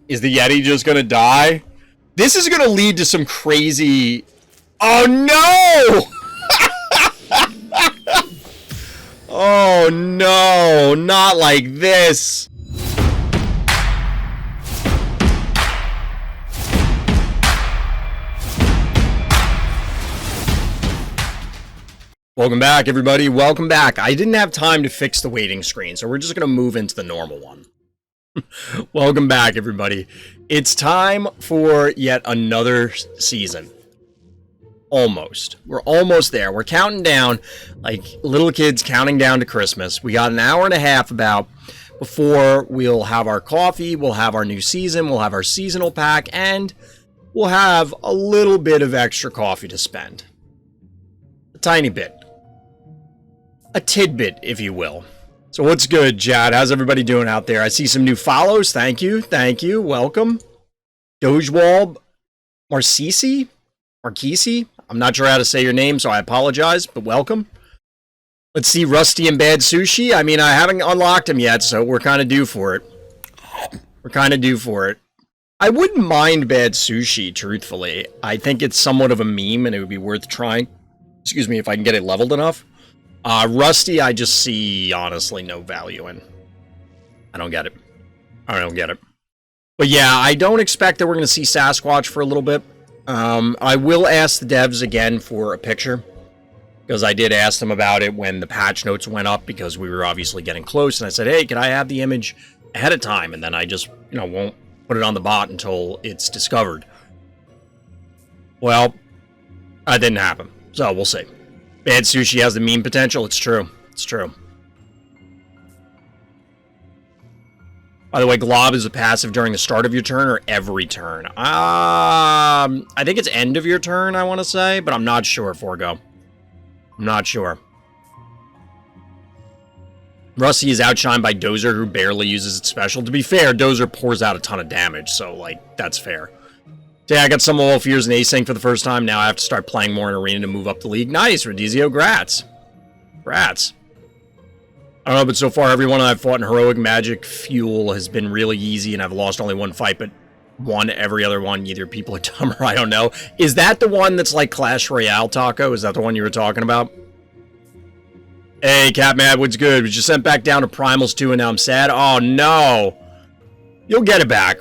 Is the Yeti just gonna die? This is gonna lead to some crazy... Oh no! Oh no, not like this. Welcome back, everybody. Welcome back. I didn't have time to fix the waiting screen, so we're just gonna move into the normal one. Welcome back, everybody. It's time for yet another season. Almost. We're almost there. We're counting down like little kids counting down to Christmas. We got an hour and a half about before we'll have our coffee, we'll have our new season, we'll have our seasonal pack, and we'll have a little bit of extra coffee to spend. A tiny bit. A tidbit, if you will. So what's good, Chad? How's everybody doing out there? I see some new follows. Thank you. Thank you. Welcome. Dojewall Marcisi? I'm not sure how to say your name, so I apologize, but welcome. Let's see Rusty and Bad Sushi. I mean, I haven't unlocked him yet, so we're kind of due for it. I wouldn't mind Bad Sushi, truthfully. I think it's somewhat of a meme, and it would be worth trying. Excuse me, if I can get it leveled enough. Rusty, I just see, honestly, no value in. I don't get it. But yeah, I don't expect that we're going to see Sasquatch for a little bit. I will ask the devs again for a picture, because I did ask them about it when the patch notes went up, because we were obviously getting close, and I said, hey, can I have the image ahead of time? And then I just, won't put it on the bot until it's discovered. Well, that didn't happen, so we'll see. Bad Sushi has the meme potential. It's true. By the way, Glob is a passive during the start of your turn or every turn? I think it's end of your turn, I want to say, but I'm not sure, Forgo. I'm not sure. Rusty is outshined by Dozer, who barely uses its special. To be fair, Dozer pours out a ton of damage, so, that's fair. Yeah, I got some All Fears and Async for the first time. Now I have to start playing more in Arena to move up the league. Nice, Radizio. Grats. I don't know, but so far everyone I've fought in Heroic Magic Fuel has been really easy, and I've lost only one fight, but won every other one. Either people are dumb or I don't know. Is that the one that's like Clash Royale, Taco? Is that the one you were talking about? Hey, Catmad, what's good? Was just sent back down to Primals 2, and now I'm sad. Oh, no. You'll get it back.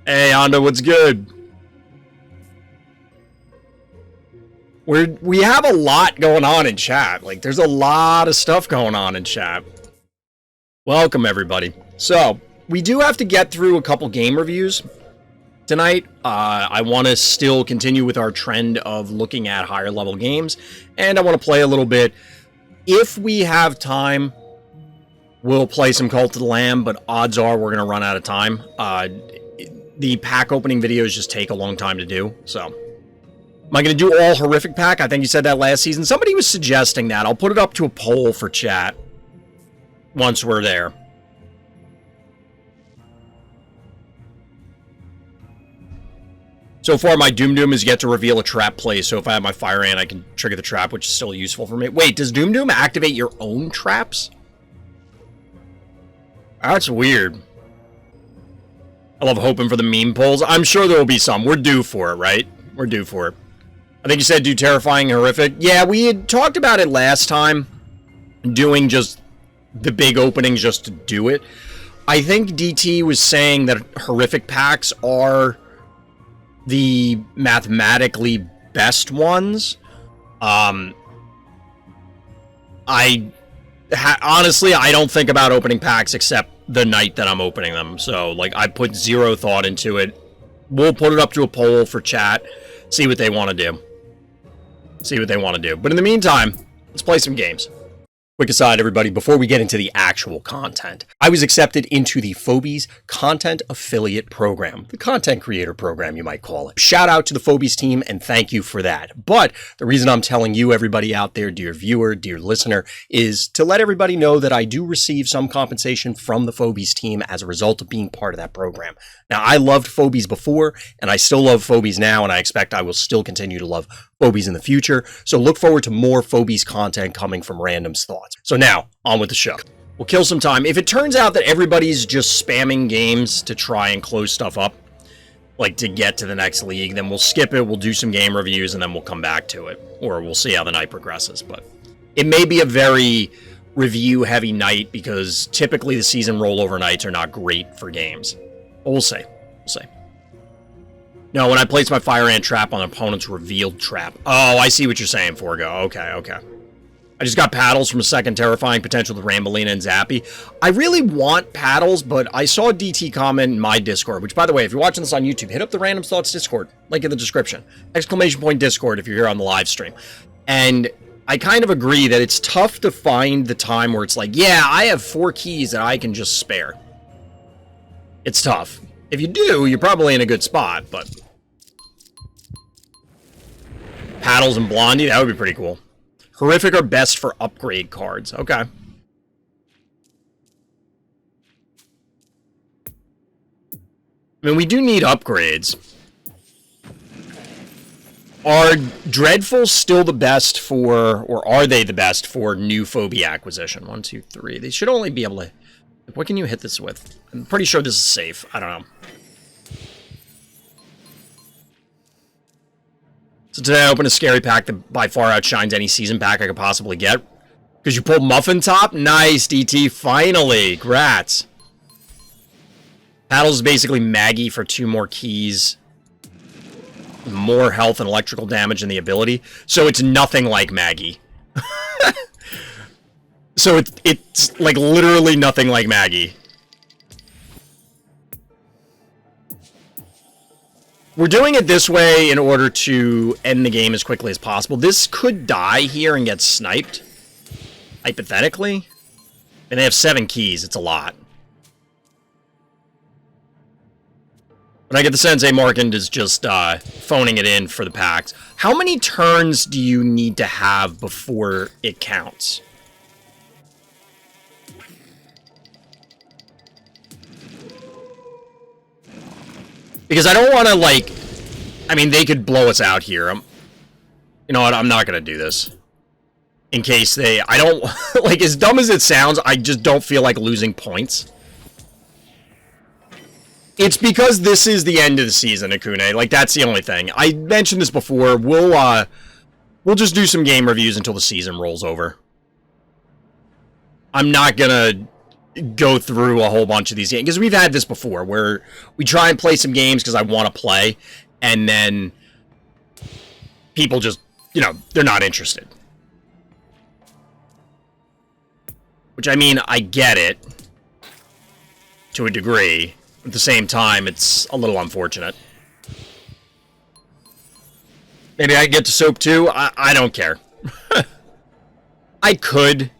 Hey, Honda, what's good? We have a lot going on in chat. There's a lot of stuff going on in chat. Welcome, everybody. So, we do have to get through a couple game reviews tonight. I want to still continue with our trend of looking at higher level games, and I want to play a little bit. If we have time, we'll play some Cult of the Lamb, but odds are we're going to run out of time. The pack opening videos just take a long time to do, so. Am I going to do all horrific pack? I think you said that last season. Somebody was suggesting that. I'll put it up to a poll for chat once we're there. So far, my Doom is yet to reveal a trap play, so if I have my Fire Ant, I can trigger the trap, which is still useful for me. Wait, does Doom activate your own traps? That's weird. I love hoping for the meme polls. I'm sure there will be some. We're due for it, right? We're due for it. I think you said do terrifying and horrific. Yeah, we had talked about it last time. Doing just the big openings just to do it. I think DT was saying that horrific packs are the mathematically best ones. Honestly, I don't think about opening packs except the night that I'm opening them. So, I put zero thought into it. We'll put it up to a poll for chat. See what they want to do. But in the meantime, let's play some games. Quick aside, everybody, before we get into the actual content, I was accepted into the Phobies Content Affiliate Program, the content creator program, you might call it. Shout out to the Phobies team, and thank you for that. But the reason I'm telling you, everybody out there, dear viewer, dear listener, is to let everybody know that I do receive some compensation from the Phobies team as a result of being part of that program. Now, I loved Phobies before, and I still love Phobies now, and I expect I will still continue to love Phobies in the future. So look forward to more Phobies content coming from Random's Thoughts. So now, on with the show. We'll kill some time. If it turns out that everybody's just spamming games to try and close stuff up, like to get to the next league, then we'll skip it, we'll do some game reviews, and then we'll come back to it. Or we'll see how the night progresses. But it may be a very review-heavy night, because typically the season rollover nights are not great for games. But we'll see. We'll see. No, when I place my fire ant trap on an opponent's revealed trap. Oh, I see what you're saying, Forgo. Okay, okay. I just got paddles from a second terrifying potential with Rambolina and Zappy. I really want paddles, but I saw a DT comment in my Discord, which, by the way, if you're watching this on YouTube, hit up the Random Thoughts Discord, link in the description. ! Discord if you're here on the live stream. And I kind of agree that it's tough to find the time where it's like, yeah, I have 4 keys that I can just spare. It's tough. If you do, you're probably in a good spot, but... Paddles and Blondie, that would be pretty cool. Horrific are best for upgrade cards. Okay. I mean, we do need upgrades. Are Dreadfuls still the best for, or are they the best for new phobia acquisition? 1, 2, 3. They should only be able to... What can you hit this with? I'm pretty sure this is safe. I don't know. So today I opened a scary pack that by far outshines any season pack I could possibly get. Because you pulled Muffin Top? Nice, DT. Finally. Grats. Paddles is basically Maggie for 2 more keys. More health and electrical damage in the ability. So it's nothing like Maggie. So it's like literally nothing like Maggie. We're doing it this way in order to end the game as quickly as possible. This could die here and get sniped. Hypothetically. And they have 7 keys. It's a lot. But I get the sense Markand is just phoning it in for the packs. How many turns do you need to have before it counts? Because I don't want to, like... I mean, they could blow us out here. You know what? I'm not going to do this. In case they... I don't... like, as dumb as it sounds, I just don't feel like losing points. It's because this is the end of the season, Hakunay. Like, that's the only thing. I mentioned this before. We'll just do some game reviews until the season rolls over. I'm not gonna go through a whole bunch of these games, because we've had this before, where we try and play some games because I want to play, and then people just, you know, they're not interested. Which, I mean, I get it to a degree. At the same time, it's a little unfortunate. Maybe I can get to soap too? I don't care. I could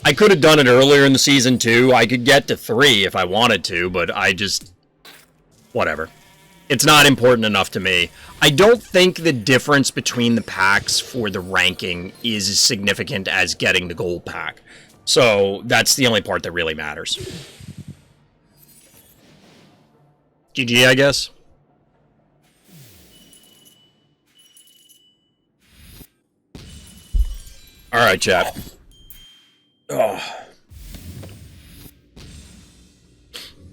have done it earlier in the season too. I could get to 3 if I wanted to, but I just... Whatever. It's not important enough to me. I don't think the difference between the packs for the ranking is as significant as getting the gold pack. So, that's the only part that really matters. GG, I guess. Alright, chat. Oh.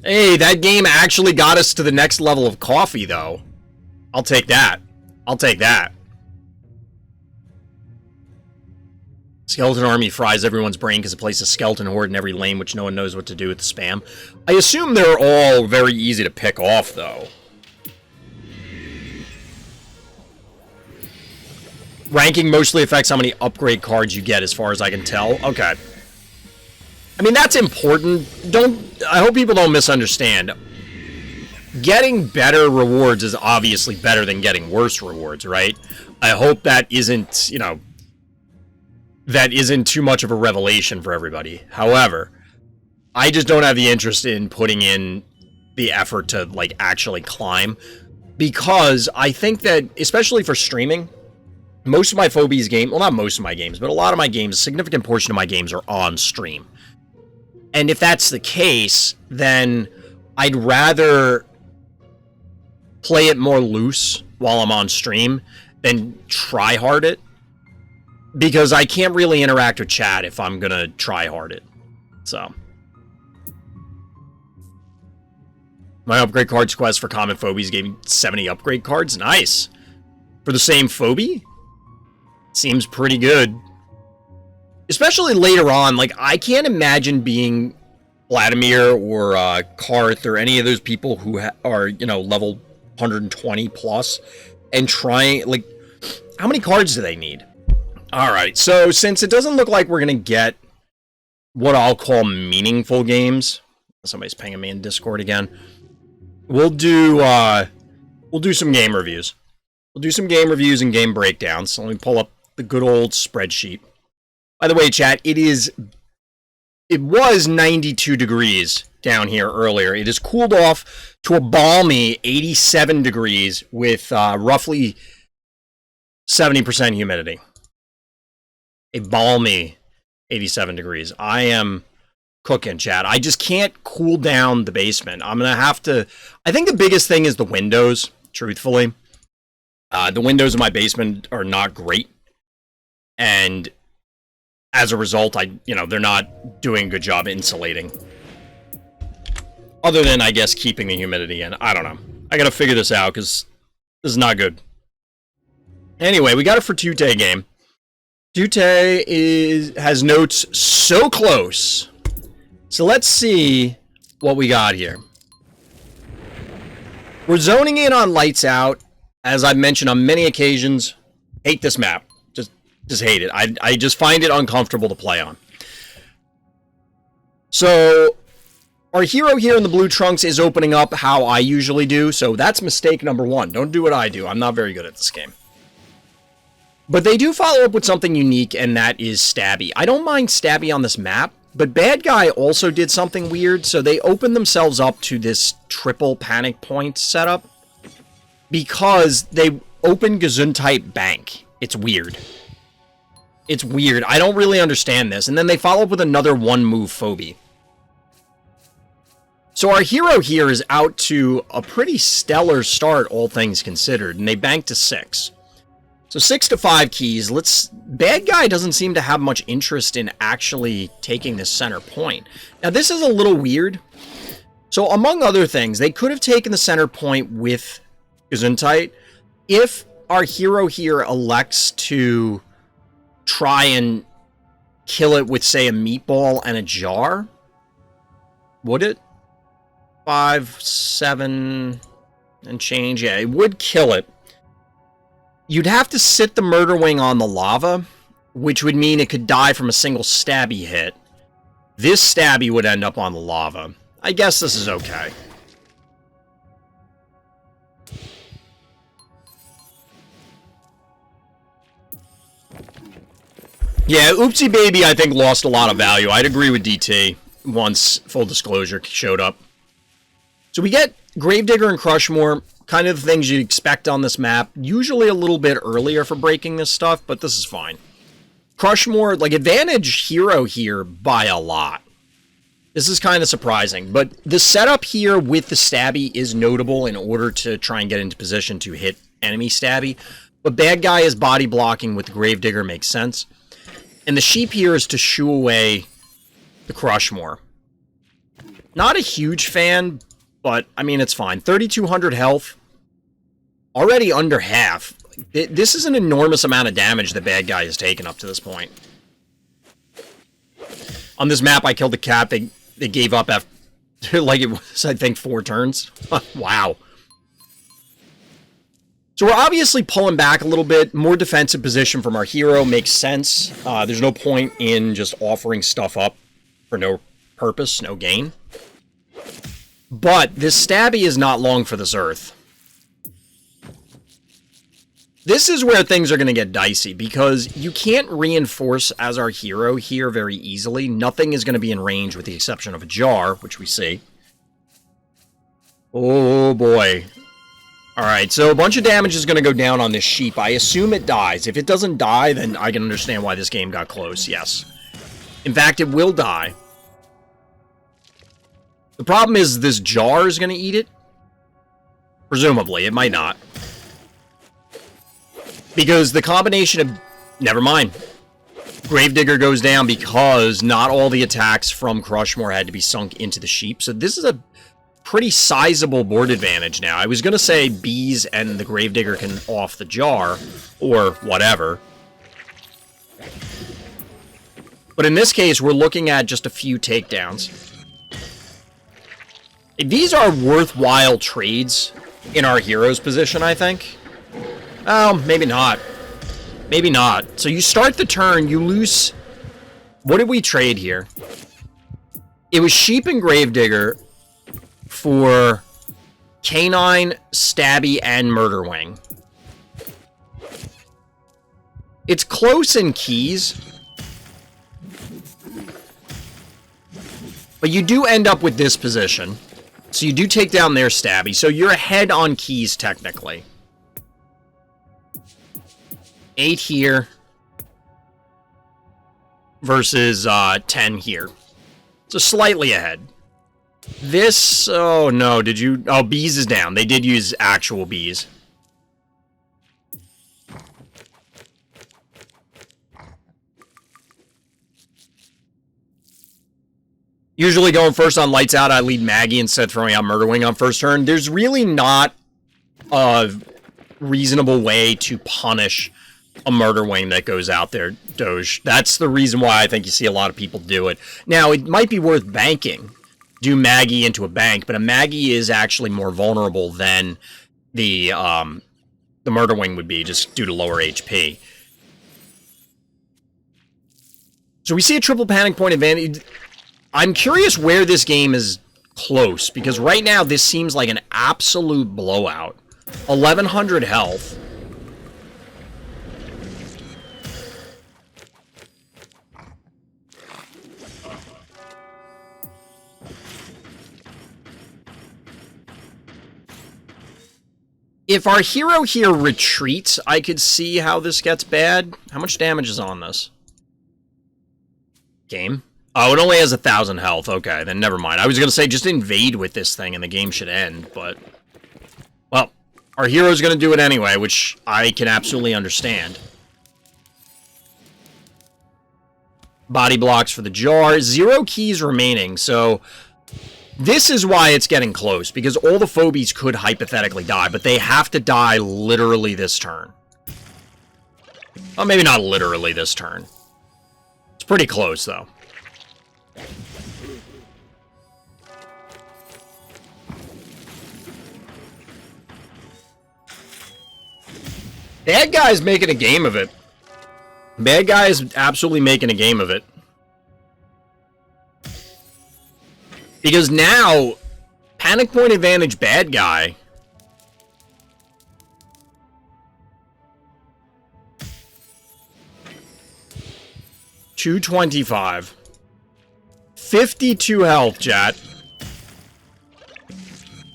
Hey, that game actually got us to the next level of coffee, though. I'll take that. I'll take that. Skeleton Army fries everyone's brain because it places a skeleton horde in every lane, which no one knows what to do with the spam. I assume they're all very easy to pick off, though. Ranking mostly affects how many upgrade cards you get, as far as I can tell. Okay. I mean, that's important. I hope people don't misunderstand. Getting better rewards is obviously better than getting worse rewards, right? I hope that isn't, you know, that isn't too much of a revelation for everybody. However, I just don't have the interest in putting in the effort to, like, actually climb. Because I think that, especially for streaming, most of my Phobies games, well, not most of my games, but a lot of my games, a significant portion of my games are on stream. And if that's the case, then I'd rather play it more loose while I'm on stream than try hard it. Because I can't really interact with chat if I'm gonna try hard it. So. My upgrade cards quest for common phobies gave me 70 upgrade cards. Nice. For the same phobie? Seems pretty good. Especially later on. Like, I can't imagine being Vladimir or Karth or any of those people who are, you know, level 120 plus and trying, like, how many cards do they need? Alright, so since it doesn't look like we're going to get what I'll call meaningful games, somebody's pinging me in Discord again, we'll do some game reviews. We'll do some game reviews and game breakdowns. So let me pull up the good old spreadsheet. By the way, chat, it was 92 degrees down here earlier. It has cooled off to a balmy 87 degrees with roughly 70% humidity. A balmy 87 degrees. I am cooking, chat. I just can't cool down the basement. I'm going to have to... I think the biggest thing is the windows, truthfully. The windows in my basement are not great. And as a result, they're not doing a good job insulating. Other than, I guess, keeping the humidity in. I don't know. I got to figure this out because this is not good. Anyway, we got a Fratute game. Fratute has notes so close. So let's see what we got here. We're zoning in on Lights Out. As I've mentioned on many occasions, hate this map. Just hate it. I just find it uncomfortable to play on. So our hero here in the blue trunks is opening up how I usually do. So that's mistake number one. Don't do what I do. I'm not very good at this game. But they do follow up with something unique, and that is Stabby. I don't mind Stabby on this map, but Bad Guy also did something weird, so they opened themselves up to this triple panic point setup because they opened Gesundheit Bank. It's weird. It's weird. I don't really understand this. And then they follow up with another one-move phobie. So our hero here is out to a pretty stellar start, all things considered, and they bank to 6. So 6 to 5 keys. Bad Guy doesn't seem to have much interest in actually taking this center point. Now this is a little weird. So among other things, they could have taken the center point with Gesundheit. If our hero here elects to try and kill it with, say, a meatball and a jar, would it? 5, 7, and change. Yeah, it would kill it. You'd have to sit the murderwing on the lava, which would mean it could die from a single stabby hit. This stabby would end up on the lava. I guess this is okay. Yeah, Oopsie Baby, I think, lost a lot of value. I'd agree with DT once Full Disclosure showed up. So we get Gravedigger and Crushmore, kind of things you'd expect on this map. Usually a little bit earlier for breaking this stuff, but this is fine. Crushmore, like, advantage hero here by a lot. This is kind of surprising, but the setup here with the stabby is notable in order to try and get into position to hit enemy stabby. But Bad Guy is body blocking with Gravedigger makes sense. And the sheep here is to shoo away the Crushmore. Not a huge fan, but, I mean, it's fine. 3,200 health. Already under half. This is an enormous amount of damage that Bad Guy has taken up to this point. On this map, I killed the cat. They gave up after, like, it was, I think, 4 turns. Wow. So we're obviously pulling back a little bit. More defensive position from our hero makes sense. There's no point in just offering stuff up for no purpose, no gain. But this stabby is not long for this earth. This is where things are going to get dicey, because you can't reinforce as our hero here very easily. Nothing is going to be in range with the exception of a jar, which we see. Oh boy. Alright, so a bunch of damage is going to go down on this sheep. I assume it dies. If it doesn't die, then I can understand why this game got close, yes. In fact, it will die. The problem is this jar is going to eat it. Presumably, it might not. Because the combination of... Never mind. Gravedigger goes down because not all the attacks from Crushmore had to be sunk into the sheep. So this is a pretty sizable board advantage now. I was going to say bees and the Gravedigger can off the jar, or whatever. But in this case, we're looking at just a few takedowns. These are worthwhile trades in our hero's position, I think. Oh, maybe not. Maybe not. So you start the turn, you lose... What did we trade here? It was Sheep and Gravedigger for Canine, Stabby, and Murderwing. It's close in keys. But you do end up with this position. So you do take down their Stabby. So you're ahead on keys, technically. 8 here versus 10 here. So slightly ahead. This, oh no, did you... Oh, bees is down. They did use actual bees. Usually going first on Lights Out, I lead Maggie instead of throwing out Murderwing on first turn. There's really not a reasonable way to punish a Murderwing that goes out there, Doge. That's the reason why I think you see a lot of people do it. Now, it might be worth banking. Do Maggie into a bank, but a Maggie is actually more vulnerable than the Murderwing would be, just due to lower HP. So we see a triple panic point advantage. I'm curious where this game is close, because right now this seems like an absolute blowout. 1100 health. If our hero here retreats, I could see how this gets bad. How much damage is on this? Game? Oh, it only has 1,000 health. Okay, then never mind. I was going to say, just invade with this thing and the game should end, but... Well, our hero's going to do it anyway, which I can absolutely understand. Body blocks for the jar. 0 keys remaining, so... This is why it's getting close, because all the Phobies could hypothetically die, but they have to die literally this turn. Well, maybe not literally this turn. It's pretty close, though. Bad guy's making a game of it. Bad guy is absolutely making a game of it. Because now, panic point advantage bad guy. $225. 52 health, chat.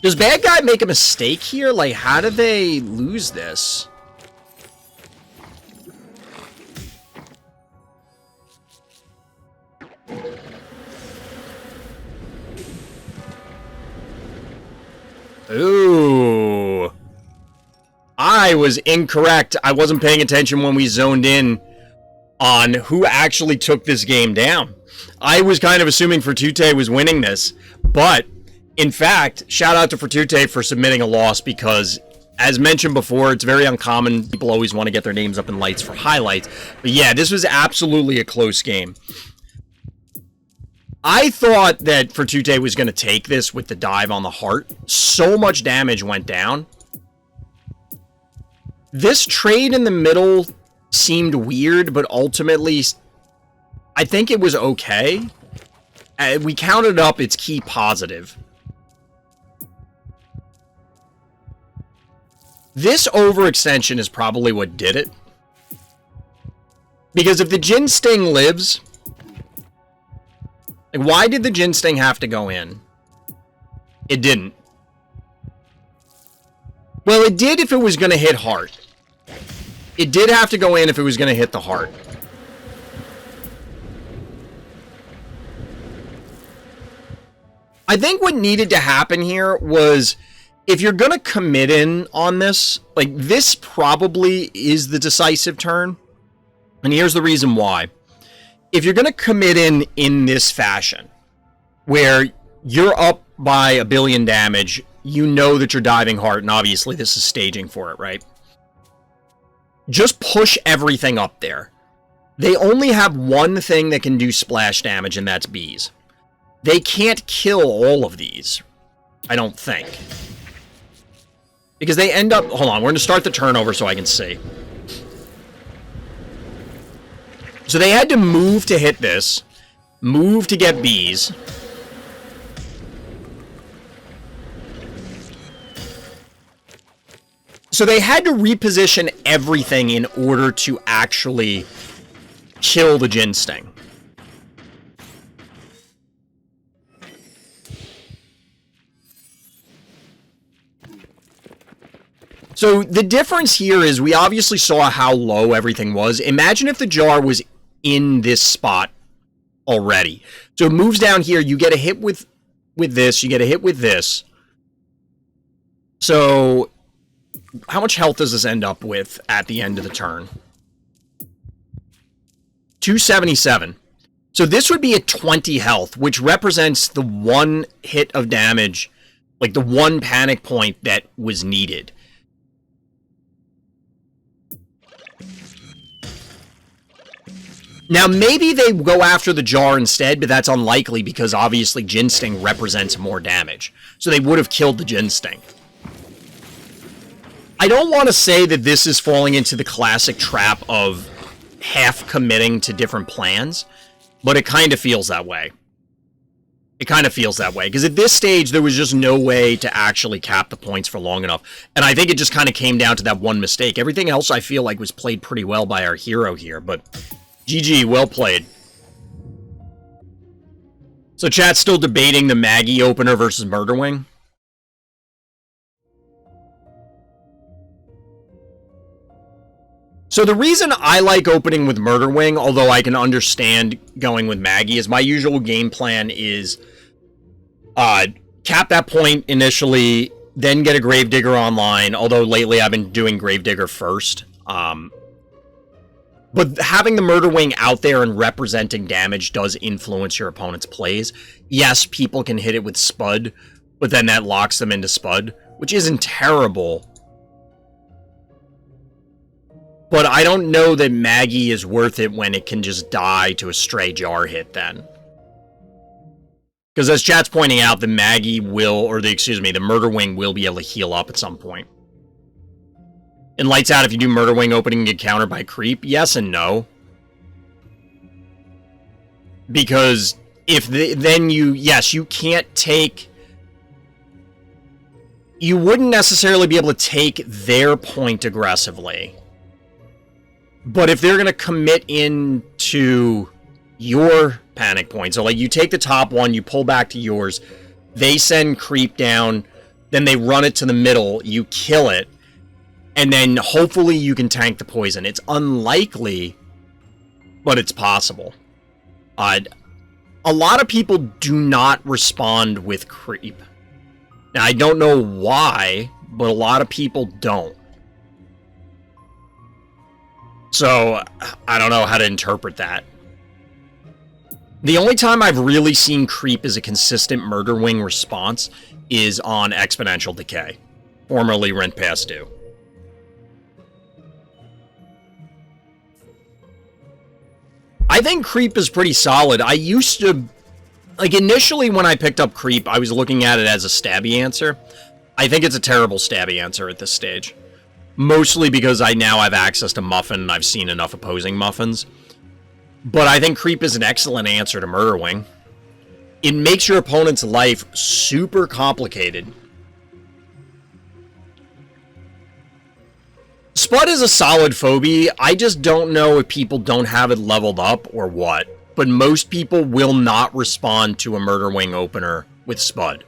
Does bad guy make a mistake here? Like, how did they lose this? Ooh. I was incorrect. I wasn't paying attention when we zoned in on who actually took this game down. I was kind of assuming Fratute was winning this, but in fact, shout out to Fratute for submitting a loss, because as mentioned before, it's very uncommon. People always want to get their names up in lights for highlights. But yeah, this was absolutely a close game. I thought that Fratute was going to take this with the dive on the heart. So much damage went down. This trade in the middle seemed weird, but ultimately, I think it was okay. We counted up its key positive. This overextension is probably what did it. Because if the Jin Sting lives... Like, why did the Jin Sting have to go in? It didn't. Well, it did if it was going to hit heart. It did have to go in if it was going to hit the heart. I think what needed to happen here was, if you're going to commit in on this, like, this probably is the decisive turn. And here's the reason why. if you're going to commit in this fashion, where you're up by 1 billion damage, you know that you're diving hard, and obviously this is staging for it, right? Just push everything up there. They only have one thing that can do splash damage, and that's bees. They can't kill all of these, I don't think. Because they end up... Hold on, we're going to start the turnover so I can see. So they had to move to hit this, move to get bees. So they had to reposition everything in order to actually kill the Gin Sting. So the difference here is we obviously saw how low everything was. Imagine if the jar was in this spot already. So it moves down here. You get a hit with this. You get a hit with this. So how much health does this end up with at the end of the turn? 277. So this would be at 20 health, which represents the one hit of damage, like the one panic point that was needed. Now, maybe they go after the jar instead, but that's unlikely because obviously Gin Sting represents more damage. So they would have killed the Gin Sting. I don't want to say that this is falling into the classic trap of half committing to different plans, but it kind of feels that way. It kind of feels that way, because at this stage, there was just no way to actually cap the points for long enough. And I think it just kind of came down to that one mistake. Everything else I feel like was played pretty well by our hero here, but GG, well played. So chat's still debating the Maggie opener versus Murderwing. So the reason I like opening with Murderwing, although I can understand going with Maggie, is my usual game plan is cap that point initially, then get a Gravedigger online, although lately I've been doing Gravedigger first. But having the Murderwing out there and representing damage does influence your opponent's plays. Yes, people can hit it with Spud, but then that locks them into Spud, which isn't terrible. But I don't know that Maggie is worth it when it can just die to a stray jar hit then. Because as chat's pointing out, the Maggie will, or the Murderwing will be able to heal up at some point. And lights out if you do Murderwing opening and get countered by creep? Yes and no. Because if then you can't take... You wouldn't necessarily be able to take their point aggressively. But if they're going to commit into your panic point, so like you take the top one, you pull back to yours, they send creep down, then they run it to the middle, you kill it, and then hopefully you can tank the poison. It's unlikely, but it's possible. A lot of people do not respond with creep. Now, I don't know why, but a lot of people don't. So, I don't know how to interpret that. The only time I've really seen creep as a consistent Murderwing response is on Exponential Decay, formerly Rent Past Due. I think creep is pretty solid. I used to... Like, initially when I picked up creep, I was looking at it as a stabby answer. I think it's a terrible stabby answer at this stage. Mostly because I now have access to Muffin and I've seen enough opposing Muffins. But I think creep is an excellent answer to Murderwing. It makes your opponent's life super complicated. Spud is a solid phobie. I just don't know if people don't have it leveled up or what. But most people will not respond to a Murderwing opener with Spud.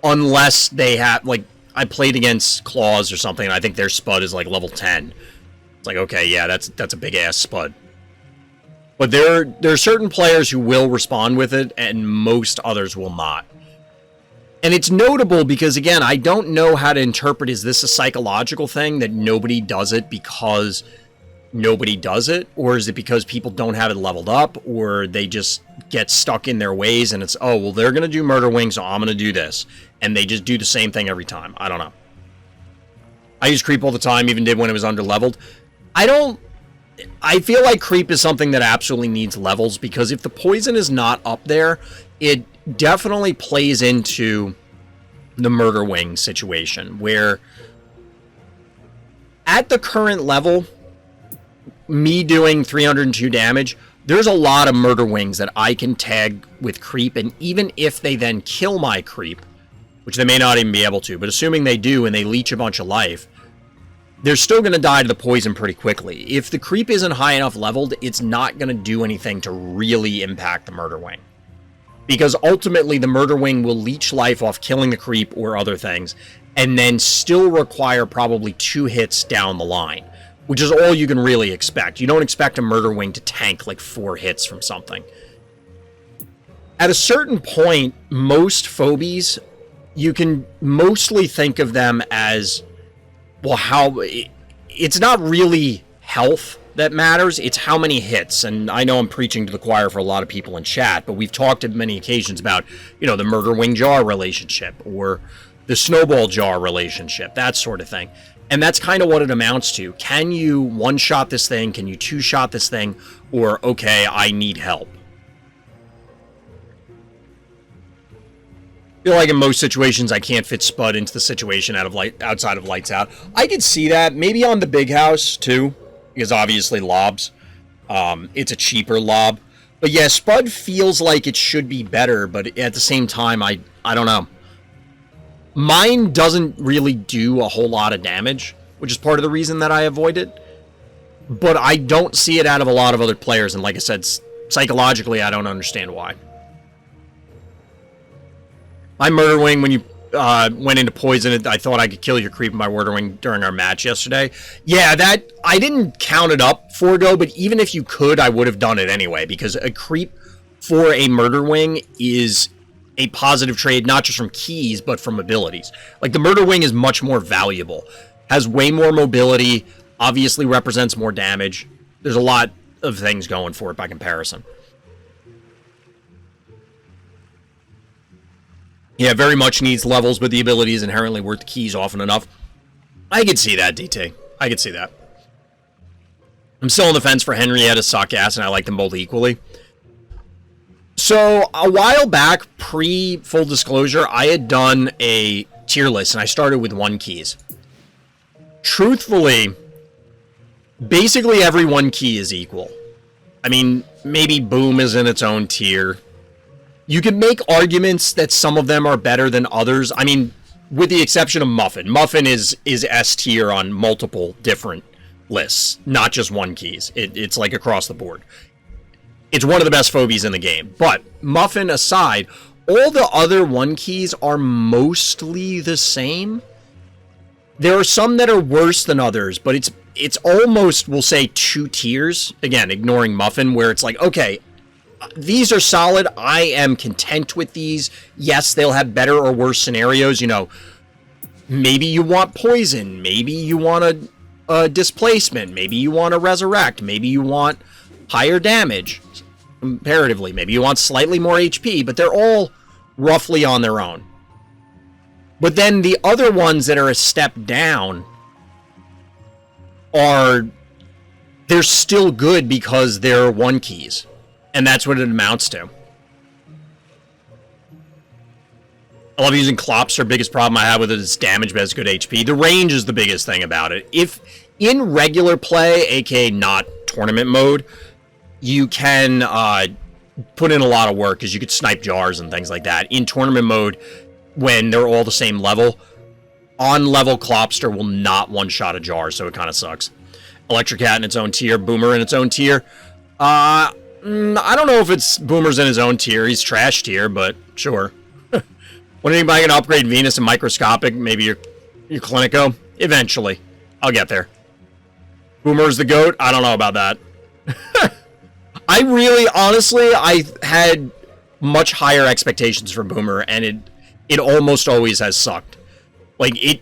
Unless they have, like, I played against Claws or something, and I think their Spud is, like, level 10. It's like, okay, yeah, that's a big-ass Spud. But there are certain players who will respond with it, and most others will not. And it's notable because, again, I don't know how to interpret, is this a psychological thing that nobody does it because nobody does it? Or is it because people don't have it leveled up, or they just get stuck in their ways and it's, oh, well, they're going to do murderwing, so I'm going to do this. And they just do the same thing every time. I don't know. I use creep all the time, even did when it was under-leveled. I feel like creep is something that absolutely needs levels, because if the poison is not up there, it definitely plays into the murderwing situation, where at the current level, me doing 302 damage, there's a lot of murderwings that I can tag with creep, and even if they then kill my creep, which they may not even be able to, but assuming they do and they leech a bunch of life, they're still going to die to the poison pretty quickly. If the creep isn't high enough leveled, it's not going to do anything to really impact the murderwing. Because ultimately, the murderwing will leech life off killing the creep or other things, and then still require probably 2 hits down the line, which is all you can really expect. You don't expect a murderwing to tank like 4 hits from something. At a certain point, most phobies, you can mostly think of them as, well, it's not really health that matters, it's how many hits. And I know I'm preaching to the choir for a lot of people in chat, but we've talked on many occasions about, the murderwing jar relationship, or the snowball jar relationship, that sort of thing. And that's kind of what it amounts to. Can you one-shot this thing? Can you two-shot this thing? Or, okay, I need help. I feel like in most situations I can't fit Spud into the situation outside of Lights Out. I could see that. Maybe on the big house, too. Because obviously lobs. It's a cheaper lob. But yeah, Spud feels like it should be better, but at the same time, I don't know. Mine doesn't really do a whole lot of damage, which is part of the reason that I avoid it. But I don't see it out of a lot of other players, and like I said, psychologically, I don't understand why. My Murderwing, when you went into poison, I thought I could kill your creep with my Murderwing during our match yesterday. Yeah, that, I didn't count it up for go, but even if you could, I would have done it anyway, because a creep for a Murderwing is a positive trade, not just from keys, but from abilities. Like, the Murderwing is much more valuable, has way more mobility, obviously represents more damage. There's a lot of things going for it by comparison. Yeah, very much needs levels, but the ability is inherently worth the keys often enough. I could see that, DT. I could see that. I'm still on the fence for Henrietta, suck ass, and I like them both equally. So, a while back, pre-full disclosure, I had done a tier list, and I started with 1 keys. Truthfully, basically every 1 key is equal. I mean, maybe Boom is in its own tier. You can make arguments that some of them are better than others. I mean, with the exception of Muffin. Muffin is S tier on multiple different lists, not just 1 keys. It's like across the board. It's one of the best phobies in the game. But Muffin aside, all the other 1 keys are mostly the same. There are some that are worse than others, but it's almost, we'll say, 2 tiers. Again, ignoring Muffin, where it's like, okay, these are solid. I am content with these. Yes, they'll have better or worse scenarios. You know, maybe you want poison. Maybe you want a displacement. Maybe you want to resurrect. Maybe you want higher damage, comparatively. Maybe you want slightly more HP, but they're all roughly on their own. But then the other ones that are a step down they're still good because they're 1 keys. And that's what it amounts to. I love using Klopster. Biggest problem I have with it is damage, but it's good HP. The range is the biggest thing about it. If in regular play, aka not tournament mode, you can put in a lot of work, because you could snipe jars and things like that. In tournament mode, when they're all the same level, on-level Klopster will not one-shot a jar, so it kind of sucks. Electric Cat in its own tier, Boomer in its own tier. I don't know if it's Boomer's in his own tier. He's trash tier, but sure. When anybody can upgrade Venus and Microscopic, maybe your Clinico? Eventually. I'll get there. Boomer's the GOAT? I don't know about that. I really, honestly, I had much higher expectations for Boomer, and it almost always has sucked. Like,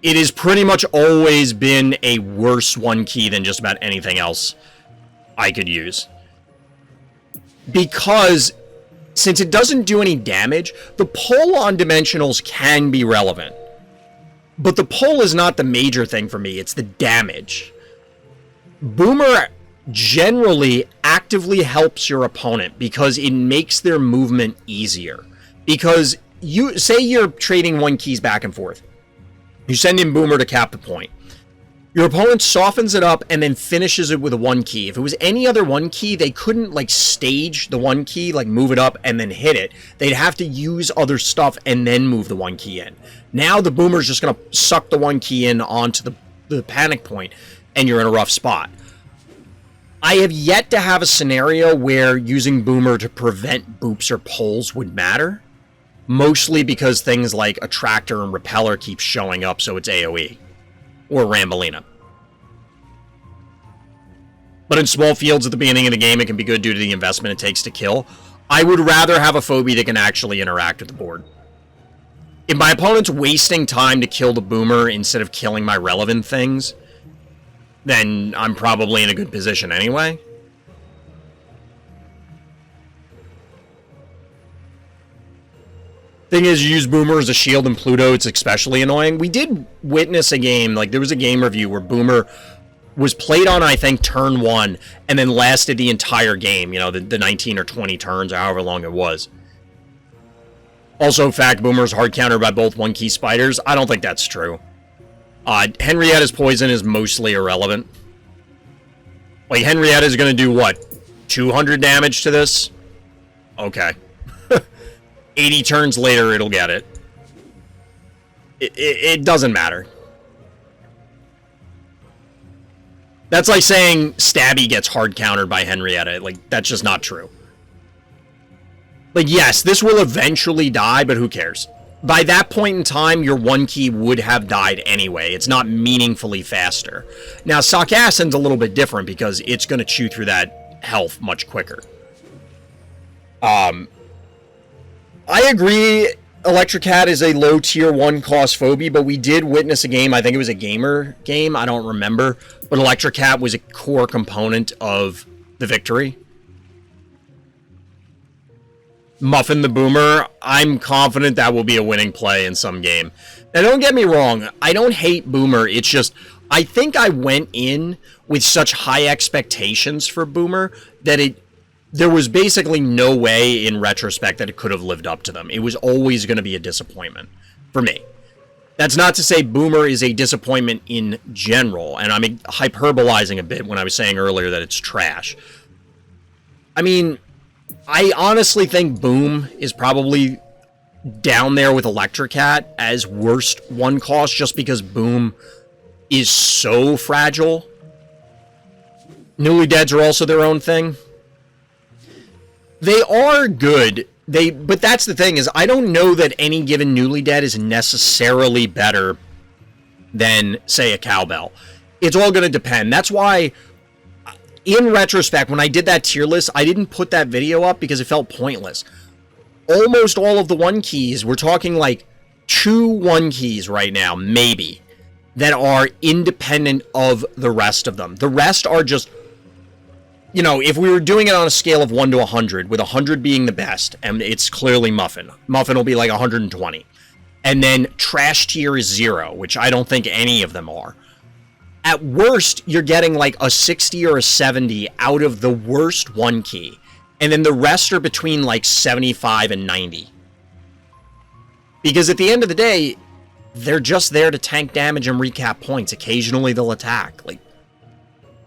it has pretty much always been a worse one key than just about anything else I could use. Because since it doesn't do any damage, the pull on dimensionals can be relevant. But the pull is not the major thing for me, it's the damage. Boomer generally actively helps your opponent because it makes their movement easier. Because you say you're trading one keys back and forth. You send in Boomer to cap the point. Your opponent softens it up and then finishes it with a one key. If it was any other one key, they couldn't like stage the one key, like move it up and then hit it. They'd have to use other stuff and then move the one key in. Now the Boomer's just going to suck the one key in onto the panic point and you're in a rough spot. I have yet to have a scenario where using Boomer to prevent boops or pulls would matter. Mostly because things like Attractor and Repeller keep showing up, so it's AoE. Or Rambolina. But in small fields at the beginning of the game, it can be good due to the investment it takes to kill. I would rather have a Phobie that can actually interact with the board. If my opponent's wasting time to kill the Boomer instead of killing my relevant things, then I'm probably in a good position anyway. Thing is, you use Boomer as a shield in Pluto, it's especially annoying. We did witness a game, like there was a game review where Boomer was played on, I think, turn 1, and then lasted the entire game, you know, the 19 or 20 turns, or however long it was. Also, fact, Boomer's hard countered by both one-key spiders. I don't think that's true. Henrietta's poison is mostly irrelevant. Like, Henrietta's gonna do, what, 200 damage to this? Okay. 80 turns later, it'll get it. It doesn't matter. That's like saying Stabby gets hard countered by Henrietta. Like, that's just not true. Like, yes, this will eventually die, but who cares? By that point in time, your one key would have died anyway. It's not meaningfully faster. Now, Sarcassin's a little bit different because it's going to chew through that health much quicker. I agree Electrocat is a low tier 1 cost Phobie, but we did witness a game, I think it was a gamer game, I don't remember, but Electrocat was a core component of the victory. Muffin the Boomer, I'm confident that will be a winning play in some game. Now don't get me wrong, I don't hate Boomer, it's just, I think I went in with such high expectations for Boomer that there was basically no way in retrospect that it could have lived up to them. It was always going to be a disappointment for me. That's not to say Boomer is a disappointment in general, and I'm hyperbolizing a bit when I was saying earlier that it's trash. I mean, I honestly think Boom is probably down there with Electrocat as worst one cost just because Boom is so fragile. Newly Deads are also their own thing. They are good, but that's the thing, is I don't know that any given Newly Dead is necessarily better than, say, a Cowbell. It's all going to depend. That's why, in retrospect, when I did that tier list, I didn't put that video up because it felt pointless. Almost all of the one keys, we're talking like 2 one keys right now, maybe, that are independent of the rest of them. The rest are just, you know, if we were doing it on a scale of 1 to 100, with 100 being the best, and it's clearly Muffin. Muffin will be like 120. And then trash tier is 0, which I don't think any of them are. At worst, you're getting like a 60 or a 70 out of the worst one key. And then the rest are between like 75 and 90. Because at the end of the day, they're just there to tank damage and recap points. Occasionally they'll attack.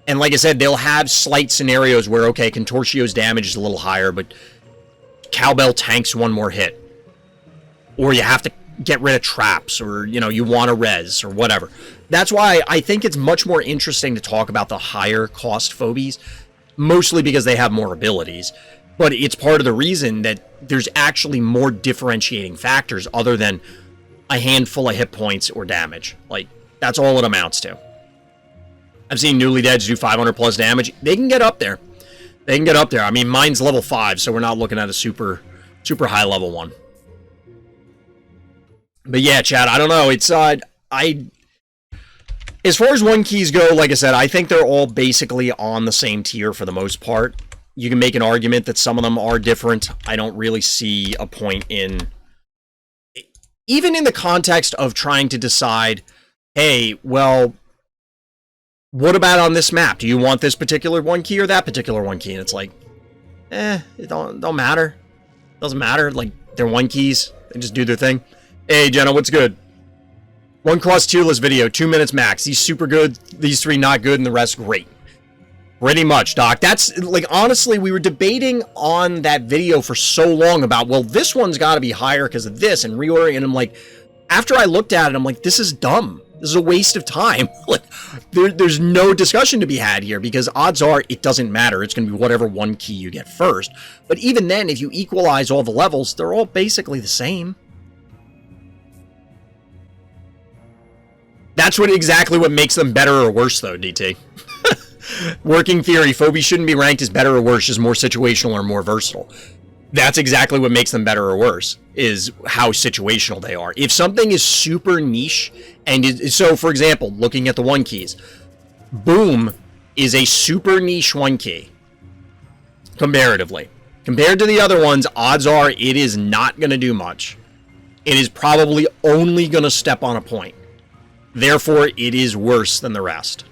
And like I said, they'll have slight scenarios where, okay, Contortio's damage is a little higher, but Cowbell tanks one more hit. Or you have to get rid of traps, or, you know, you want to res, or whatever. That's why I think it's much more interesting to talk about the higher cost Phobies, mostly because they have more abilities. But it's part of the reason that there's actually more differentiating factors other than a handful of hit points or damage. Like, that's all it amounts to. I've seen Newly Deads do 500 plus damage. They can get up there. They can get up there. I mean, mine's level 5, so we're not looking at a super high level one. But yeah, Chad, I don't know. It's, As far as one keys go, like I said, I think they're all basically on the same tier for the most part. You can make an argument that some of them are different. I don't really see a point in... Even in the context of trying to decide, hey, well, what about on this map? Do you want this particular one key or that particular one key? And it's like, it don't matter. Doesn't matter. Like, they're one keys. They just do their thing. Hey, Jenna, what's good? One cross tier list video, 2 minutes max. These super good, these 3 not good, and the rest great. Pretty much, Doc. That's, like, honestly, we were debating on that video for so long about, well, this one's got to be higher because of this, and reordering, and I'm like, after I looked at it, I'm like, this is dumb. This is a waste of time. Like, there's no discussion to be had here, because odds are it doesn't matter. It's going to be whatever one key you get first. But even then, if you equalize all the levels, they're all basically the same. That's exactly what makes them better or worse, though, DT. Working theory, Phobies shouldn't be ranked as better or worse, just more situational or more versatile. That's exactly what makes them better or worse, is how situational they are. If something is super niche, and so, for example, looking at the one keys, Boom is a super niche one key, comparatively. Compared to the other ones, odds are it is not going to do much. It is probably only going to step on a point. Therefore, it is worse than the rest.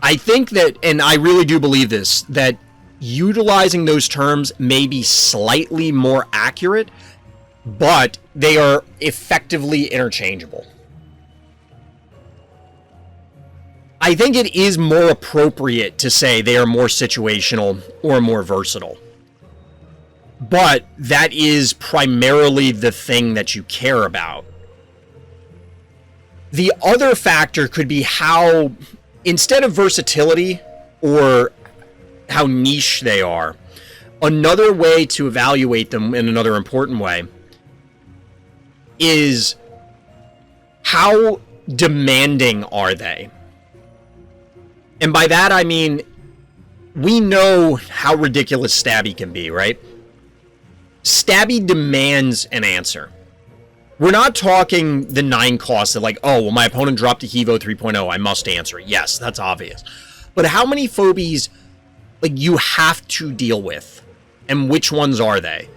I think that, and I really do believe this, that utilizing those terms may be slightly more accurate, but they are effectively interchangeable. I think it is more appropriate to say they are more situational or more versatile. But that is primarily the thing that you care about. The other factor could be how, instead of versatility or how niche they are, another way to evaluate them in another important way is how demanding are they? And by that I mean, we know how ridiculous Stabby can be, right? Stabby demands an answer. We're not talking the 9 costs that, like, oh, well, my opponent dropped a Hevo 3.0, I must answer it. Yes, that's obvious. But how many Phobies, like, you have to deal with? And which ones are they?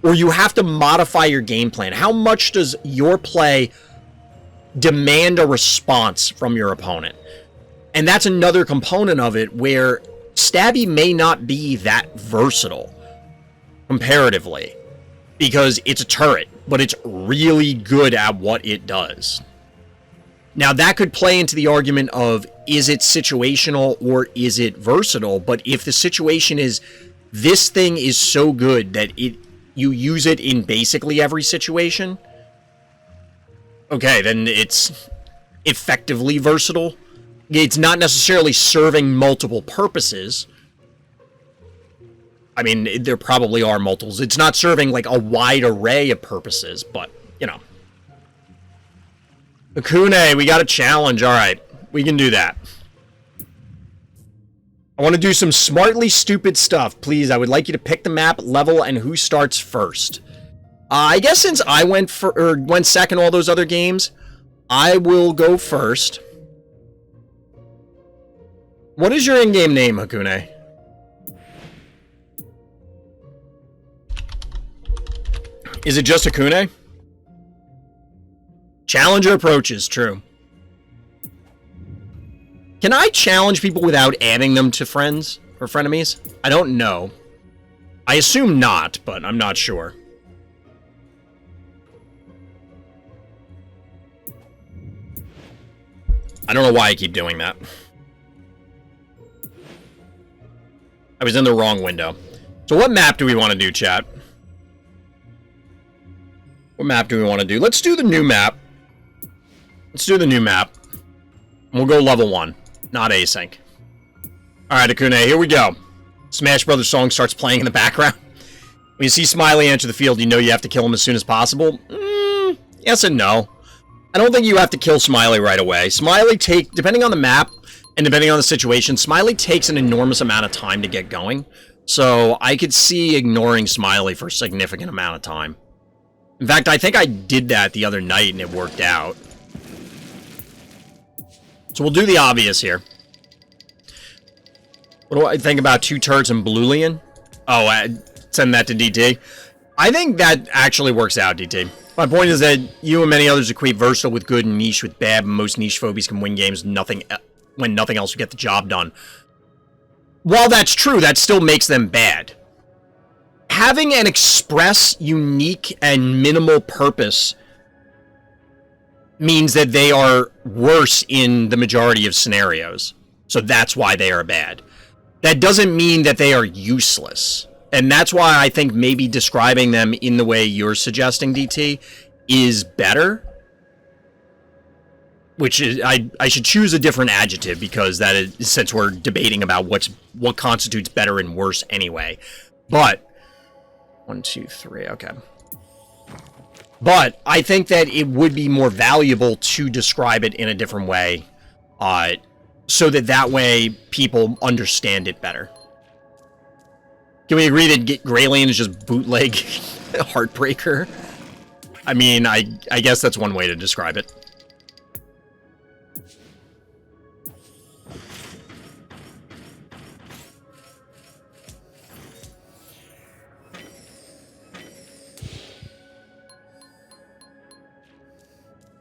Or you have to modify your game plan. How much does your play demand a response from your opponent? And that's another component of it where Stabby may not be that versatile, comparatively, because it's a turret, but it's really good at what it does. Now, that could play into the argument of, is it situational or is it versatile? But if the situation is, this thing is so good that you use it in basically every situation, okay, then it's effectively versatile. It's not necessarily serving multiple purposes. I mean, there probably are multiples. It's not serving, like, a wide array of purposes, but, you know. Hakunay, we got a challenge. All right, we can do that. I want to do some smartly stupid stuff. Please, I would like you to pick the map, level, and who starts first. I guess since I went second all those other games, I will go first. What is your in-game name, Hakunay? Is it just Hakunay? Challenger approaches, true. Can I challenge people without adding them to friends or frenemies? I don't know. I assume not, but I'm not sure. I don't know why I keep doing that. I was in the wrong window. So what map do we want to do, chat? What map do we want to do? Let's do the new map. Let's do the new map. We'll go level 1, not async. Alright, Hakunay, here we go. Smash Brothers song starts playing in the background. When you see Smiley enter the field, you know you have to kill him as soon as possible. Yes and no. I don't think you have to kill Smiley right away. Smiley depending on the map, and depending on the situation, Smiley takes an enormous amount of time to get going. So I could see ignoring Smiley for a significant amount of time. In fact, I think I did that the other night and it worked out. So we'll do the obvious here. What do I think about two turrets and Bluelian? Oh, send that to DT. I think that actually works out, DT. My point is that you and many others equate versatile with good and niche with bad, and most niche phobies can win games when nothing else will get the job done. While that's true, that still makes them bad. Having an express, unique, and minimal purpose means that they are worse in the majority of scenarios. So that's why they are bad. That doesn't mean that they are useless. And that's why I think maybe describing them in the way you're suggesting, DT, is better. Which is, I should choose a different adjective, because that is, since we're debating about what constitutes better and worse anyway. But, 1, 2, 3, okay. But I think that it would be more valuable to describe it in a different way, so that way people understand it better. Can we agree that Graylien is just bootleg Heartbreaker? I mean, I guess that's one way to describe it.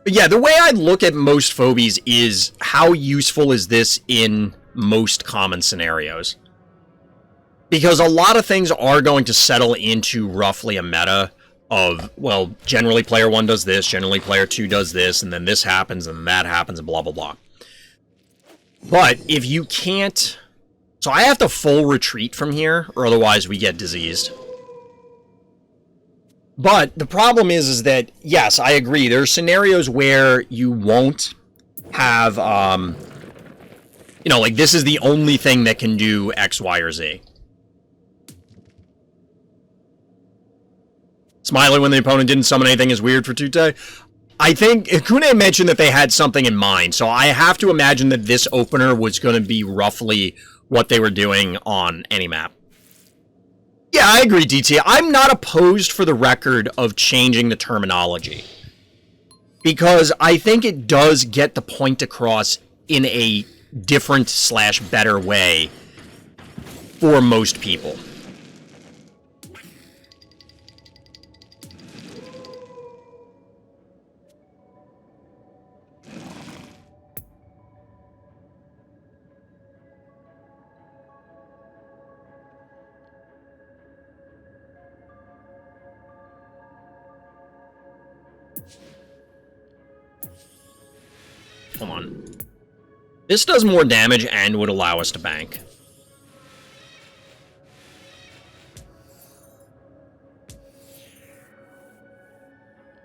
But yeah, the way I look at most phobies is how useful is this in most common scenarios? Because a lot of things are going to settle into roughly a meta of, well, generally player 1 does this, generally player 2 does this, and then this happens, and that happens, and blah, blah, blah. But if you can't... So I have to full retreat from here, or otherwise we get diseased. But the problem is that, yes, I agree. There are scenarios where you won't have, you know, like, this is the only thing that can do X, Y, or Z. Smiley when the opponent didn't summon anything is weird for Fratute. I think Hakunay mentioned that they had something in mind, so I have to imagine that this opener was going to be roughly what they were doing on any map. Yeah, I agree, DT. I'm not opposed, for the record, of changing the terminology. Because I think it does get the point across in a different / better way for most people. Come on. This does more damage and would allow us to bank.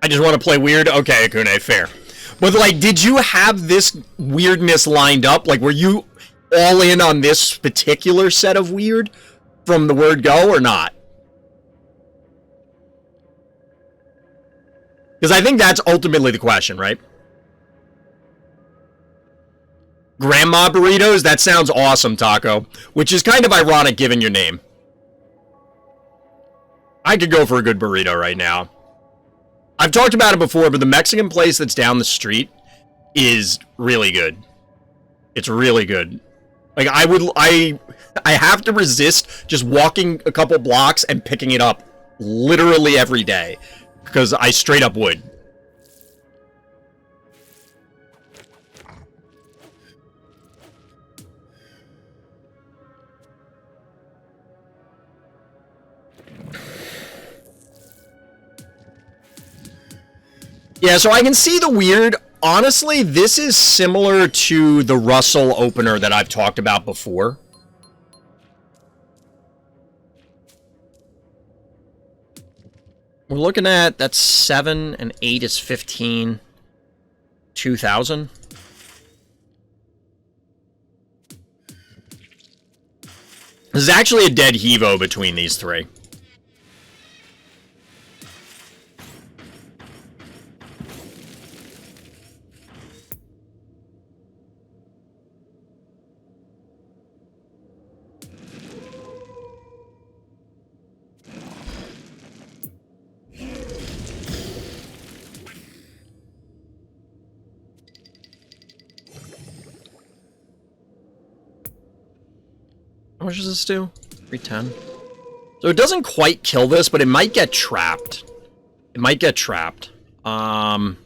I just want to play weird? Okay, Hakunay, fair. But, like, did you have this weirdness lined up? Like, were you all in on this particular set of weird from the word go or not? Because I think that's ultimately the question, right? Grandma burritos? That sounds awesome, Taco. Which is kind of ironic given your name. I could go for a good burrito right now. I've talked about it before, but the Mexican place that's down the street is really good. It's really good. Like, I have to resist just walking a couple blocks and picking it up literally every day. Because I straight up would. Yeah, so I can see the weird. Honestly, this is similar to the Russell opener that I've talked about before. We're looking at, that's 7 and 8 is 15. 2,000. This is actually a dead Hevo between these three. How much does this do? 310. So it doesn't quite kill this, but it might get trapped. It might get trapped. We're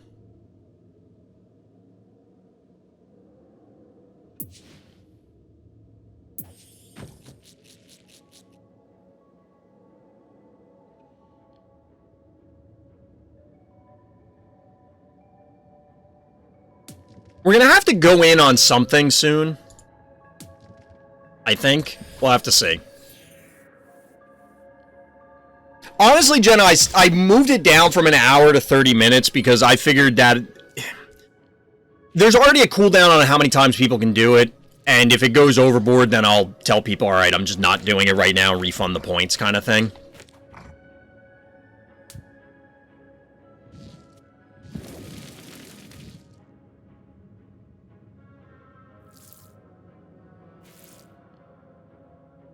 gonna have to go in on something soon. I think. We'll have to see. Honestly, Jenna, I moved it down from an hour to 30 minutes because I figured that there's already a cooldown on how many times people can do it, and if it goes overboard, then I'll tell people, alright, I'm just not doing it right now, refund the points kind of thing.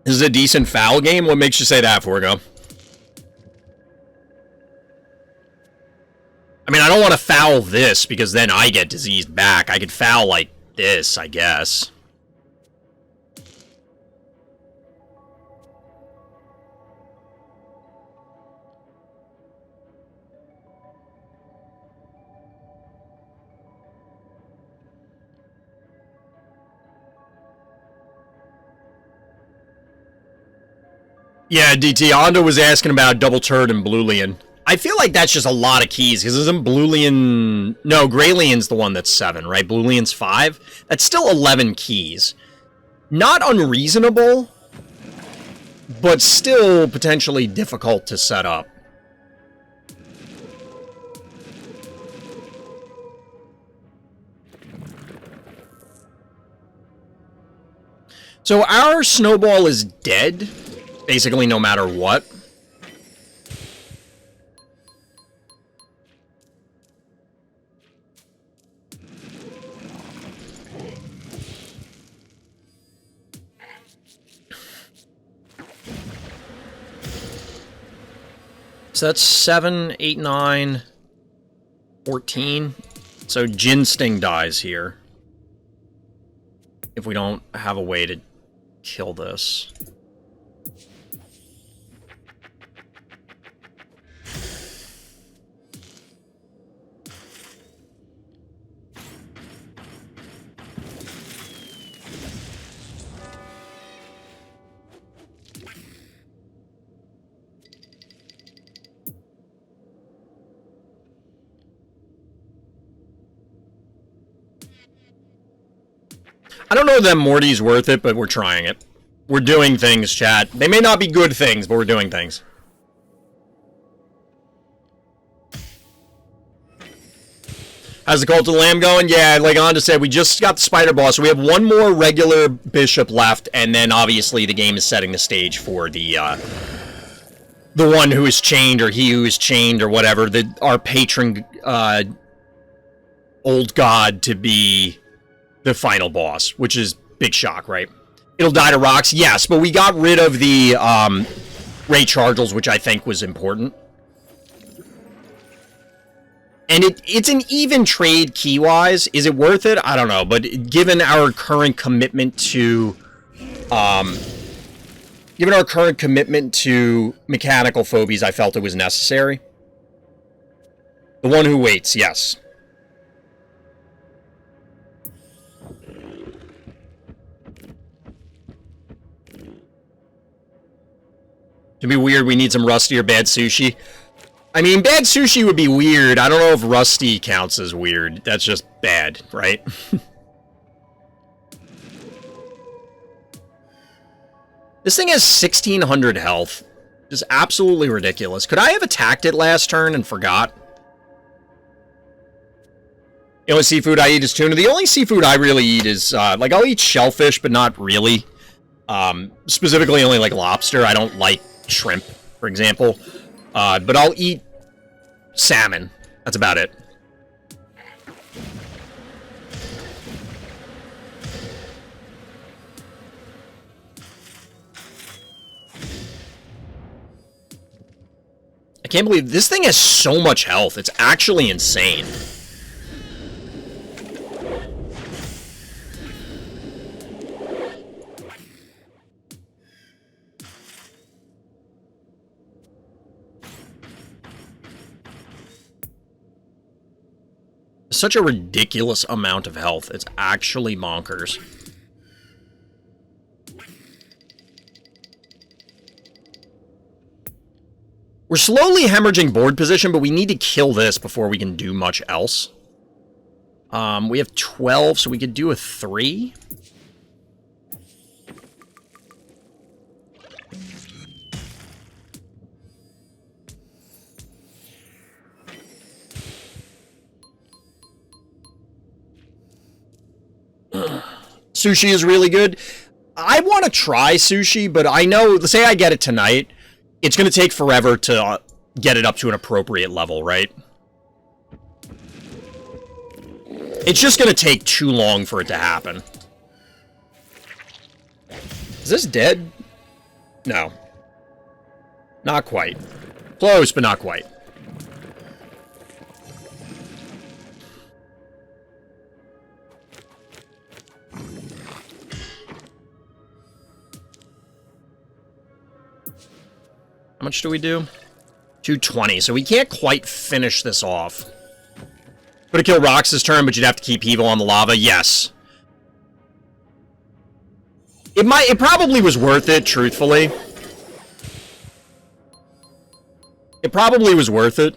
This is a decent foul game? What makes you say that, Forgo? I mean, I don't want to foul this, because then I get diseased back. I could foul like this, I guess. Yeah, DT, Ando was asking about Double Turd and Bluelian. I feel like that's just a lot of keys, because isn't Bluelian... No, Graylian's the one that's 7, right? Bluelian's 5? That's still 11 keys. Not unreasonable, but still potentially difficult to set up. So our snowball is dead, basically no matter what. So that's 7, 8, 9, 14. So Jin Sting dies here. If we don't have a way to kill this. I don't know that Morty's worth it, but we're trying it. We're doing things, chat. They may not be good things, but we're doing things. How's the Cult of the Lamb going? Yeah, like Anda said, we just got the Spider Boss, so we have one more regular Bishop left, and then obviously the game is setting the stage for the one who is chained, or he who is chained, or whatever, our patron old god to be the final boss, which is big shock, right? It'll die to rocks, yes, but we got rid of the Ray Chargels, which I think was important. And it's an even trade key-wise. Is it worth it? I don't know, but given our current commitment to mechanical phobies, I felt it was necessary. The one who waits, yes. To be weird, we need some Rusty or bad sushi. I mean, bad sushi would be weird. I don't know if Rusty counts as weird. That's just bad, right? This thing has 1600 health. Just absolutely ridiculous. Could I have attacked it last turn and forgot? The only seafood I eat is tuna. The only seafood I really eat is, like, I'll eat shellfish, but not really. Specifically only like lobster. I don't like shrimp, for example. But I'll eat salmon. That's about it. I can't believe this thing has so much health. It's actually insane. such a ridiculous amount of health. It's actually bonkers. We're slowly hemorrhaging board position, but we need to kill this before we can do much else. We have 12, so we could do a 3. Sushi is really good. I want to try sushi, but I know, say I get it tonight, it's going to take forever to get it up to an appropriate level, right? It's just going to take too long for it to happen. Is this dead? No. Not quite. Close, but not quite. How much do we do? 220, so we can't quite finish this off. Could have killed Rox's turn, but you'd have to keep Evo on the lava. Yes. It probably was worth it, truthfully. It probably was worth it.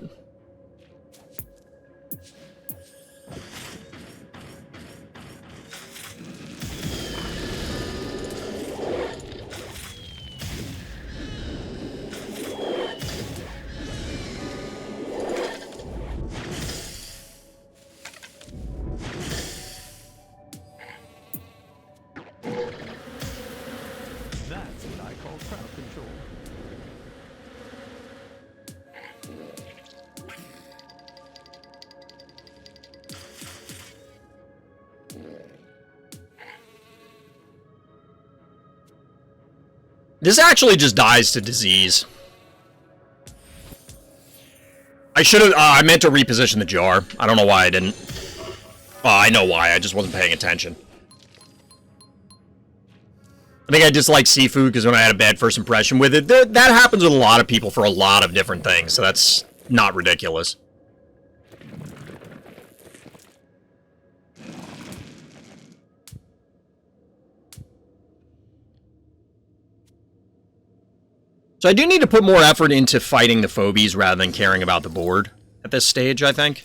This actually just dies to disease. I should have, I meant to reposition the jar. I don't know why I didn't. Well, I know why, I just wasn't paying attention. I think I dislike seafood because when I had a bad first impression with it, that happens with a lot of people for a lot of different things, so that's not ridiculous. So I do need to put more effort into fighting the Phobies rather than caring about the board at this stage, I think.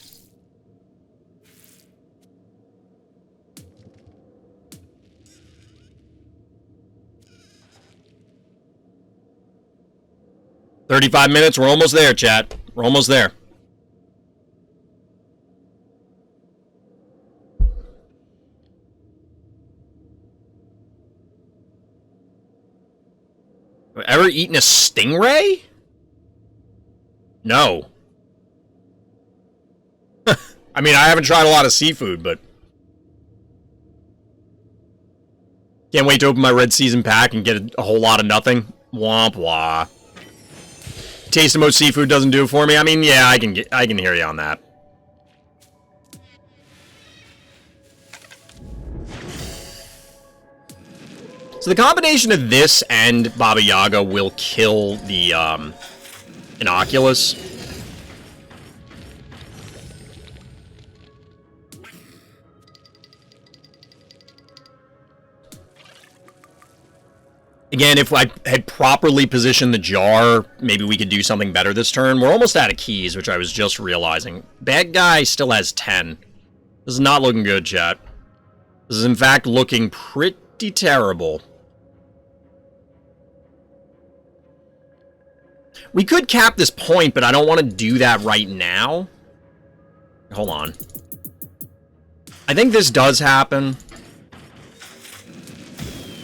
"35 minutes, we're almost there, chat. We're almost there. Ever eaten a stingray? No. I mean, I haven't tried a lot of seafood, but... Can't wait to open my red season pack and get a whole lot of nothing. Womp wah. Taste of most seafood doesn't do it for me. I mean, yeah, I can hear you on that. So the combination of this and Baba Yaga will kill the Inoculus. Again, if I had properly positioned the jar, maybe we could do something better this turn. We're almost out of keys, which I was just realizing. Bad guy still has 10. This is not looking good, chat. This is, in fact, looking pretty terrible. We could cap this point, but I don't want to do that right now. Hold on. I think this does happen.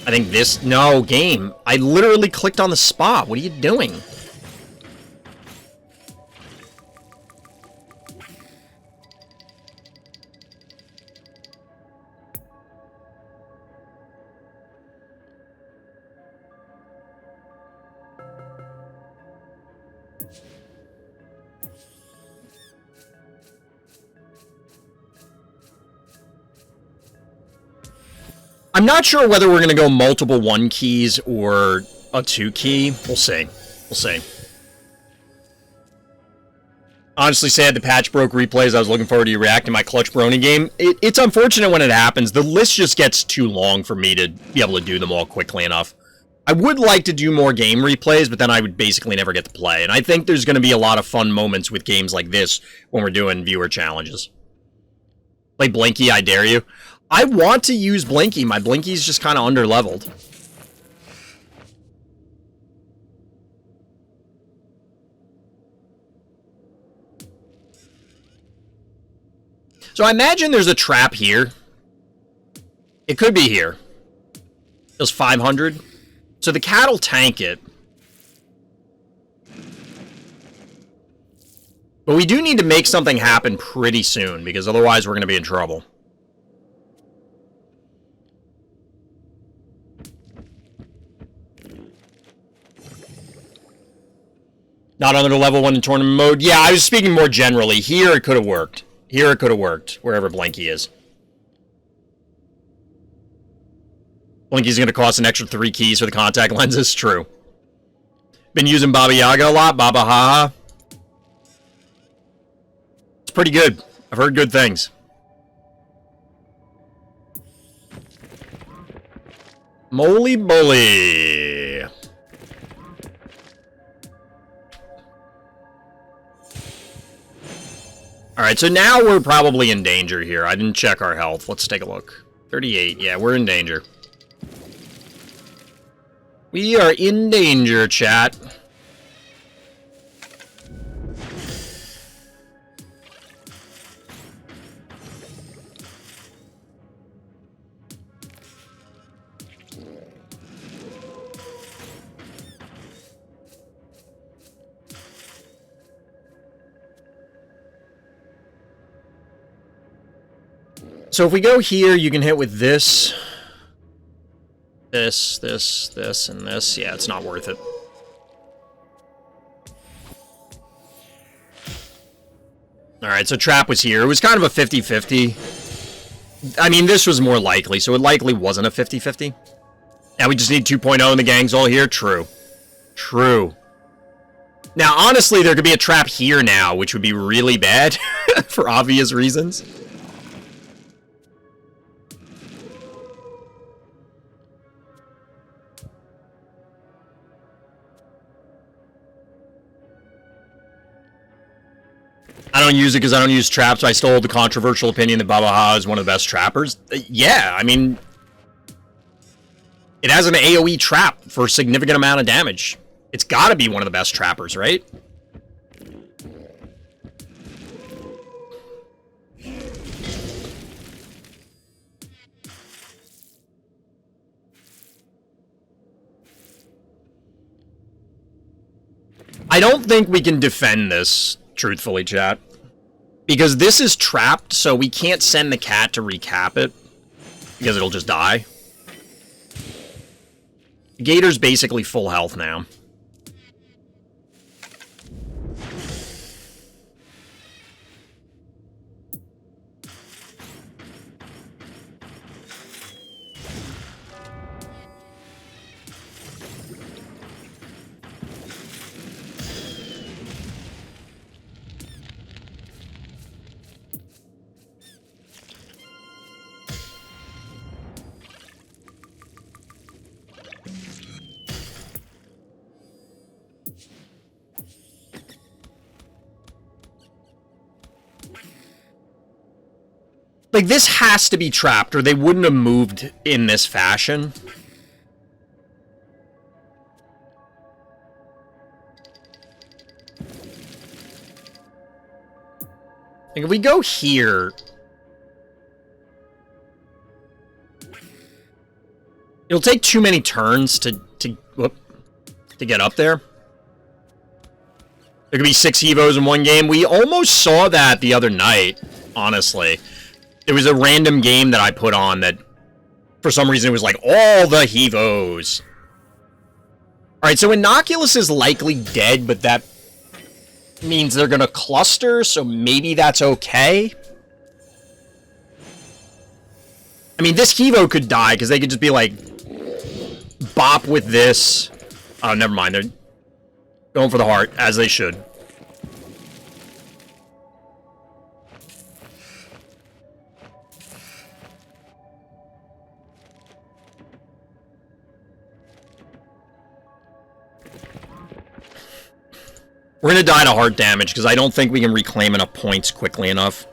I think this... No, game. I literally clicked on the spot. What are you doing? I'm not sure whether we're going to go multiple 1 keys or a 2 key. We'll see. We'll see. Honestly, sad the patch broke replays. I was looking forward to you reacting to my Clutch Brony game. It's unfortunate when it happens. The list just gets too long for me to be able to do them all quickly enough. I would like to do more game replays, but then I would basically never get to play. And I think there's going to be a lot of fun moments with games like this when we're doing viewer challenges. Play Blinky, I dare you. I want to use Blinky. My Blinky's just kind of under-leveled. So I imagine there's a trap here. It could be here. Does 500. So the cat will tank it. But we do need to make something happen pretty soon, because otherwise we're going to be in trouble. Not under level 1 in tournament mode. Yeah, I was speaking more generally. Here it could have worked. Here it could have worked, wherever Blinky is. Blinky's going to cost an extra 3 keys for the contact lenses. True. Been using Baba Yaga a lot. Baba Haha. It's pretty good. I've heard good things. Moly bully. Alright, so now we're probably in danger here. I didn't check our health. Let's take a look. 38. Yeah, we're in danger. We are in danger, chat. So if we go here, you can hit with this. This, and this. Yeah, it's not worth it. Alright, so trap was here. It was kind of a 50-50. I mean, this was more likely, so it likely wasn't a 50-50. Now we just need 2.0 and the gang's all here? True. True. Now, honestly, there could be a trap here now, which would be really bad, for obvious reasons. I don't use it because I don't use traps. I still hold the controversial opinion that Baba Ha is one of the best trappers. Yeah, I mean, it has an AoE trap for a significant amount of damage. It's got to be one of the best trappers, right? I don't think we can defend this, truthfully, chat. Because this is trapped, so we can't send the cat to recap it. Because it'll just die. Gator's basically full health now. Like, this has to be trapped, or they wouldn't have moved in this fashion. Like, if we go here... It'll take too many turns to get up there. There could be 6 Evos in one game. We almost saw that the other night, honestly. It was a random game that I put on that, for some reason, it was like, all the Hevos. Alright, so Inoculus is likely dead, but that means they're gonna cluster, so maybe that's okay. I mean, this Hevo could die, because they could just be like, bop with this. Oh, never mind, they're going for the heart, as they should. We're gonna die to heart damage, because I don't think we can reclaim enough points quickly enough.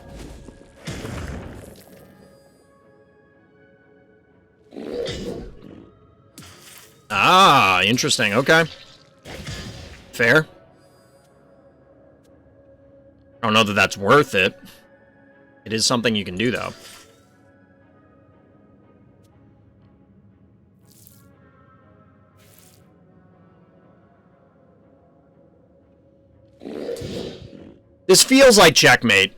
Ah, interesting. Okay. Fair. I don't know that that's worth it. It is something you can do, though. This feels like checkmate.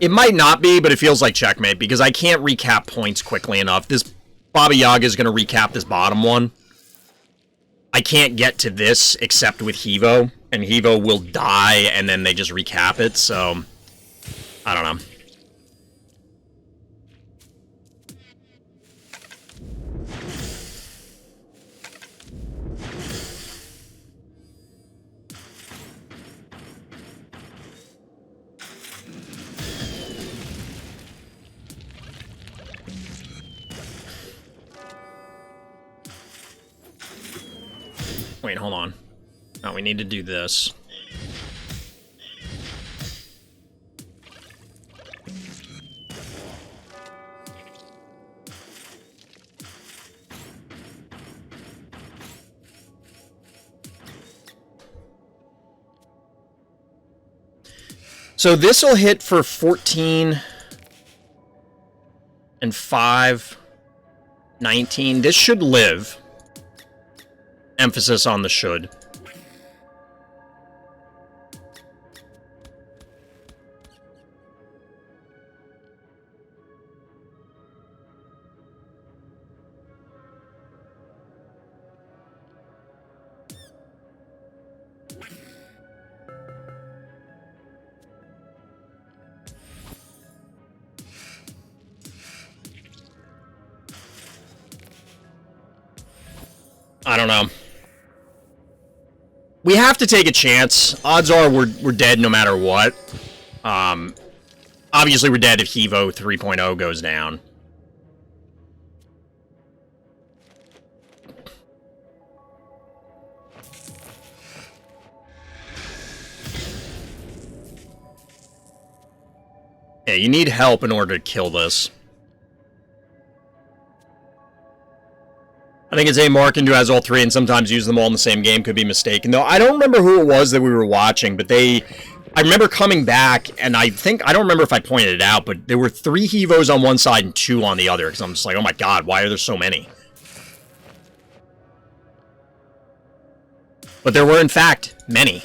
It might not be, but it feels like checkmate, because I can't recap points quickly enough. This Baba Yaga is going to recap this bottom one. I can't get to this except with Hevo, and Hevo will die, and then they just recap it, so... I don't know. Wait, hold on. No, we need to do this. So this will hit for 14 and 5, 19. This should live. Emphasis on the should. I don't know. We have to take a chance. Odds are we're dead no matter what. Obviously we're dead if Hevo 3.0 goes down. Yeah, you need help in order to kill this. I think it's a Markin who has all three and sometimes use them all in the same game. Could be mistaken, though. I don't remember who it was that we were watching, but I remember coming back, and I don't remember if I pointed it out, but there were 3 Hevos on one side and 2 on the other, because I'm just like, oh my god, why are there so many? But there were, in fact, many.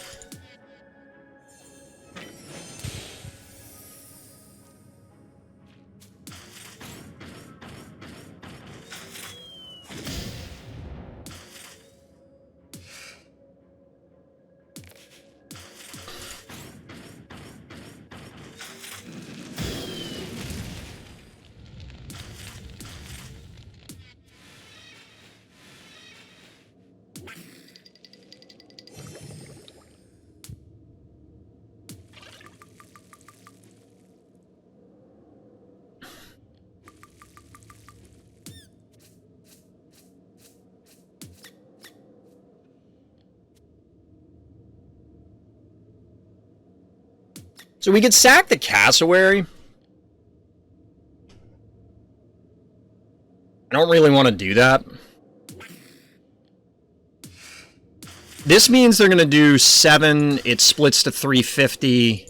So we could sack the cassowary. I don't really want to do that. This means they're going to do 7. It splits to 350.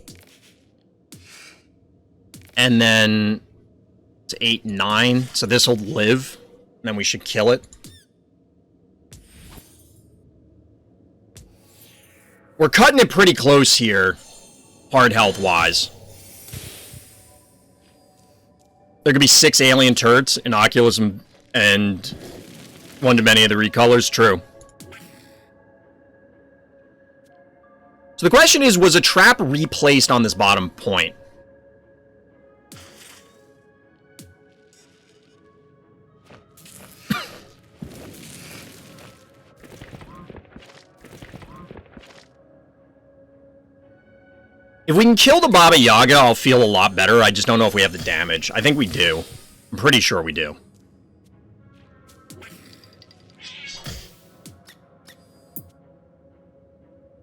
And then to 8, 9. So this will live. And then we should kill it. We're cutting it pretty close here. Hard health-wise. There could be 6 alien turrets, Inoculus, and one to many of the recolors. True. So the question is, was a trap replaced on this bottom point? If we can kill the Baba Yaga, I'll feel a lot better. I just don't know if we have the damage. I think we do. I'm pretty sure we do.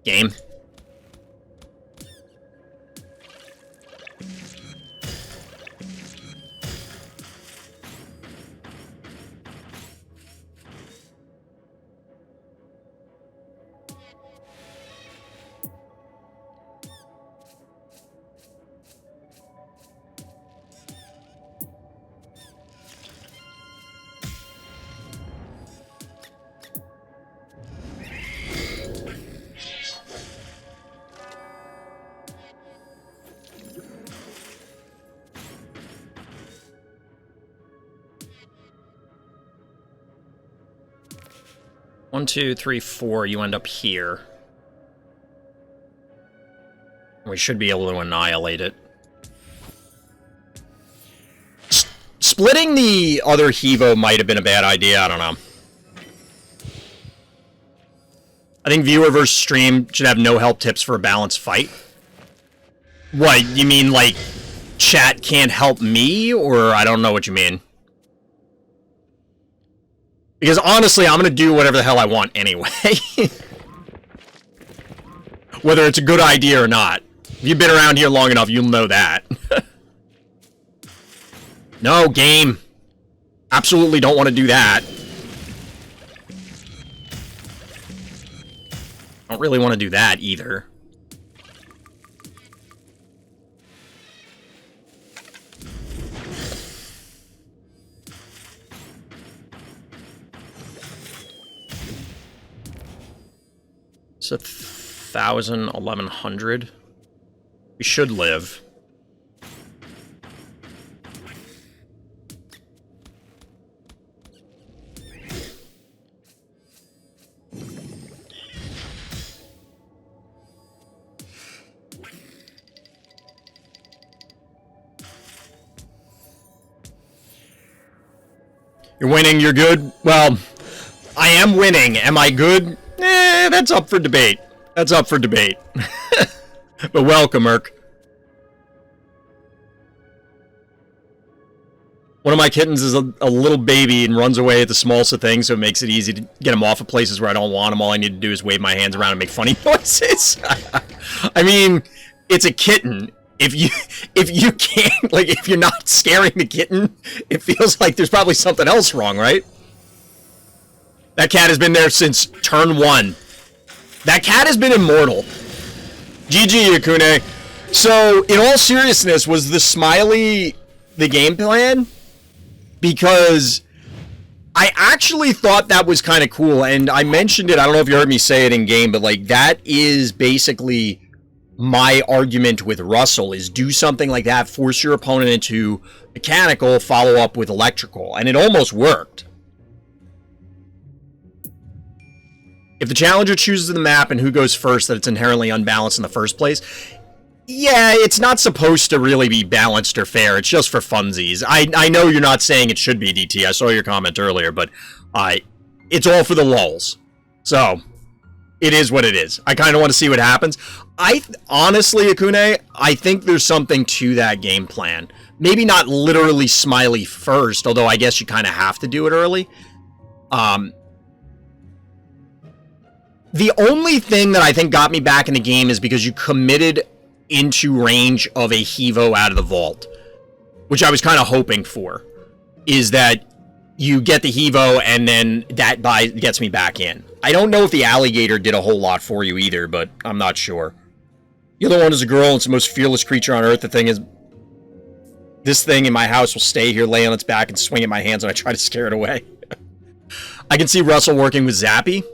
Game. 1, 2, 3, 4, you end up here. We should be able to annihilate it. Splitting the other Hevo might have been a bad idea, I don't know. I think viewer versus stream should have no help tips for a balanced fight. What, you mean like chat can't help me? Or I don't know what you mean. Because honestly, I'm going to do whatever the hell I want anyway. Whether it's a good idea or not. If you've been around here long enough, you'll know that. No, game. Absolutely don't want to do that. Don't really want to do that either. It's 1,000, 1,100. We should live. You're winning, you're good. Well, I am winning. Am I good? That's up for debate. That's up for debate. But welcome, Merc. One of my kittens is a little baby and runs away at the smallest of things, so it makes it easy to get him off of places where I don't want him. All I need to do is wave my hands around and make funny noises. I mean, it's a kitten. If you can't, like, if you're not scaring the kitten, it feels like there's probably something else wrong, right? That cat has been there since turn 1. That cat has been immortal. GG, Hakunay. So, in all seriousness, was the smiley the game plan? Because I actually thought that was kind of cool, and I mentioned it, I don't know if you heard me say it in game, but like, that is basically my argument with Russell, is do something like that, force your opponent into mechanical, follow up with electrical, and it almost worked. If the challenger chooses the map and who goes first, that it's inherently unbalanced in the first place, yeah, it's not supposed to really be balanced or fair, it's just for funsies. I know you're not saying it should be, DT, I saw your comment earlier, but it's all for the lulz. So, it is what it is. I kind of want to see what happens. Honestly, Hakunay, I think there's something to that game plan. Maybe not literally smiley first, although I guess you kind of have to do it early. The only thing that I think got me back in the game is because you committed into range of a Hevo out of the vault, which I was kind of hoping for, is that you get the Hevo and then that gets me back in. I don't know if the alligator did a whole lot for you either, but I'm not sure. The other one is a girl, and it's the most fearless creature on Earth. The thing is, this thing in my house will stay here, lay on its back, and swing at my hands when I try to scare it away. I can see Russell working with Zappy.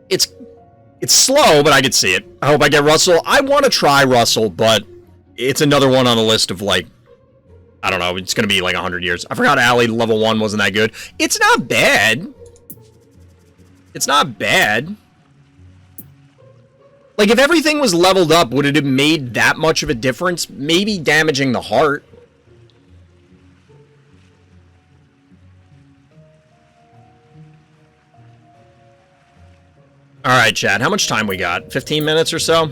It's slow, but I could see it. I hope I get Russell. I want to try Russell, but it's another one on the list of, like, I don't know, it's going to be like 100 years. I forgot Allie level 1 wasn't that good. It's not bad. It's not bad. Like, if everything was leveled up, would it have made that much of a difference? Maybe damaging the heart. Alright, chat, how much time we got? 15 minutes or so?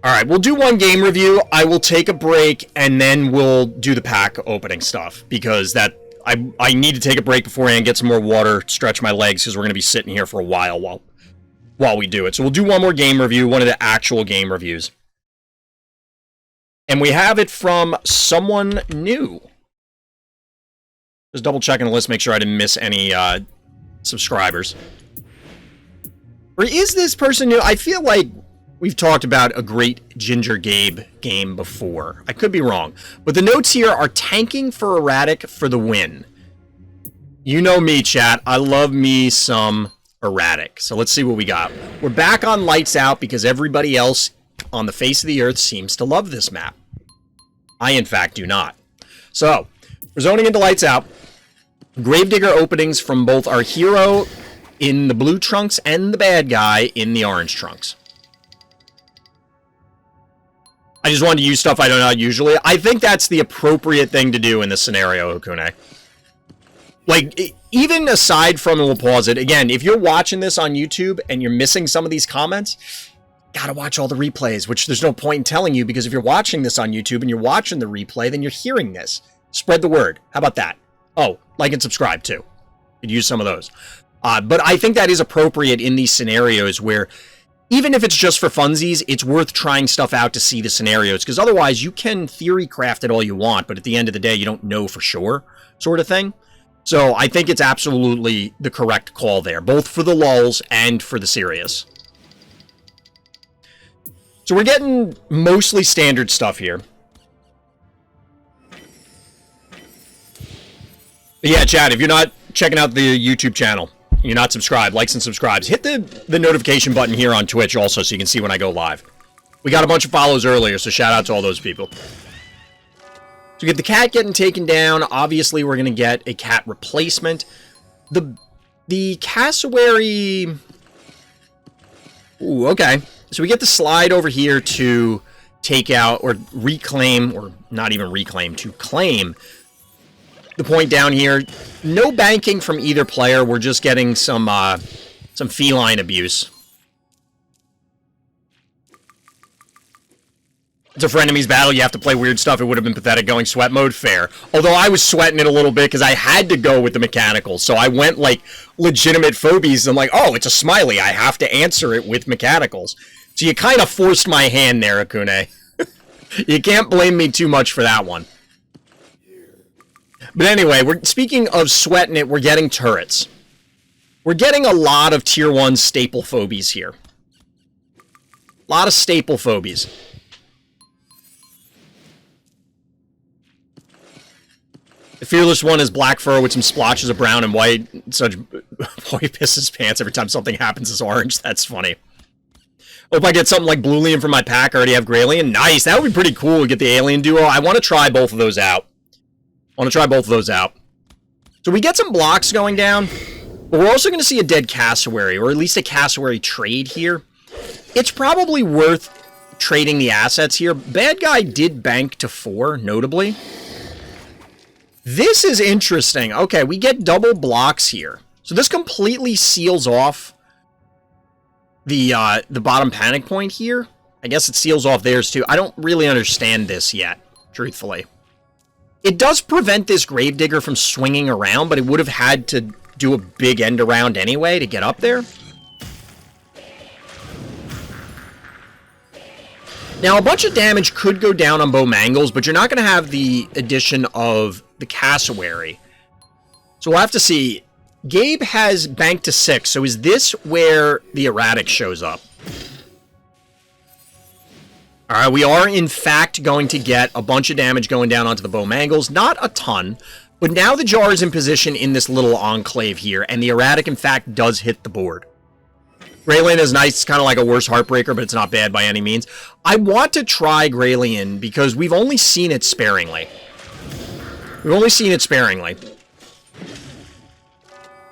Alright, we'll do one game review, I will take a break, and then we'll do the pack opening stuff, because that I need to take a break beforehand, get some more water, stretch my legs, because we're going to be sitting here for a while while we do it. So we'll do one more game review, one of the actual game reviews. And we have it from someone new. Just double checking the list, make sure I didn't miss any subscribers. Or is this person new? I feel like we've talked about a great Ginger Gabe game before. I could be wrong. But the notes here are tanking for erratic for the win. You know me, chat. I love me some erratic. So let's see what we got. We're back on Lights Out because everybody else on the face of the earth seems to love this map. I, in fact, do not. So, we're zoning into Lights Out. Gravedigger openings from both our hero in the blue trunks and the bad guy in the orange trunks. I just wanted to use stuff I don't know usually. I think that's the appropriate thing to do in this scenario, Hakunay. Like, even aside from, and we'll pause it, again, if you're watching this on YouTube and you're missing some of these comments, gotta watch all the replays, which there's no point in telling you, because if you're watching this on YouTube and you're watching the replay, then you're hearing this. Spread the word. How about that? Oh, like and subscribe too. Could use some of those. But I think that is appropriate in these scenarios where, even if it's just for funsies, it's worth trying stuff out to see the scenarios, because otherwise you can theory craft it all you want, but at the end of the day, you don't know for sure, sort of thing. So I think it's absolutely the correct call there, both for the lulls and for the serious. So we're getting mostly standard stuff here. But yeah, chat, if you're not checking out the YouTube channel, you're not subscribed, likes and subscribes, hit the notification button here on Twitch also so you can see when I go live. We got a bunch of follows earlier, so shout out to all those people. So we get the cat getting taken down. Obviously, we're going to get a cat replacement. The cassowary... Ooh, okay. So we get the slide over here to take out or reclaim, or not even reclaim, to claim the point down here. No banking from either player. We're just getting some feline abuse. It's a frenemies battle. You have to play weird stuff. It would have been pathetic going sweat mode. Fair. Although I was sweating it a little bit because I had to go with the mechanicals. So I went like legitimate phobies. I'm like, oh, it's a smiley. I have to answer it with mechanicals. So you kind of forced my hand there, Hakunay. You can't blame me too much for that one. But anyway, speaking of sweating it, we're getting turrets. We're getting a lot of tier 1 staple phobies here. A lot of staple phobies. The fearless one is black fur with some splotches of brown and white. Such boy pisses pants every time something happens is orange. That's funny. Hope I get something like Bluelian from my pack. I already have Graylian. Nice. That would be pretty cool to get the alien duo. I want to try both of those out. So we get some blocks going down, but we're also going to see a dead cassowary, or at least a cassowary trade here. It's probably worth trading the assets here. Bad guy did bank to 4, notably. This is interesting. Okay, we get double blocks here. So this completely seals off the bottom panic point here. I guess it seals off theirs too. I don't really understand this yet, truthfully. It does prevent this Gravedigger from swinging around, but it would have had to do a big end around anyway to get up there. Now, a bunch of damage could go down on bow mangles, but you're not going to have the addition of the cassowary. So we'll have to see. Gabe has banked to 6, so is this where the erratic shows up? Alright, we are in fact going to get a bunch of damage going down onto the bow mangles. Not a ton, but now the jar is in position in this little enclave here, and the erratic in fact does hit the board. Graylian is nice. It's kind of like a worse heartbreaker, but it's not bad by any means. I want to try Graylian because we've only seen it sparingly.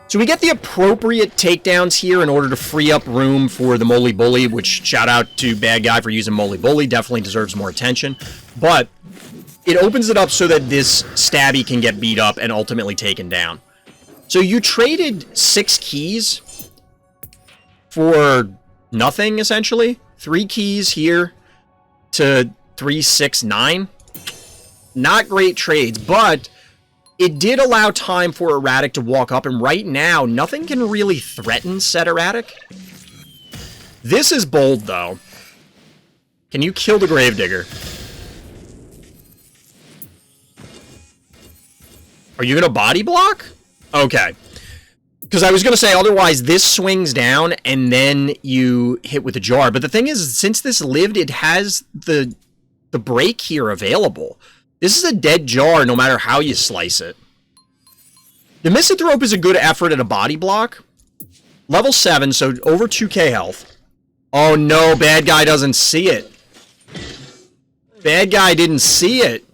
So we get the appropriate takedowns here in order to free up room for the Moly Bully, which shout out to Bad Guy for using Moly Bully. Definitely deserves more attention. But it opens it up so that this stabby can get beat up and ultimately taken down. So you traded 6 keys for nothing, essentially. 3 keys here to 3, 6, 9. Not great trades, but it did allow time for Erratic to walk up, and right now, nothing can really threaten said Erratic. This is bold, though. Can you kill the Gravedigger? Are you going to body block? Okay. Because I was going to say, otherwise, this swings down, and then you hit with the jar. But the thing is, since this lived, it has the break here available. This is a dead jar, no matter how you slice it. The Misanthrope is a good effort at a body block. Level 7, so over 2k health. Oh no, Bad Guy doesn't see it. Bad Guy didn't see it.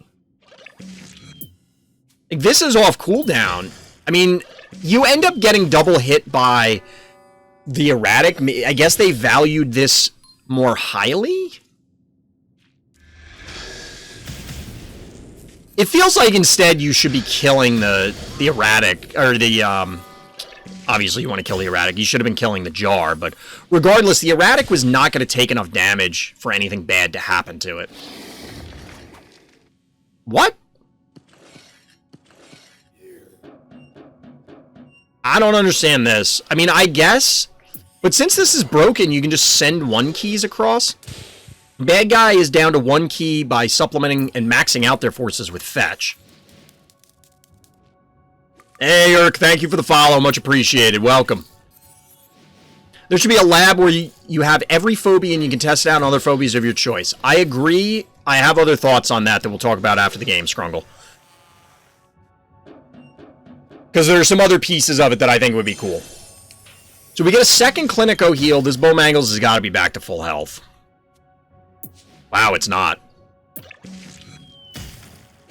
Like, this is off cooldown. I mean, you end up getting double hit by the erratic. I guess they valued this more highly? It feels like instead you should be killing the erratic, or the, obviously you want to kill the erratic. You should have been killing the jar, but regardless, the erratic was not going to take enough damage for anything bad to happen to it. What? I don't understand this. I mean, I guess, but since this is broken, you can just send 1 keys across. Bad guy is down to 1 key by supplementing and maxing out their forces with fetch. Hey, Urk, thank you for the follow. Much appreciated. Welcome. There should be a lab where you have every phobia and you can test it out on other phobias of your choice. I agree. I have other thoughts on that we'll talk about after the game, Scrungle. Because there are some other pieces of it that I think would be cool. So we get a second Clinico heal. This Bowmangles has got to be back to full health. Wow, it's not.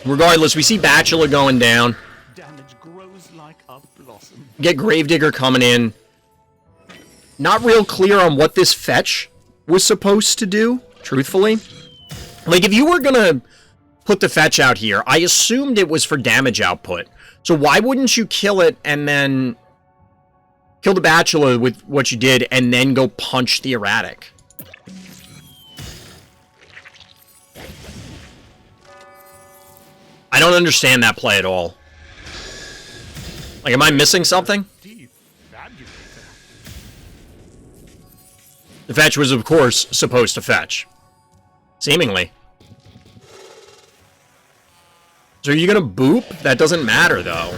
Regardless, we see Bachelor going down. Damage grows like a blossom. Get Gravedigger coming in. Not real clear on what this fetch was supposed to do, truthfully. Like, if you were gonna put the fetch out here, I assumed it was for damage output. So why wouldn't you kill it and then kill the Bachelor with what you did and then go punch the erratic? I don't understand that play at all. Like, am I missing something? The fetch was, of course, supposed to fetch. Seemingly. So are you gonna boop? That doesn't matter, though.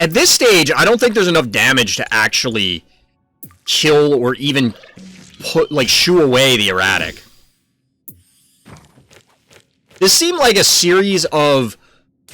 At this stage, I don't think there's enough damage to actually kill or even put, like, shoo away the erratic. This seemed like a series of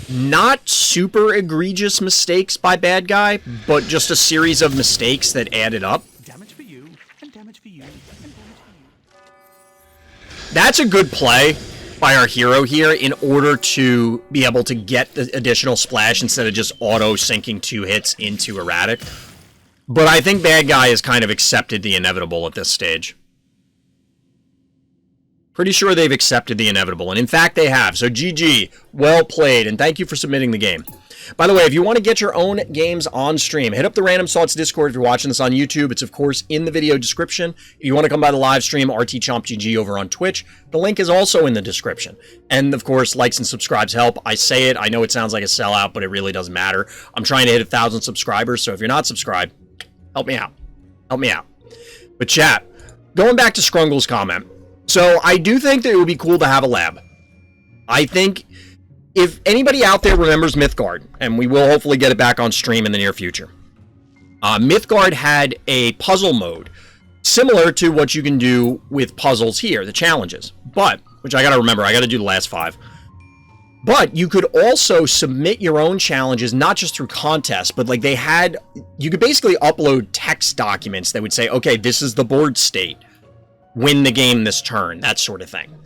not super egregious mistakes by bad guy, but just a series of mistakes that added up. Damage for you, and damage for you, and damage for you. That's a good play by our hero here in order to be able to get the additional splash instead of just auto-sinking 2 hits into erratic. But I think bad guy has kind of accepted the inevitable at this stage. Pretty sure they've accepted the inevitable, and in fact they have. So GG, well played, and thank you for submitting the game. By the way, if you want to get your own games on stream, hit up the Random Thoughts Discord if you're watching this on YouTube. It's, of course, in the video description. If you want to come by the live stream, RTChompGG over on Twitch, the link is also in the description. And, of course, likes and subscribes help. I say it, I know it sounds like a sellout, but it really doesn't matter. I'm trying to hit 1,000 subscribers, so if you're not subscribed, help me out. Help me out. But chat, going back to Scrungle's comment, so I do think that it would be cool to have a lab. I think if anybody out there remembers Mythgard, and we will hopefully get it back on stream in the near future, Mythgard had a puzzle mode similar to what you can do with puzzles here, the challenges. But, which I gotta remember, I gotta do the last 5. But you could also submit your own challenges, not just through contests, but like they had, you could basically upload text documents that would say, okay, this is the board state. Win the game this turn, that sort of thing.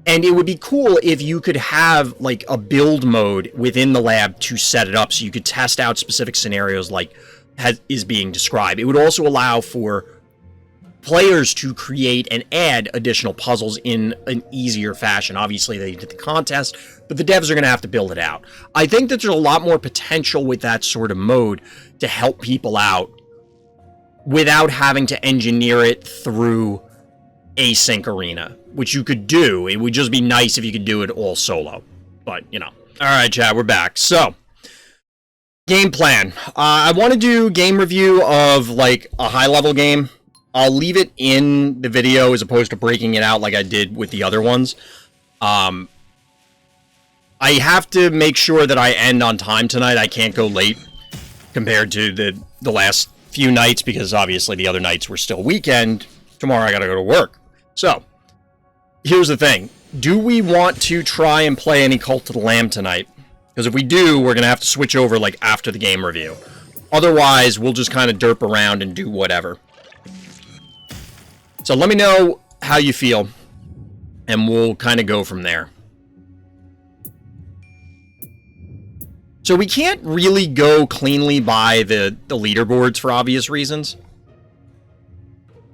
And it would be cool if you could have like a build mode within the lab to set it up so you could test out specific scenarios like is being described. It would also allow for players to create and add additional puzzles in an easier fashion. Obviously, they did the contest, but the devs are going to have to build it out. I think that there's a lot more potential with that sort of mode to help people out without having to engineer it through async arena, which you could do. It would just be nice if you could do it all solo. But, you know. Alright, chat, we're back. So, game plan. I want to do game review of, like, a high-level game. I'll leave it in the video as opposed to breaking it out like I did with the other ones. I have to make sure that I end on time tonight. I can't go late compared to the last few nights because obviously the other nights were still weekend. Tomorrow I gotta go to work. So, here's the thing. Do we want to try and play any Cult of the Lamb tonight? Because if we do, we're gonna have to switch over like after the game review. Otherwise, we'll just kind of derp around and do whatever. So let me know how you feel, and we'll kind of go from there. So we can't really go cleanly by the leaderboards for obvious reasons.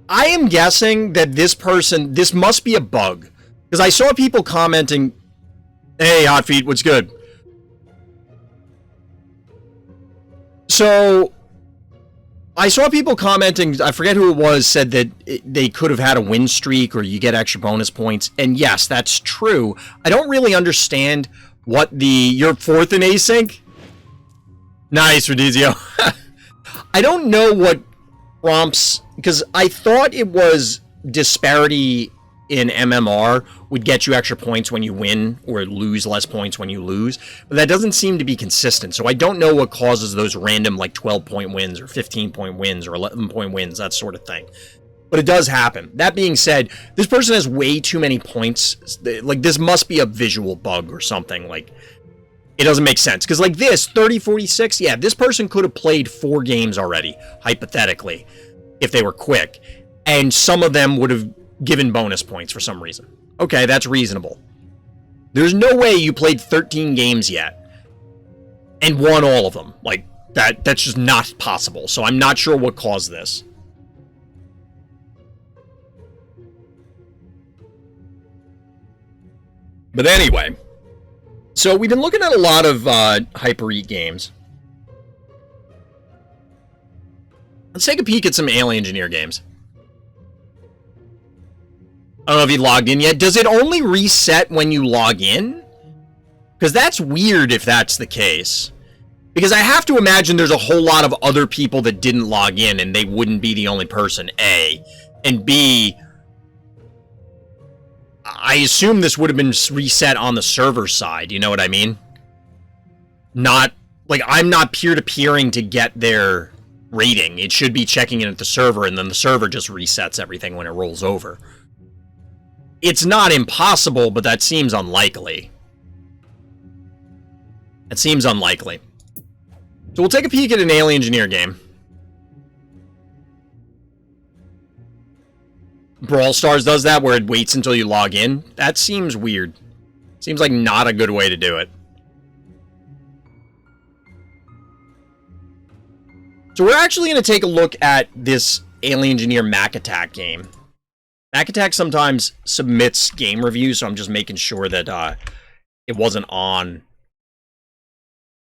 I am guessing that this must be a bug. Because I saw people commenting, hey, Hot Feet, what's good? So, I saw people commenting, I forget who it was, said that they could have had a win streak or you get extra bonus points. And yes, that's true. I don't really understand what you're 4th in async? Nice, Radizio. I don't know what prompts, because I thought it was disparity in MMR would get you extra points when you win or lose less points when you lose, but that doesn't seem to be consistent. So I don't know what causes those random like 12-point wins or 15-point wins or 11-point wins, that sort of thing. But it does happen. That being said, this person has way too many points. Like, this must be a visual bug or something. Like, it doesn't make sense. Because like this, 30-46, yeah, this person could have played 4 games already, hypothetically, if they were quick. And some of them would have given bonus points for some reason. Okay, that's reasonable. There's no way you played 13 games yet and won all of them. Like, that's just not possible. So I'm not sure what caused this. But anyway, so we've been looking at a lot of Hyper Eat games. Let's take a peek at some Aliengineer games. I don't know if you logged in yet. Does it only reset when you log in? Because that's weird if that's the case. Because I have to imagine there's a whole lot of other people that didn't log in and they wouldn't be the only person, A. And B, I assume this would have been reset on the server side, you know what I mean? Not, like, I'm not peer-to-peering to get their rating. It should be checking in at the server, and then the server just resets everything when it rolls over. It's not impossible, but that seems unlikely. It seems unlikely. So we'll take a peek at an Aliengineer game. Brawl Stars does that, where it waits until you log in. That seems weird. Seems like not a good way to do it. So we're actually going to take a look at this Aliengineer macattac game. Macattac sometimes submits game reviews, so I'm just making sure that it wasn't on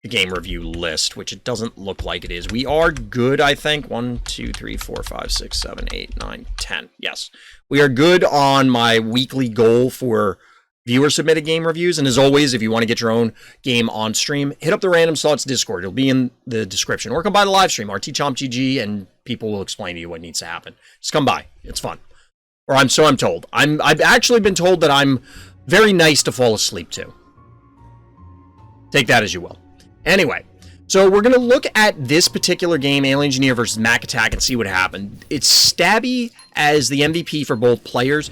the game review list, which it doesn't look like it is. We are good, I think. 1, 2, 3, 4, 5, 6, 7, 8, 9, 10. Yes. We are good on my weekly goal for viewer-submitted game reviews. And as always, if you want to get your own game on stream, hit up the Random Thoughts Discord. It'll be in the description. Or come by the live stream, RTChompGG, and people will explain to you what needs to happen. Just come by. It's fun. Or I'm told. I've actually been told that I'm very nice to fall asleep to. Take that as you will. Anyway, so we're going to look at this particular game, Aliengineer versus macattac, and see what happened. It's Stabby as the MVP for both players.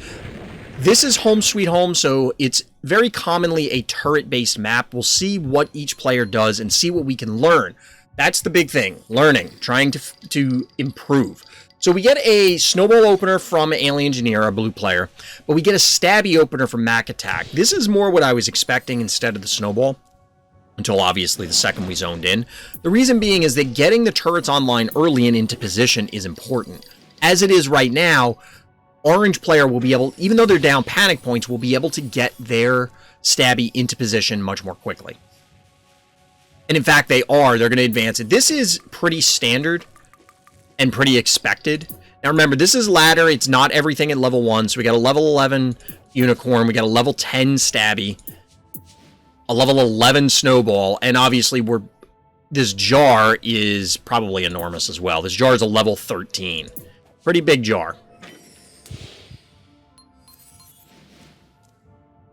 This is Home Sweet Home, so it's very commonly a turret-based map. We'll see what each player does and see what we can learn. That's the big thing, learning, trying to improve. So we get a Snowball opener from Aliengineer, our blue player, but we get a Stabby opener from macattac. This is more what I was expecting instead of the Snowball, until obviously the second we zoned in. The reason being is that getting the turrets online early and into position is important. As it is right now, orange player will be able, even though they're down panic points, will be able to get their Stabby into position much more quickly. And in fact, they're going to advance it. This is pretty standard and pretty expected. Now remember, this is ladder. It's not everything at level 1. So we got a level 11 Unicorn. We got a level 10 Stabby. A level 11 Snowball. And obviously, this jar is probably enormous as well. This jar is a level 13. Pretty big jar.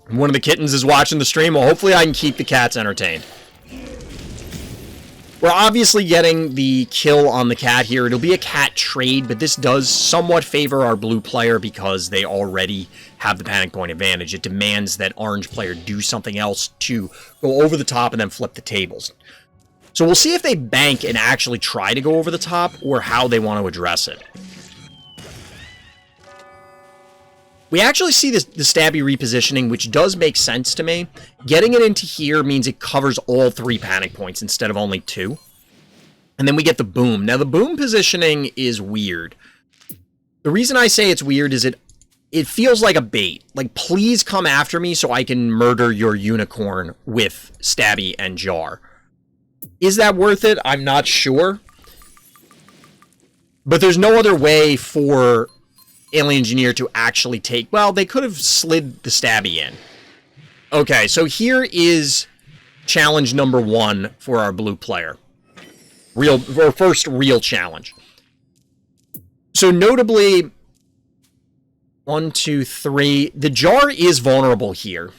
One of the kittens is watching the stream. Well, hopefully I can keep the cats entertained. We're obviously getting the kill on the cat here. It'll be a cat trade, but this does somewhat favor our blue player because they already have the panic point advantage. It demands that orange player do something else to go over the top and then flip the tables. So we'll see if they bank and actually try to go over the top or how they want to address it. We actually see the Stabby repositioning, which does make sense to me. Getting it into here means it covers all 3 panic points instead of only 2. And then we get the boom. Now, the boom positioning is weird. The reason I say it's weird is it feels like a bait. Like, please come after me so I can murder your unicorn with Stabby and Jar. Is that worth it? I'm not sure. But there's no other way for alienginner to actually take... Well, they could have slid the Stabby in. Okay, so here is challenge number 1 for our blue player. First real challenge. So notably, 1, 2, 3. The Jar is vulnerable here.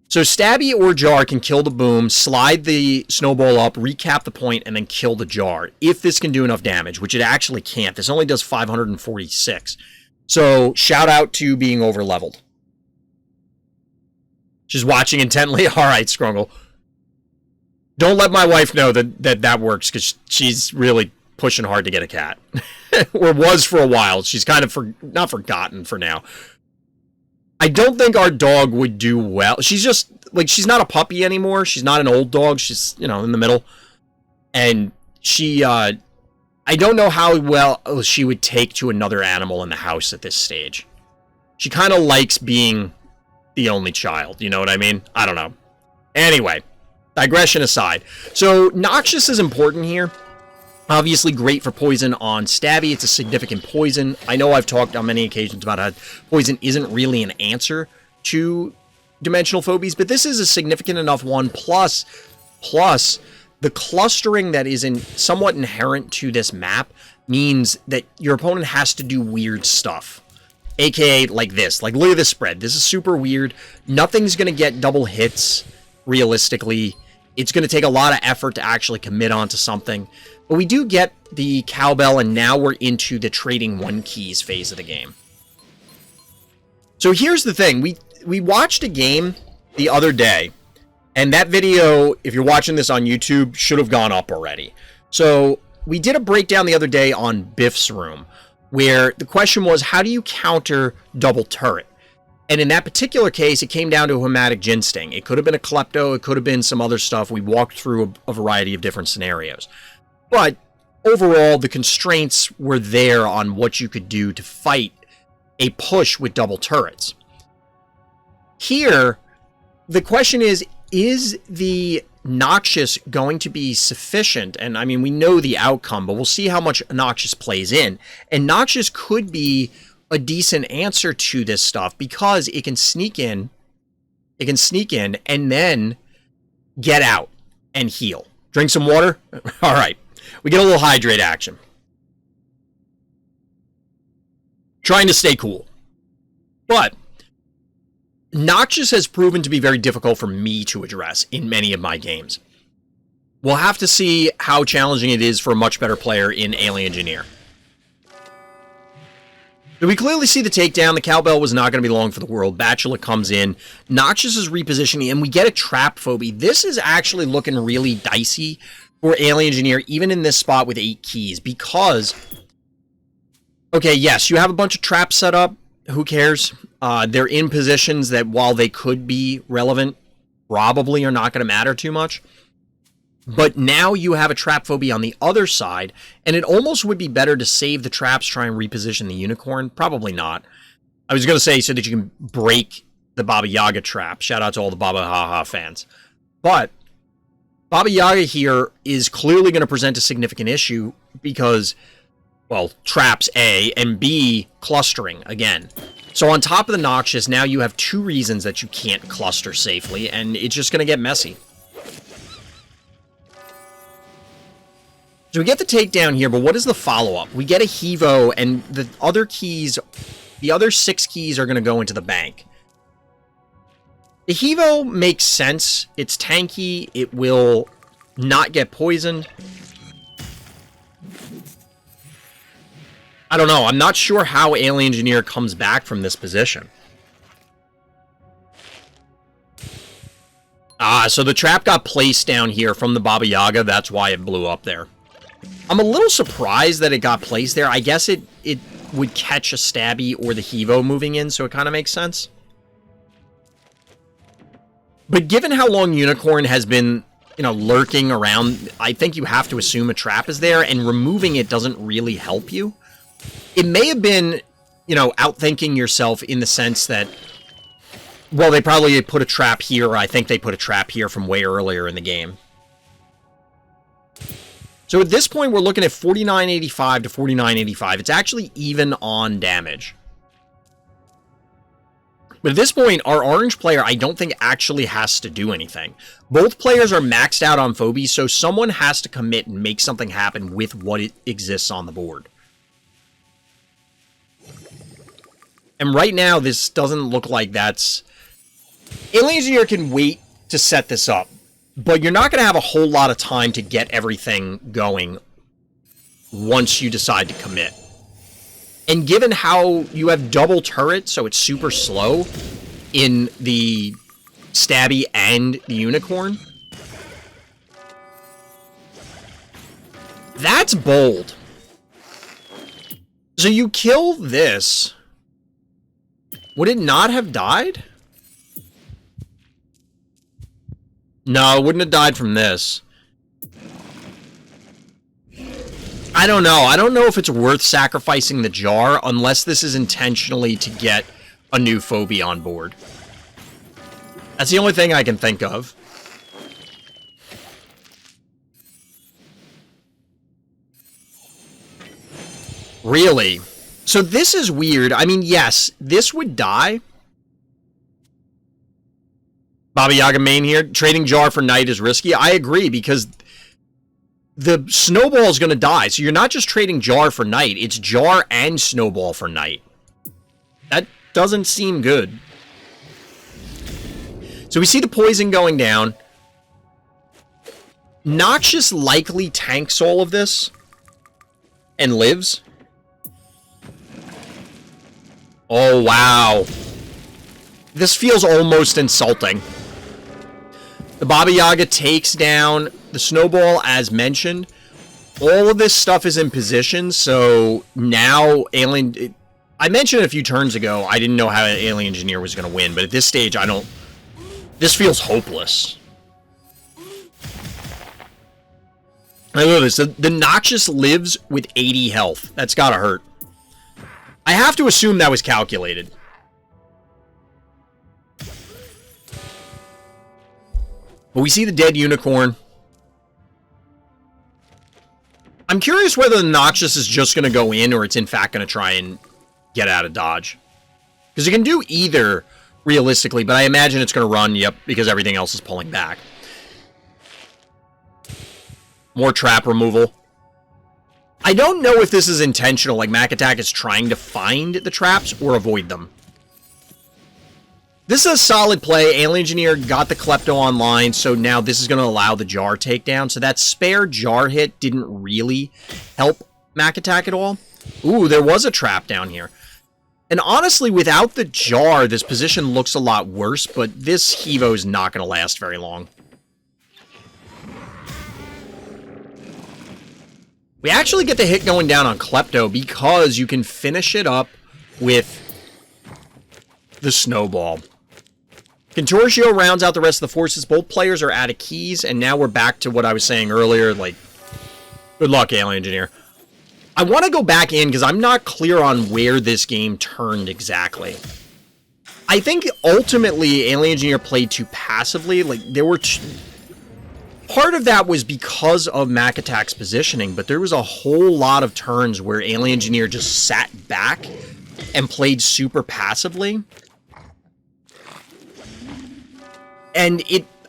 So Stabby or Jar can kill the boom, slide the snowball up, recap the point, and then kill the Jar. If this can do enough damage, which it actually can't. This only does 546. So shout out to being over-leveled. She's watching intently. All right, Scrungle. Don't let my wife know that works, because she's really pushing hard to get a cat. Or was for a while. She's kind of not forgotten for now. I don't think our dog would do well. She's just, like, she's not a puppy anymore. She's not an old dog. She's, you know, in the middle. And she, I don't know how well she would take to another animal in the house at this stage. She kind of likes being the only child. You know what I mean? I don't know. Anyway. Digression aside. So, Noxious is important here. Obviously great for poison on Stabby. It's a significant poison. I know I've talked on many occasions about how poison isn't really an answer to dimensional phobies, but this is a significant enough one. Plus, the clustering that is somewhat inherent to this map means that your opponent has to do weird stuff. AKA like this. Like, look at this spread. This is super weird. Nothing's going to get double hits, realistically. It's going to take a lot of effort to actually commit onto something. But we do get the cowbell, and now we're into the trading 1 keys phase of the game. So here's the thing. We watched a game the other day, and that video, if you're watching this on YouTube, should have gone up already. So we did a breakdown the other day on Biff's room, where the question was, how do you counter double turret? And in that particular case, it came down to a Hematic Ginsting. It could have been a Klepto. It could have been some other stuff. We walked through a variety of different scenarios. But overall, the constraints were there on what you could do to fight a push with double turrets. Here, the question is the Noxious going to be sufficient? And I mean, we know the outcome, but we'll see how much Noxious plays in. And Noxious could be a decent answer to this stuff because it can sneak in. It can sneak in and then get out and heal. Drink some water. All right. We get a little hydrate action. Trying to stay cool. But Noxious has proven to be very difficult for me to address in many of my games. We'll have to see how challenging it is for a much better player in alienginner. So we clearly see the takedown. The cowbell was not going to be long for the world. Bachelor comes in. Noxious is repositioning, and we get a trap phobie. This is actually looking really dicey for alienginner, even in this spot with 8 keys, because, okay, yes, you have a bunch of traps set up. Who cares? They're in positions that, while they could be relevant, probably are not going to matter too much. But now you have a trap phobia on the other side, and it almost would be better to save the traps, try and reposition the unicorn. Probably not. I was going to say so that you can break the Baba Yaga trap. Shout out to all the Baba Haha fans. But Baba Yaga here is clearly going to present a significant issue because, well, traps, A, and B, clustering, again. So on top of the Noxious, now you have 2 reasons that you can't cluster safely, and it's just going to get messy. So we get the takedown here, but what is the follow-up? We get a Hevo, and the other keys, the other 6 keys are going to go into the bank. The Hevo makes sense. It's tanky. It will not get poisoned. I don't know. I'm not sure how alienginner comes back from this position. So the trap got placed down here from the Baba Yaga. That's why it blew up there. I'm a little surprised that it got placed there. I guess it would catch a stabby or the Hevo moving in, so it kind of makes sense. But given how long Unicorn has been, you know, lurking around, I think you have to assume a trap is there, and removing it doesn't really help you. It may have been, you know, outthinking yourself in the sense that, well, they probably put a trap here. I think they put a trap here from way earlier in the game. So at this point, we're looking at 49.85 to 49.85. It's actually even on damage. But at this point, our orange player, I don't think actually has to do anything. Both players are maxed out on Phobies, so someone has to commit and make something happen with what exists on the board. And right now, this doesn't look like that's... alienginner can wait to set this up, but you're not going to have a whole lot of time to get everything going once you decide to commit. And given how you have double turret, so it's super slow in the stabby and the unicorn, that's bold. So you kill this. Would it not have died? No, it wouldn't have died from this. I don't know. I don't know if it's worth sacrificing the jar unless this is intentionally to get a new phobie on board. That's the only thing I can think of. Really? So this is weird. I mean, yes, this would die. Baba Yaga main here. Trading jar for knight is risky. I agree, because the snowball is going to die. So you're not just trading jar for knight. It's jar and snowball for knight. That doesn't seem good. So we see the poison going down. Noxious likely tanks all of this and lives. Oh, wow. This feels almost insulting. The Baba Yaga takes down the snowball, as mentioned. All of this stuff is in position, so now Alien... I mentioned a few turns ago, I didn't know how alienginner was going to win, but at this stage, I don't... This feels hopeless. I love this. The Noxious lives with 80 health. That's gotta hurt. I have to assume that was calculated. But we see the dead unicorn. I'm curious whether the Noxious is just going to go in or it's in fact going to try and get out of dodge. Because it can do either, realistically, but I imagine it's going to run, yep, because everything else is pulling back. More trap removal. I don't know if this is intentional, like macattac is trying to find the traps or avoid them. This is a solid play. Alienginner got the Klepto online, so now this is going to allow the jar takedown. So that spare jar hit didn't really help macattac at all. Ooh, there was a trap down here. And honestly, without the jar, this position looks a lot worse, but this Hevo is not going to last very long. We actually get the hit going down on Klepto because you can finish it up with the snowball. Contortio rounds out the rest of the forces. Both players are out of keys, and now we're back to what I was saying earlier, like, good luck, alienginner. I want to go back in because I'm not clear on where this game turned exactly. I think ultimately alienginner played too passively. Like, there were... Part of that was because of macattac's positioning, but there was a whole lot of turns where alienginner just sat back and played super passively. And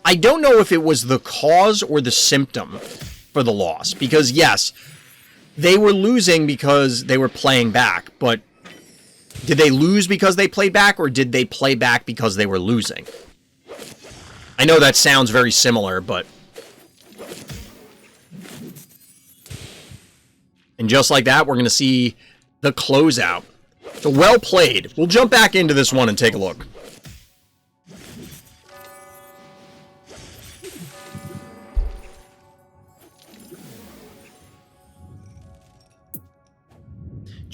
I don't know if it was the cause or the symptom for the loss. Because, yes, they were losing because they were playing back. But did they lose because they played back, or did they play back because they were losing? I know that sounds very similar, but... And just like that, we're going to see the closeout. So well played. We'll jump back into this one and take a look.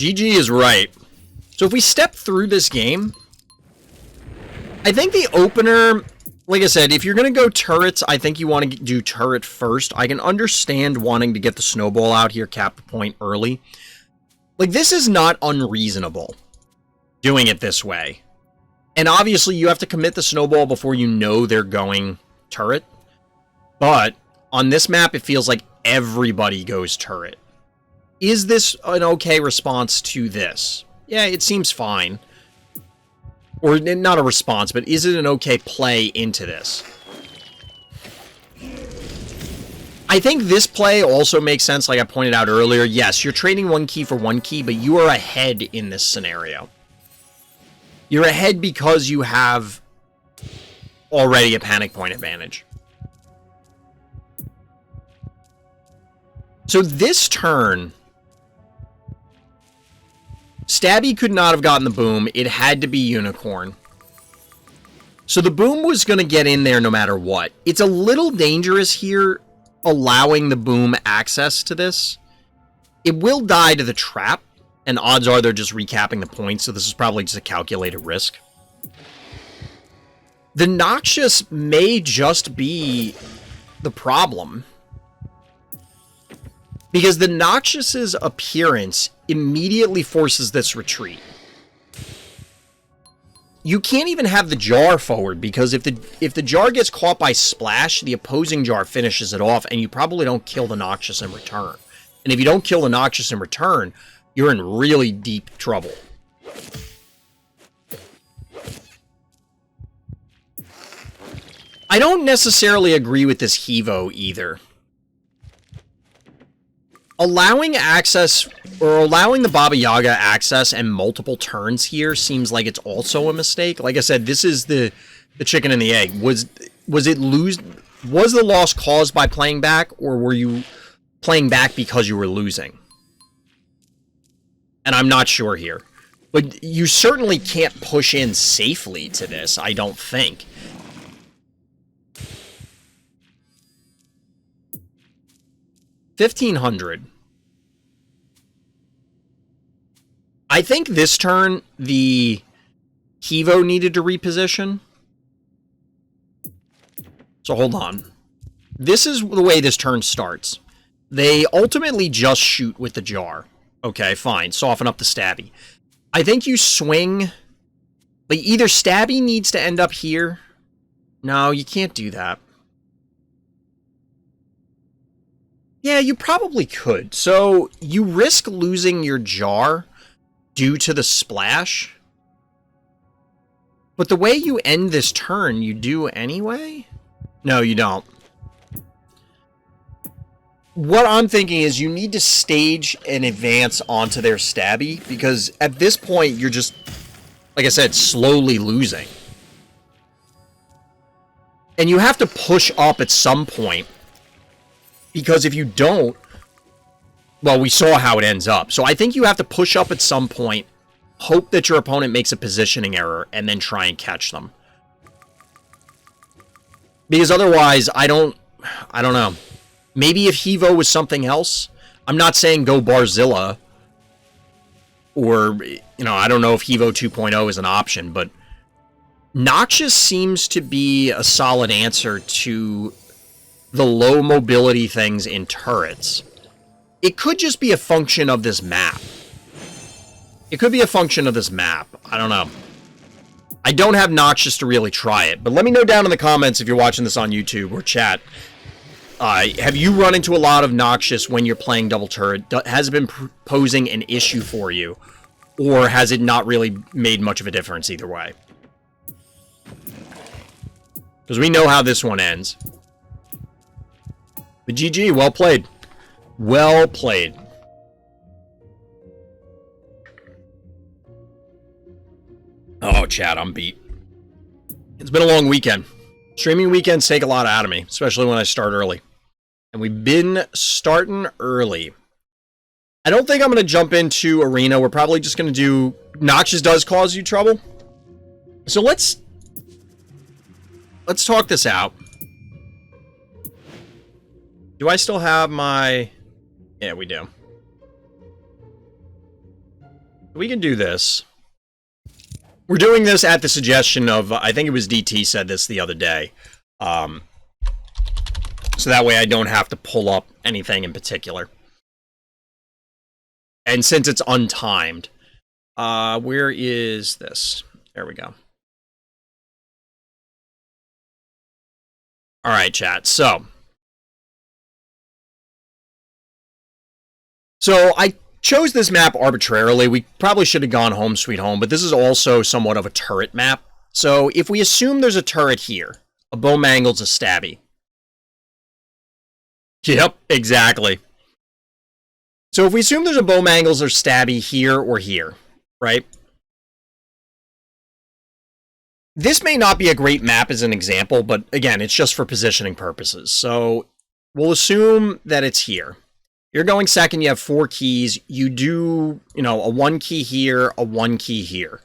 GG is right. So if we step through this game, I think the opener, like I said, if you're going to go turrets, I think you want to do turret first. I can understand wanting to get the snowball out here, cap the point early. Like, this is not unreasonable, doing it this way. And obviously, you have to commit the snowball before you know they're going turret. But on this map, it feels like everybody goes turret. Is this an okay response to this? Yeah, it seems fine. Or not a response, but is it an okay play into this? I think this play also makes sense, like I pointed out earlier. Yes, you're trading one key for one key, but you are ahead in this scenario. You're ahead because you have already a panic point advantage. So this turn, Stabby could not have gotten the boom. It had to be Unicorn. So the boom was going to get in there no matter what. It's a little dangerous here, allowing the boom access to this. It will die to the trap, and odds are they're just recapping the points, so this is probably just a calculated risk. The Noxious may just be the problem, because the Noxious's appearance immediately forces this retreat. You can't even have the jar forward, because if the jar gets caught by splash, the opposing jar finishes it off, and you probably don't kill the Noxious in return. And if you don't kill the Noxious in return, you're in really deep trouble. I don't necessarily agree with this Hevo either. Allowing access, or allowing the Baba Yaga access and multiple turns here seems like it's also a mistake. Like I said, this is the chicken and the egg. Was the loss caused by playing back, or were you playing back because you were losing? And I'm not sure here. But you certainly can't push in safely to this, I don't think. $1,500. I think this turn, the Hevo needed to reposition. So hold on. This is the way this turn starts. They ultimately just shoot with the jar. Okay, fine. Soften up the Stabby. I think you swing. Like, either Stabby needs to end up here. No, you can't do that. Yeah, you probably could. So, you risk losing your jar due to the splash. But the way you end this turn, you do anyway? No, you don't. What I'm thinking is you need to stage an advance onto their Stabby, because at this point, you're just, like I said, slowly losing. And you have to push up at some point, because if you don't, well, we saw how it ends up. So I think you have to push up at some point, hope that your opponent makes a positioning error, and then try and catch them. Because otherwise, I don't know. Maybe if Hevo was something else. I'm not saying go Barzilla. Or, you know, I don't know if Hevo 2.0 is an option, but Noxious seems to be a solid answer to the low mobility things in turrets. It could just be a function of this map. It could be a function of this map. I don't know. I don't have Noxious to really try it, but let me know down in the comments if you're watching this on YouTube or chat. Have you run into a lot of Noxious when you're playing double turret? Has it been posing an issue for you? Or has it not really made much of a difference either way? Because we know how this one ends. But GG, well played. Well played. Oh, chat, I'm beat. It's been a long weekend. Streaming weekends take a lot out of me, especially when I start early. And we've been starting early. I don't think I'm going to jump into Arena. We're probably just going to do... Noxious does cause you trouble. So let's talk this out. Do I still have my... Yeah, we do. We can do this. We're doing this at the suggestion of, I think it was DT said this the other day. So that way I don't have to pull up anything in particular. And since it's untimed, where is this? There we go. All right, chat. So I chose this map arbitrarily. We probably should have gone home sweet home, but this is also somewhat of a turret map. So if we assume there's a turret here, a Bowmangle's a stabby. Yep, exactly. So if we assume there's a Bowmangle's or stabby here or here, right? This may not be a great map as an example, but again, it's just for positioning purposes. So we'll assume that it's here. You're going second, you have 4 keys. You do, a 1 key here, a 1 key here.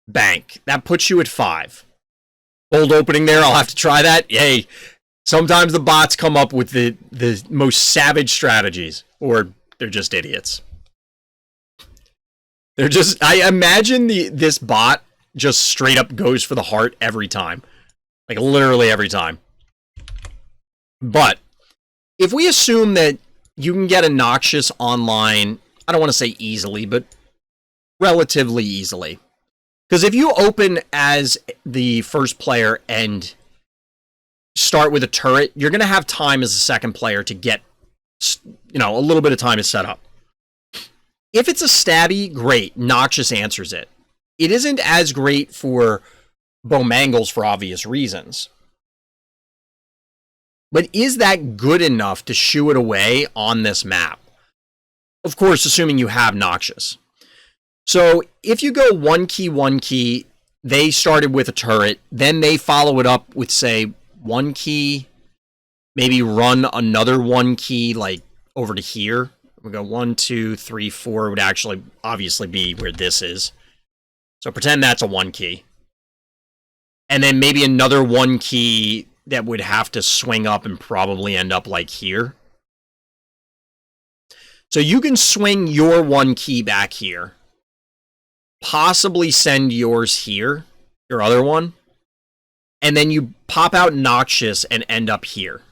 Bank. That puts you at 5. Bold opening there, I'll have to try that. Yay. Sometimes the bots come up with the most savage strategies, or they're just idiots. They're just, I imagine this bot just straight up goes for the heart every time. Like literally every time. But if we assume that you can get a Noxious online, I don't want to say easily, but relatively easily. Because if you open as the first player and start with a turret, you're going to have time as a second player to get, a little bit of time to set up. If it's a stabby, great. Noxious answers it. It isn't as great for Bowmangles for obvious reasons. But is that good enough to shoo it away on this map? Of course, assuming you have Noxious. So if you go 1 key, 1 key, they started with a turret, then they follow it up with, say, 1 key, maybe run another 1 key, like, over to here. We go 1, 2, 3, 4 would actually obviously be where this is. So pretend that's a 1 key. And then maybe another 1 key that would have to swing up and probably end up like here. So you can swing your 1 key back here. Possibly send yours here, your other one. And then you pop out Noxious and end up here.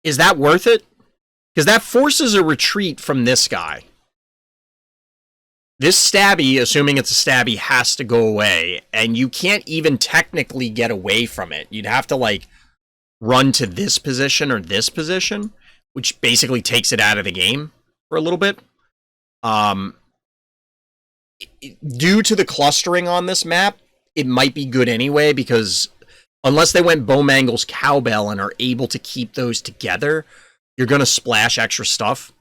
Is that worth it? Because that forces a retreat from this guy. This stabby, assuming it's a stabby, has to go away. And you can't even technically get away from it. You'd have to, like, run to this position or this position, which basically takes it out of the game for a little bit. Due to the clustering on this map, it might be good anyway, because unless they went Bowmangle's Cowbell and are able to keep those together, you're going to splash extra stuff.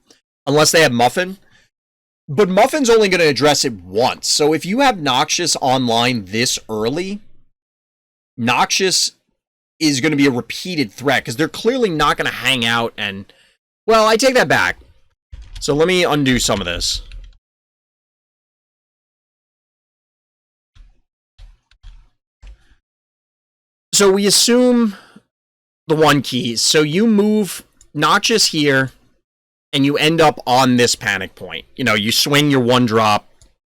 Unless they have Muffin. But Muffin's only going to address it once. So if you have Noxious online this early, Noxious is going to be a repeated threat, because they're clearly not going to hang out and... Well, I take that back. So let me undo some of this. So we assume the 1 key. So you move Noxious here, and you end up on this panic point. You swing your 1 drop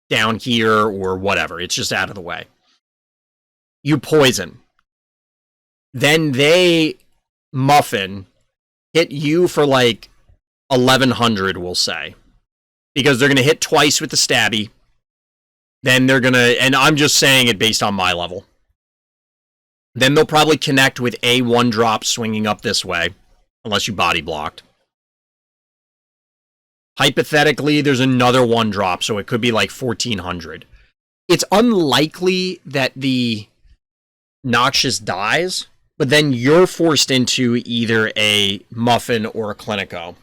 down here or whatever. It's just out of the way. You poison. Then they Muffin hit you for like 1100, we'll say. Because they're going to hit twice with the stabby. Then they're going to, and I'm just saying it based on my level. Then they'll probably connect with a 1 drop swinging up this way. Unless you body blocked. Hypothetically, there's another 1 drop, so it could be like 1400. It's unlikely that the Noxious dies, but then you're forced into either a Muffin or a Clinico.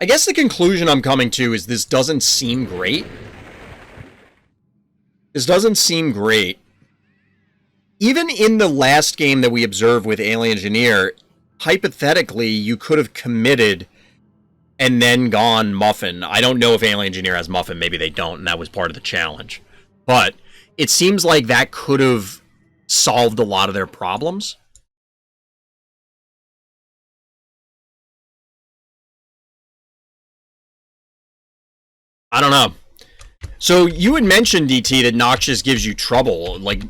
I guess the conclusion I'm coming to is this doesn't seem great. This doesn't seem great. Even in the last game that we observed with alienginner, hypothetically, you could have committed and then gone Muffin. I don't know if alienginner has Muffin. Maybe they don't, and that was part of the challenge. But it seems like that could have solved a lot of their problems. I don't know. So you had mentioned, DT, that Noxious gives you trouble. Like,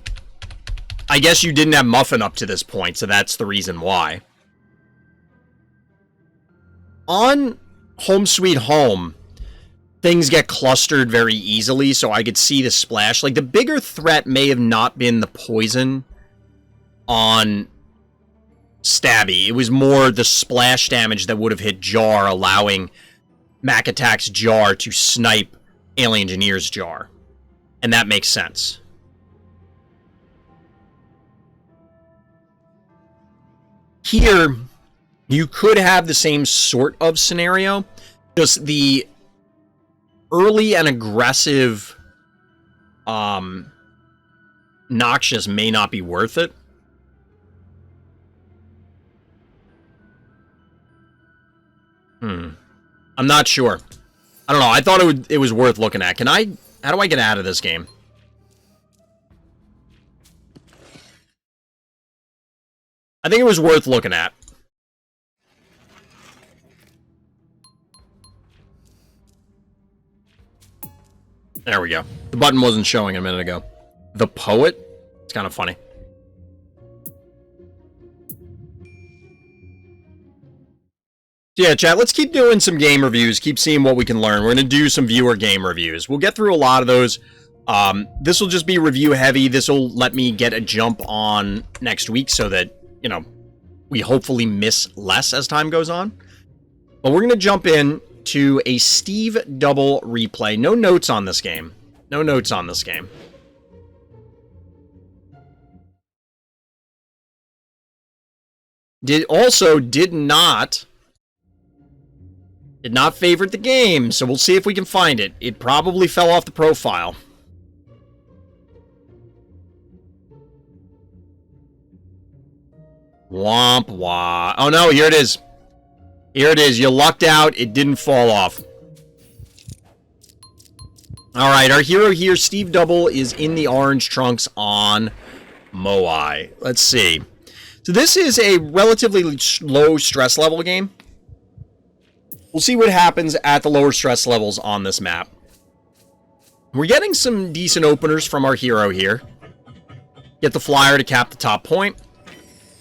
I guess you didn't have Muffin up to this point, so that's the reason why. On Home Sweet Home, things get clustered very easily, so I could see the splash. Like, the bigger threat may have not been the poison on Stabby. It was more the splash damage that would have hit Jar, allowing Macattac's Jar to snipe Alienginner's Jar. And that makes sense. Here, you could have the same sort of scenario, just the early and aggressive Noxious may not be worth it. I'm not sure. I don't know. I thought it was worth looking at. How do I get out of this game? I think it was worth looking at. There we go. The button wasn't showing a minute ago. The Poet? It's kind of funny. Yeah, chat, let's keep doing some game reviews, keep seeing what we can learn. We're going to do some viewer game reviews. We'll get through a lot of those. This will just be review heavy. This will let me get a jump on next week so that, you know, we hopefully miss less as time goes on. But we're going to jump in to a Stevedouble replay. No notes on this game. No notes on this game. Did not favorite the game, so we'll see if we can find it. It probably fell off the profile. Womp womp. Oh no, here it is. Here it is. You lucked out. It didn't fall off. Alright, our hero here, Stevedouble, is in the orange trunks on Moai. Let's see. So this is a relatively low stress level game. We'll see what happens at the lower stress levels on this map. We're getting some decent openers from our hero here. Get the flyer to cap the top point.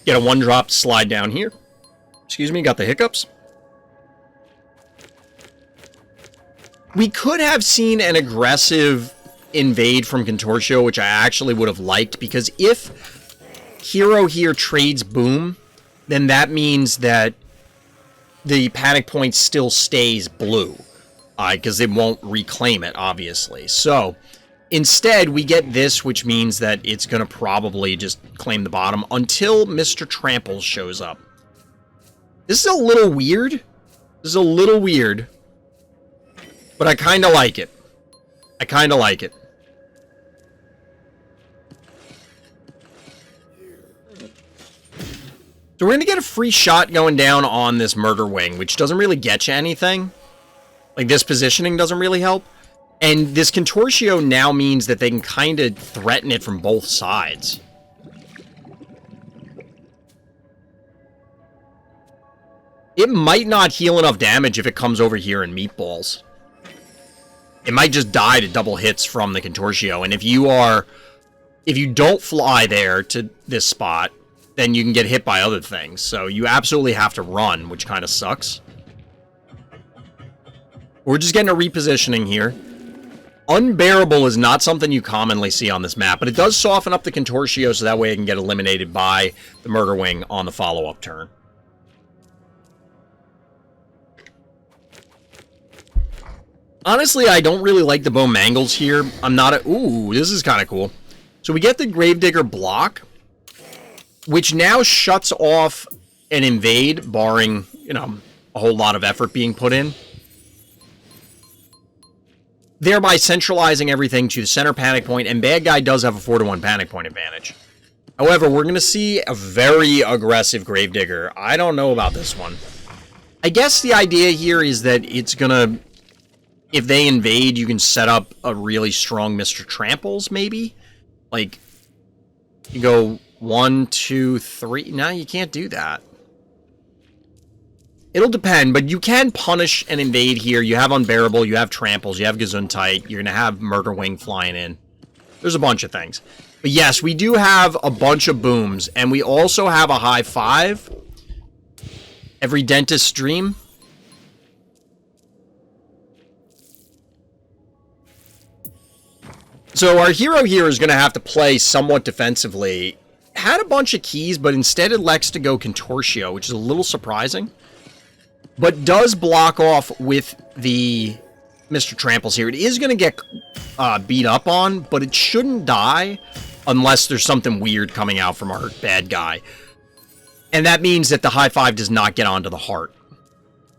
Get a one drop to slide down here. Excuse me, got the hiccups. We could have seen an aggressive invade from Contortio, which I actually would have liked, because if hero here trades boom, then that means that the panic point still stays blue, because it won't reclaim it, obviously. So, instead, we get this, which means that it's going to probably just claim the bottom until Mr. Trample shows up. This is a little weird. This is a little weird. But I kind of like it. I kind of like it. So we're going to get a free shot going down on this murderwing, which doesn't really get you anything. Like, this positioning doesn't really help. And this Contortio now means that they can kind of threaten it from both sides. It might not heal enough damage if it comes over here and meatballs. It might just die to double hits from the Contortio. And if you don't fly there to this spot, then you can get hit by other things. So you absolutely have to run, which kind of sucks. We're just getting a repositioning here. Unbearable is not something you commonly see on this map, but it does soften up the Contortio so that way it can get eliminated by the Murderwing on the follow-up turn. Honestly, I don't really like the Bone Mangles here. I'm not a... Ooh, this is kind of cool. So we get the Gravedigger block, which now shuts off an invade, barring, you know, a whole lot of effort being put in. Thereby centralizing everything to the center panic point, and Bad Guy does have a 4-to-1 panic point advantage. However, we're going to see a very aggressive Gravedigger. I don't know about this one. I guess the idea here is that it's going to... If they invade, you can set up a really strong Mr. Tramples, maybe? Like, you go 1, 2, 3. No, you can't do that. It'll depend, but you can punish and invade here. You have Unbearable, you have Tramples, you have Gesundheit, you're going to have Murderwing flying in. There's a bunch of things. But yes, we do have a bunch of booms, and we also have a high 5. Every dentist's dream. So our hero here is going to have to play somewhat defensively. Had a bunch of keys, but instead it elects to go Contortio, which is a little surprising. But does block off with the Mr. Tramples here. It is going to get beat up on, but it shouldn't die unless there's something weird coming out from our bad guy. And that means that the high 5 does not get onto the heart.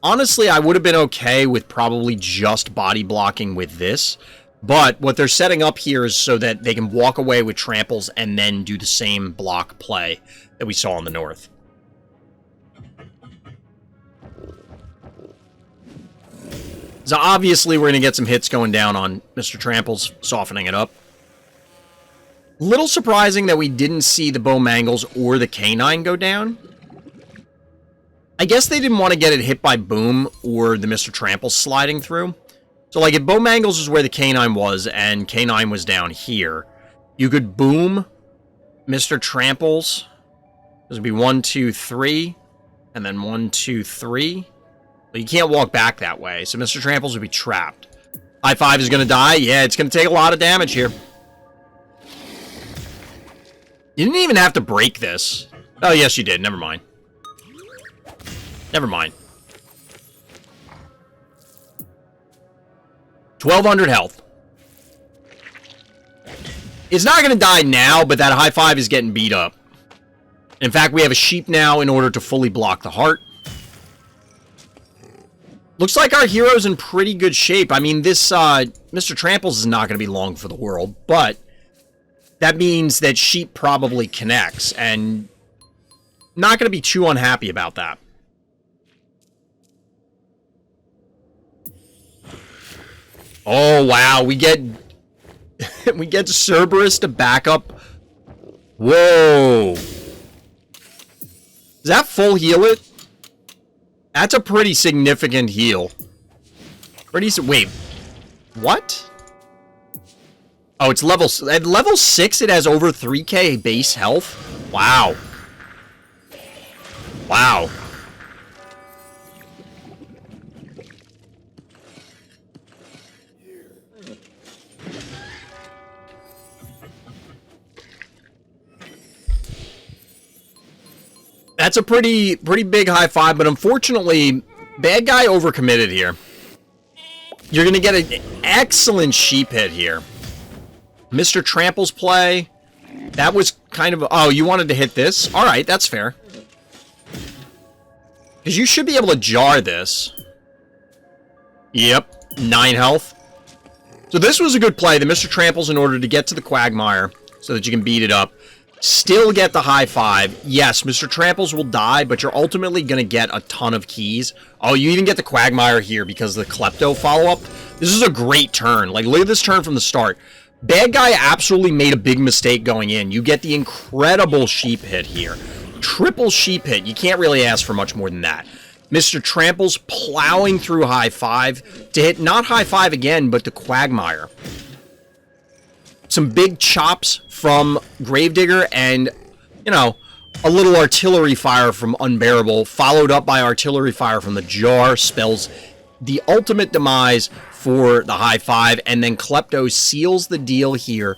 Honestly, I would have been okay with probably just body blocking with this. But what they're setting up here is so that they can walk away with Tramples and then do the same block play that we saw in the north. So obviously we're going to get some hits going down on Mr. Tramples, softening it up. Little surprising that we didn't see the Bowmangles or the Canine go down. I guess they didn't want to get it hit by Boom or the Mr. Tramples sliding through. So like if Bowmangles is where the Canine was and Canine was down here, you could Boom Mr. Tramples. This would be 1, 2, 3, and then 1, 2, 3. But you can't walk back that way, so Mr. Tramples would be trapped. High 5 is going to die. Yeah, it's going to take a lot of damage here. You didn't even have to break this. Oh, yes, you did. Never mind. Never mind. 1,200 health. It's not going to die now, but that high 5 is getting beat up. In fact, we have a sheep now in order to fully block the heart. Looks like our hero's in pretty good shape. I mean, this Mr. Tramples is not going to be long for the world, but that means that sheep probably connects, and not going to be too unhappy about that. Oh, wow. We get we get Cerberus to back up. Whoa. Does that full heal it? That's a pretty significant heal. Wait. What? Oh, it's level... At level 6, it has over 3k base health? Wow. Wow. That's a pretty big high 5, but unfortunately, bad guy overcommitted here. You're going to get an excellent sheep hit here. Mr. Trample's play. That was kind of... Oh, you wanted to hit this? Alright, that's fair. Because you should be able to jar this. Yep, 9 health. So this was a good play. The Mr. Tramples in order to get to the Quagmire so that you can beat it up. Still get the high 5. Yes, Mr. Tramples will die, but you're ultimately going to get a ton of keys. Oh, you even get the Quagmire here because of the Klepto follow-up. This is a great turn. Like, look at this turn from the start. Bad guy absolutely made a big mistake going in. You get the incredible sheep hit here. Triple sheep hit. You can't really ask for much more than that. Mr. Tramples plowing through high 5 to hit not high 5 again, but the Quagmire. Some big chops from Gravedigger and, you know, a little artillery fire from Unbearable, followed up by artillery fire from the Jar, spells the ultimate demise for the high 5, and then Klepto seals the deal here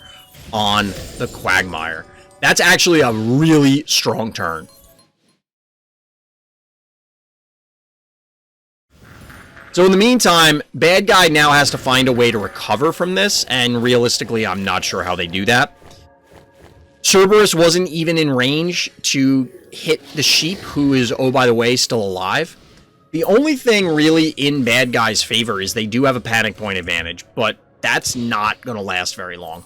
on the Quagmire. That's actually a really strong turn. So in the meantime, bad guy now has to find a way to recover from this, and realistically, I'm not sure how they do that. Cerberus wasn't even in range to hit the sheep, who is, oh, by the way, still alive. The only thing really in bad guy's favor is they do have a panic point advantage, but that's not going to last very long.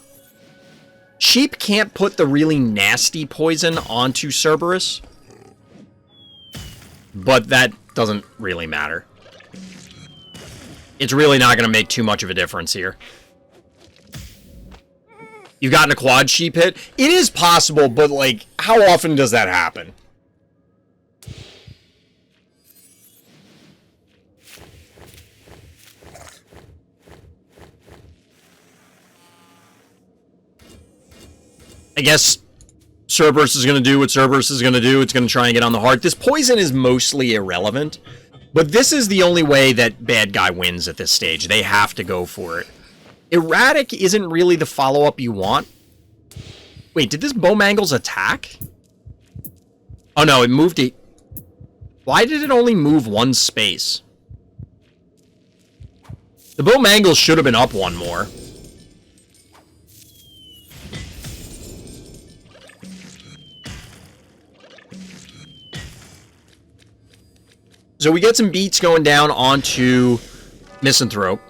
Sheep can't put the really nasty poison onto Cerberus, but that doesn't really matter. It's really not going to make too much of a difference here. You've gotten a quad sheep hit. It is possible, but, like, how often does that happen? I guess Cerberus is going to do what Cerberus is going to do. It's going to try and get on the heart. This poison is mostly irrelevant, but this is the only way that bad guy wins at this stage. They have to go for it. Erratic isn't really the follow-up you want. Wait, did this Bowmangles attack? Oh no, it moved it. Why did it only move one space? The Bowmangles should have been up one more. So we get some beats going down onto Misanthrope.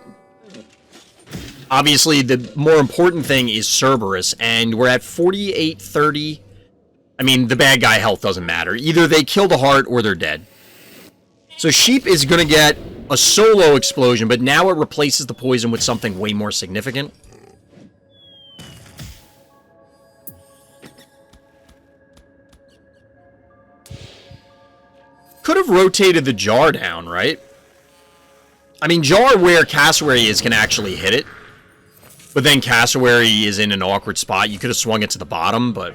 Obviously, the more important thing is Cerberus, and we're at 48-30. I mean, the bad guy health doesn't matter. Either they kill the heart or they're dead. So Sheep is going to get a solo explosion, but now it replaces the poison with something way more significant. Could have rotated the jar down, right? I mean, jar where Cassowary is can actually hit it. But then Cassowary is in an awkward spot. You could have swung it to the bottom, but...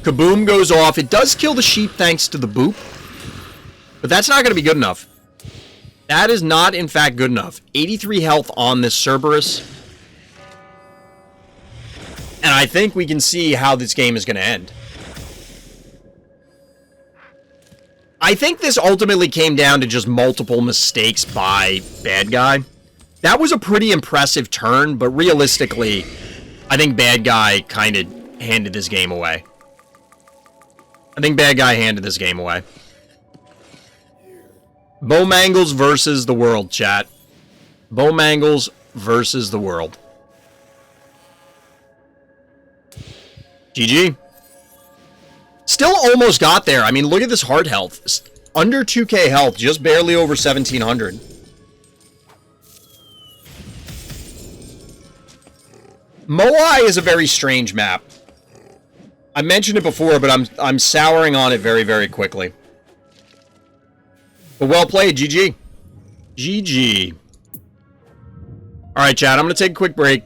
Kaboom goes off. It does kill the sheep thanks to the boop. But that's not going to be good enough. That is not, in fact, good enough. 83 health on this Cerberus. And I think we can see how this game is going to end. I think this ultimately came down to just multiple mistakes by bad guy. That was a pretty impressive turn, but realistically, I think bad guy kind of handed this game away. Bowmangles versus the world, chat. Bowmangles versus the world. GG. Still almost got there. I mean, look at this heart health. Under 2k health, just barely over 1700. Moai is a very strange map. I mentioned it before, but I'm souring on it very, very quickly. But well played, GG. GG. Alright, chat, I'm going to take a quick break.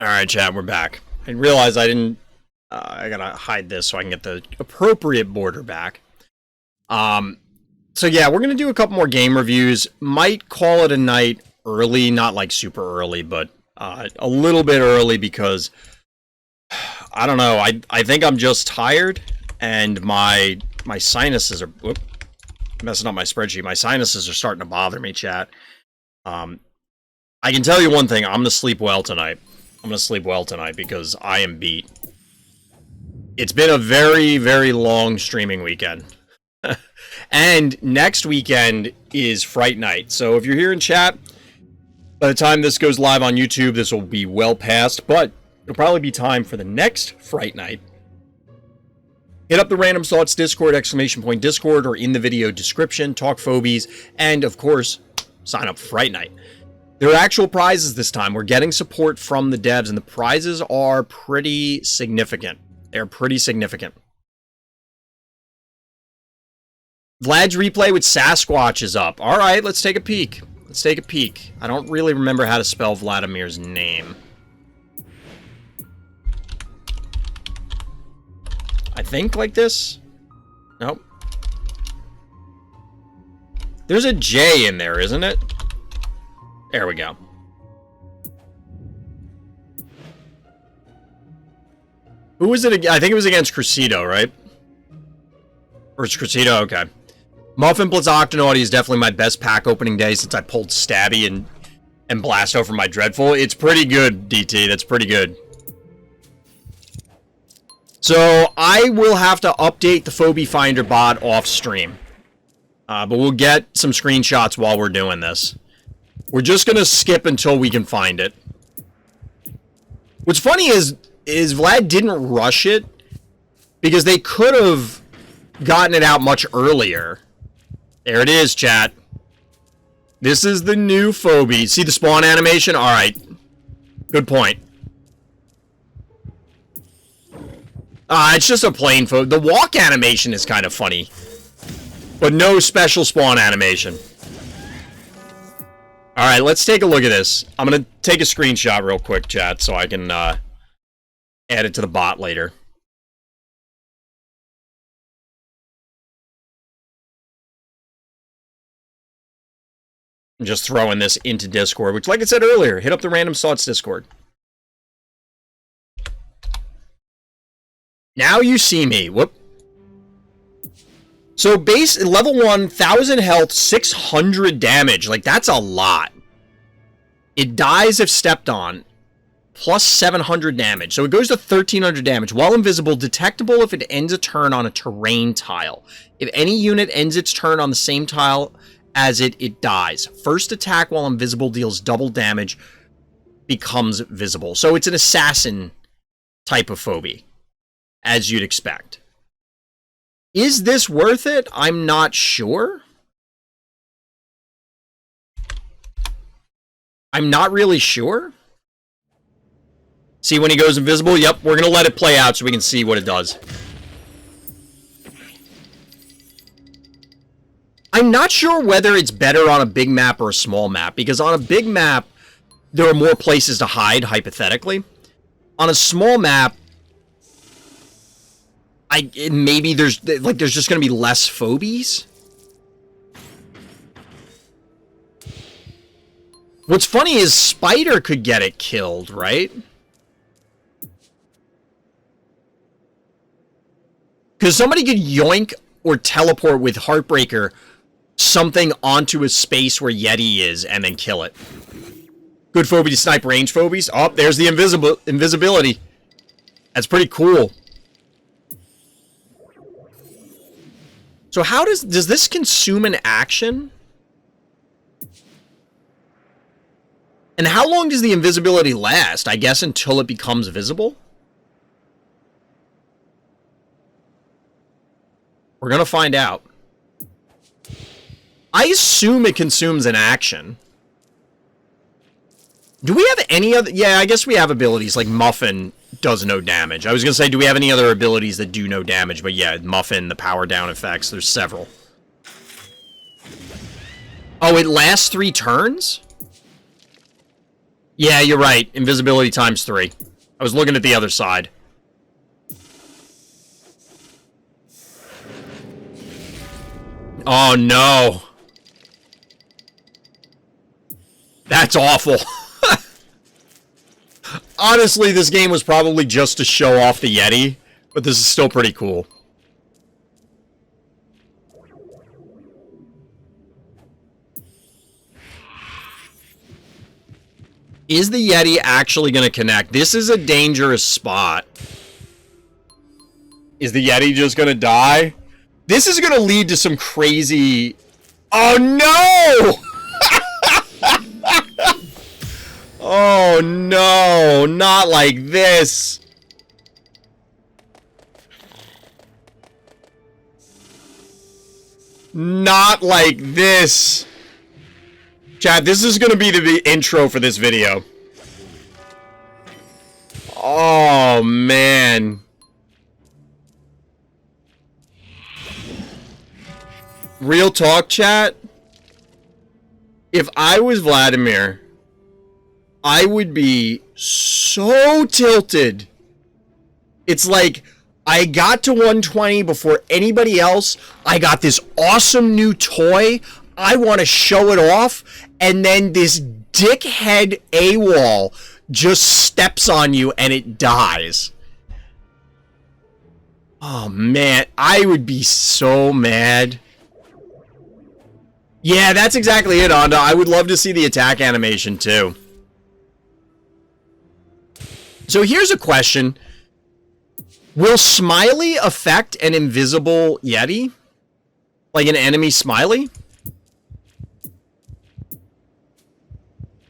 Alright, chat, we're back. I realized I didn't... I gotta hide this so I can get the appropriate border back. So yeah, we're gonna do a couple more game reviews. Might call it a night early, not like super early, but a little bit early because I don't know. I think I'm just tired, and my sinuses are messing up my spreadsheet. My sinuses are starting to bother me, chat. I can tell you one thing: I'm gonna sleep well tonight. Because I am beat. It's been a very, very long streaming weekend. And next weekend is Fright Night. So if you're here in chat, by the time this goes live on YouTube, this will be well past. But it'll probably be time for the next Fright Night. Hit up the Random Thoughts Discord, !Discord, or in the video description, talk Phobies, and of course, sign up for Fright Night. There are actual prizes this time. We're getting support from the devs, and the prizes are pretty significant. They're pretty significant. Vlad's replay with Sasquatch is up. All right, let's take a peek. I don't really remember how to spell Vladimir's name. I think like this? Nope. There's a J in there, isn't it? There we go. Who was it? I think it was against Crucido, right? Or it's Crucido? Okay. Muffin plus Octonauty is definitely my best pack opening day since I pulled Stabby and Blasto from my Dreadful. It's pretty good, DT. That's pretty good. So I will have to update the Phobie Finder bot off stream. But we'll get some screenshots while we're doing this. We're just going to skip until we can find it. What's funny is Vlad didn't rush it because they could have gotten it out much earlier. There it is, chat. This is the new Phobies. See the spawn animation? Alright. Good point. It's just a plain Phobie. The walk animation is kind of funny. But no special spawn animation. Alright, let's take a look at this. I'm gonna take a screenshot real quick, chat, so I can add it to the bot later. I'm just throwing this into Discord, which, like I said earlier, hit up the Random Thoughts Discord. Now you see me. Whoop. So base level 1, 1000 health, 600 damage. Like, that's a lot. It dies if stepped on. Plus 700 damage. So it goes to 1300 damage. While invisible, detectable if it ends a turn on a terrain tile. If any unit ends its turn on the same tile as it dies. First attack while invisible deals double damage. Becomes visible. So it's an assassin type of Phobie, as you'd expect. Is this worth it? I'm not sure. I'm not really sure. See when he goes invisible? Yep, we're going to let it play out so we can see what it does. I'm not sure whether it's better on a big map or a small map, because on a big map, there are more places to hide, hypothetically. On a small map, maybe there's just going to be less Phobies. What's funny is Spider could get it killed, right? Because somebody could yoink or teleport with Heartbreaker something onto a space where Yeti is and then kill it. Good Phobie to snipe range Phobies. Oh, there's the invisibility. That's pretty cool. So how does this consume an action? And how long does the invisibility last? I guess until it becomes visible? We're gonna find out. I assume it consumes an action. Do we have any other... Yeah, I guess we have abilities, like Muffin does no damage. I was gonna say, do we have any other abilities that do no damage? But yeah, Muffin, the power down effects, there's several. Oh, it lasts 3 turns? Yeah, you're right. Invisibility times 3. I was looking at the other side. Oh, no. That's awful. Honestly, this game was probably just to show off the Yeti, but this is still pretty cool. Is the Yeti actually going to connect? This is a dangerous spot. Is the Yeti just going to die? This is going to lead to some crazy... Oh, no! Oh, no. Not like this. Not like this. Chat, this is going to be the intro for this video. Oh, man. Real talk, chat. If I was Vladimir, I would be so tilted. It's like, I got to 120 before anybody else. I got this awesome new toy. I want to show it off. And then this dickhead AWOL just steps on you and it dies. Oh, man. I would be so mad. Yeah, that's exactly it, Onda. I would love to see the attack animation, too. So here's a question. Will Smiley affect an invisible Yeti? Like an enemy Smiley?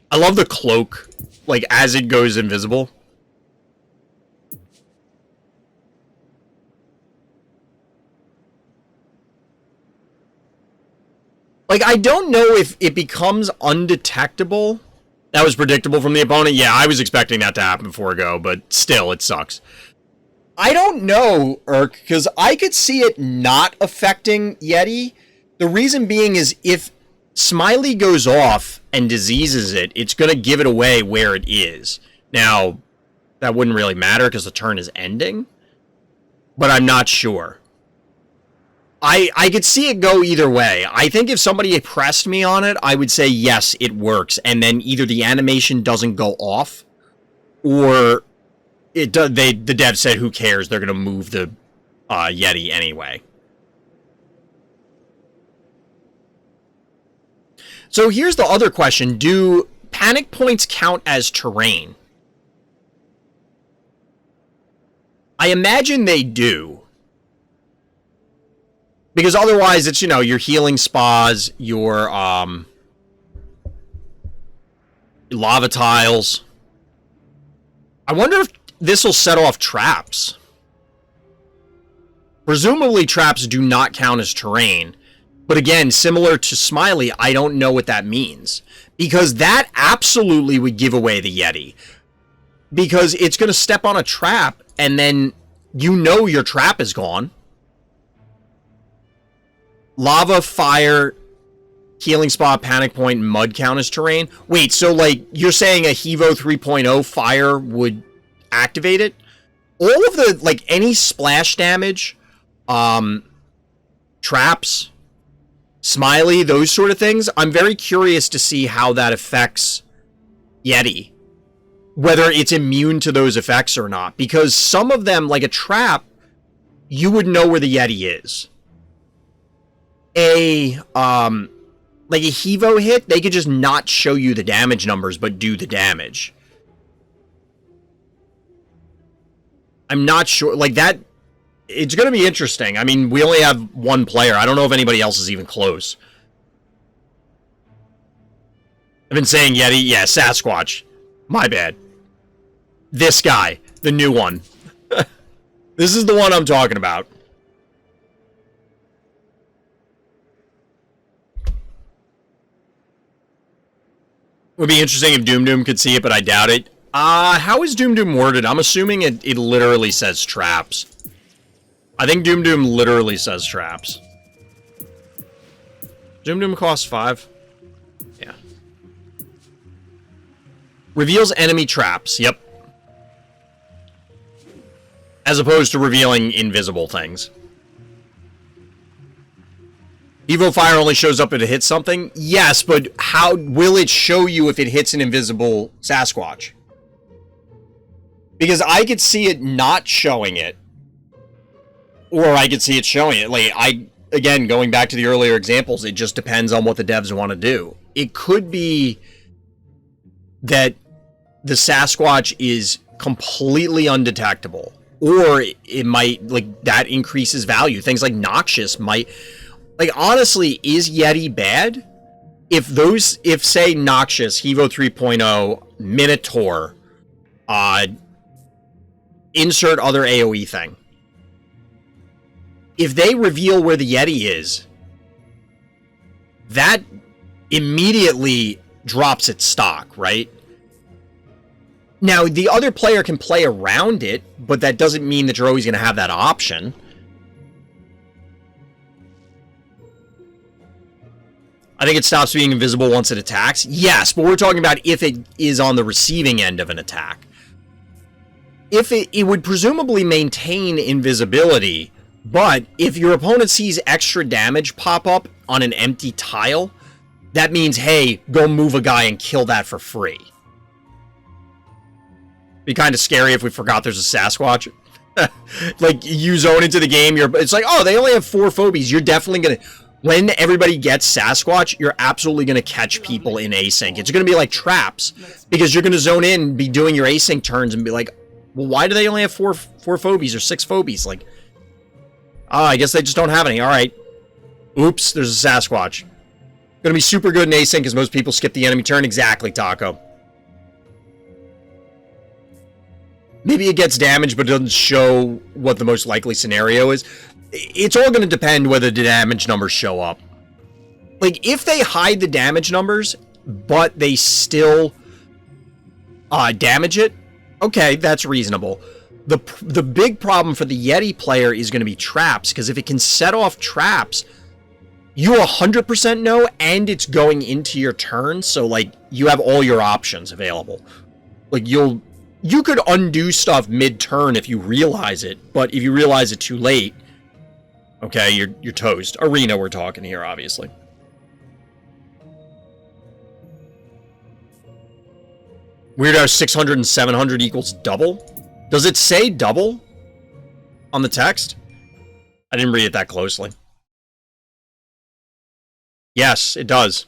I love the cloak, like, as it goes invisible. Like, I don't know if it becomes undetectable. That was predictable from the opponent. Yeah, I was expecting that to happen before I go, but still, it sucks. I don't know, Urk, because I could see it not affecting Yeti. The reason being is if Smiley goes off and diseases it, it's going to give it away where it is. Now, that wouldn't really matter because the turn is ending, but I'm not sure. I could see it go either way. I think if somebody pressed me on it, I would say, yes, it works. And then either the animation doesn't go off, or the dev said, who cares? They're going to move the Yeti anyway. So here's the other question. Do panic points count as terrain? I imagine they do. Because otherwise, it's, you know, your healing spas, your lava tiles. I wonder if this will set off traps. Presumably, traps do not count as terrain. But again, similar to Smiley, I don't know what that means. Because that absolutely would give away the Yeti. Because it's going to step on a trap, and then you know your trap is gone. Lava, fire, healing spot, panic point, and mud count as terrain. Wait, so like you're saying a Hevo 3.0 fire would activate it? All of the, like, any splash damage, traps, Smiley, those sort of things, I'm very curious to see how that affects Yeti. Whether it's immune to those effects or not. Because some of them, like a trap, you would know where the Yeti is. Like a Hevo hit, they could just not show you the damage numbers, but do the damage. I'm not sure, like that, it's going to be interesting. I mean, we only have one player. I don't know if anybody else is even close. I've been saying Yeti, yeah, Sasquatch. My bad. This guy, the new one. This is the one I'm talking about. Would be interesting if Doom Doom could see it, but I doubt it. How is Doom Doom worded? I'm assuming it literally says traps. I think Doom Doom literally says traps. Doom Doom costs 5. Yeah. Reveals enemy traps. Yep. As opposed to revealing invisible things. Evo Fire only shows up if it hits something? Yes, but how will it show you if it hits an invisible Sasquatch? Because I could see it not showing it. Or I could see it showing it. Like, again, going back to the earlier examples, it just depends on what the devs want to do. It could be that the Sasquatch is completely undetectable. Or it might, like, that increases value. Things like Noxious might... Like, honestly, is Yeti bad? If, say, Noxious, Hevo 3.0, Minotaur, insert other AoE thing. If they reveal where the Yeti is, that immediately drops its stock, right? Now, the other player can play around it, but that doesn't mean that you're always going to have that option. I think it stops being invisible once it attacks. Yes, but we're talking about if it is on the receiving end of an attack. If it would presumably maintain invisibility, but if your opponent sees extra damage pop up on an empty tile, that means, hey, go move a guy and kill that for free. Be kind of scary if we forgot there's a Sasquatch. Like, you zone into the game, it's like, oh, they only have 4 phobies. You're definitely going to... When everybody gets Sasquatch, you're absolutely going to catch people in async. It's going to be like traps, because you're going to zone in, be doing your async turns, and be like, well, why do they only have 4 phobies or 6 phobies? Like, oh, I guess they just don't have any. All right. Oops, there's a Sasquatch. Going to be super good in async, because most people skip the enemy turn. Exactly, Taco. Maybe it gets damaged, but it doesn't show what the most likely scenario is. It's all going to depend whether the damage numbers show up. Like, if they hide the damage numbers, but they still damage it, okay, that's reasonable. The big problem for the Yeti player is going to be traps, because if it can set off traps, you 100% know, and it's going into your turn, so, like, you have all your options available. Like, you could undo stuff mid-turn if you realize it, but if you realize it too late, okay, you're toast. Arena we're talking here, obviously. Weirdo 600 and 700 equals double? Does it say double on the text? I didn't read it that closely. Yes, it does.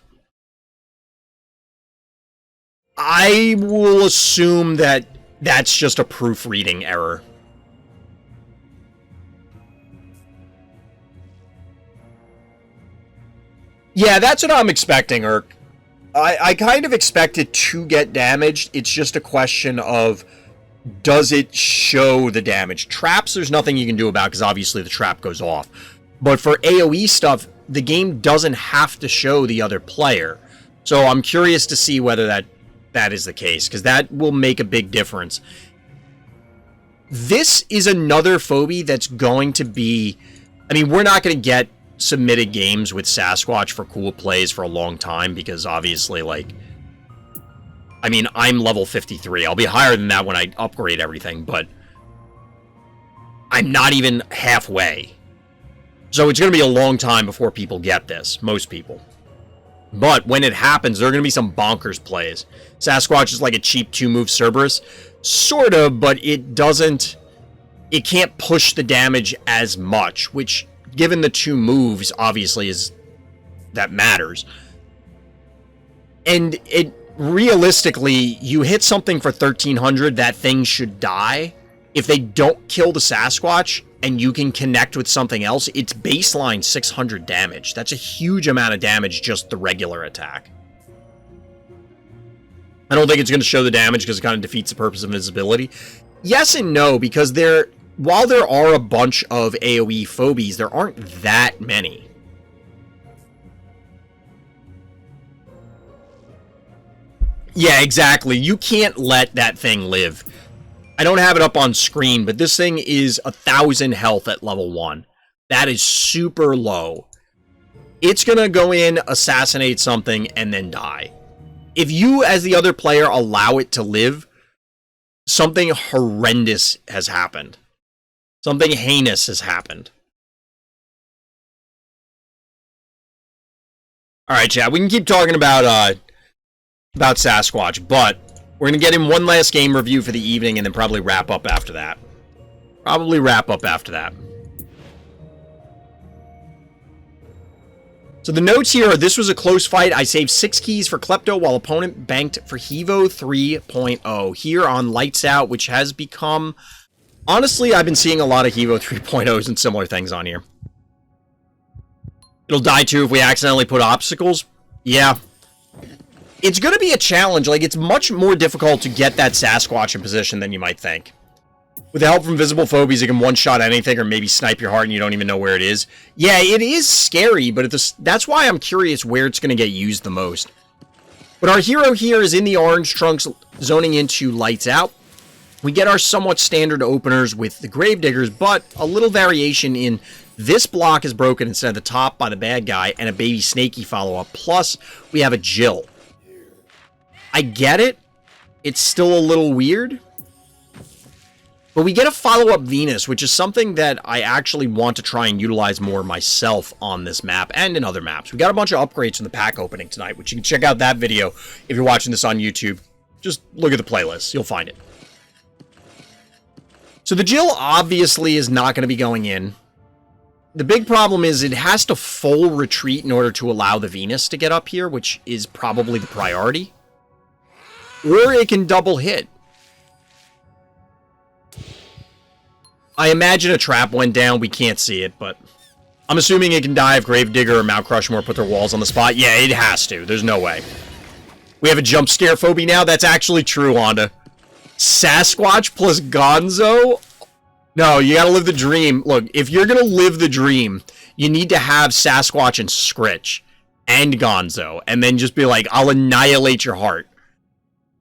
I will assume that that's just a proofreading error. Yeah, that's what I'm expecting, Urk. I kind of expect it to get damaged. It's just a question of, does it show the damage? Traps, there's nothing you can do about, because obviously the trap goes off. But for AoE stuff, the game doesn't have to show the other player. So I'm curious to see whether that is the case, because that will make a big difference. This is another phobie that's going to be... I mean, we're not going to get submitted games with Sasquatch for cool plays for a long time, because obviously, like... I mean, I'm level 53. I'll be higher than that when I upgrade everything, but... I'm not even halfway. So it's going to be a long time before people get this. Most people. But when it happens, there are going to be some bonkers plays. Sasquatch is like a cheap 2-move Cerberus. Sort of, but it doesn't... It can't push the damage as much, which, given the 2 moves, obviously, is... that matters. And it... Realistically, you hit something for 1300, that thing should die. If they don't kill the Sasquatch, and you can connect with something else, it's baseline 600 damage. That's a huge amount of damage, just the regular attack. I don't think it's going to show the damage, because it kind of defeats the purpose of invisibility. Yes and no, because while there are a bunch of AoE phobies, there aren't that many. Yeah, exactly. You can't let that thing live. I don't have it up on screen, but this thing is 1,000 health at level 1. That is super low. It's gonna go in, assassinate something, and then die. If you, as the other player, allow it to live, something horrendous has happened. Something heinous has happened. Alright, chat, we can keep talking about Sasquatch, but we're going to get in one last game review for the evening and then probably wrap up after that. So the notes here are, this was a close fight. I saved 6 keys for Klepto while opponent banked for Hevo 3.0. Here on Lights Out, which has become... Honestly, I've been seeing a lot of Hevo 3.0s and similar things on here. It'll die too if we accidentally put obstacles. Yeah. It's going to be a challenge. Like, it's much more difficult to get that Sasquatch in position than you might think. With the help from visible phobies, it can one-shot anything or maybe snipe your heart and you don't even know where it is. Yeah, it is scary, but that's why I'm curious where it's going to get used the most. But our hero here is in the orange trunks, zoning into Lights Out. We get our somewhat standard openers with the Gravediggers, but a little variation in this block is broken instead of the top by the bad guy and a baby snaky follow-up. Plus, we have a Jill. I get it. It's still a little weird. But we get a follow-up Venus, which is something that I actually want to try and utilize more myself on this map and in other maps. We got a bunch of upgrades from the pack opening tonight, which you can check out that video if you're watching this on YouTube. Just look at the playlist. You'll find it. So the Jill obviously is not going to be going in. The big problem is it has to full retreat in order to allow the Venus to get up here, which is probably the priority. Or it can double hit. I imagine a trap went down. We can't see it, but I'm assuming it can die if Gravedigger or Mount Crushmore put their walls on the spot. Yeah, it has to. There's no way. We have a jump scare phobie now? That's actually true, Honda. Sasquatch plus Gonzo? No, you gotta live the dream. Look, if you're gonna live the dream, you need to have Sasquatch and Scritch. and Gonzo, and then just be like, I'll annihilate your heart.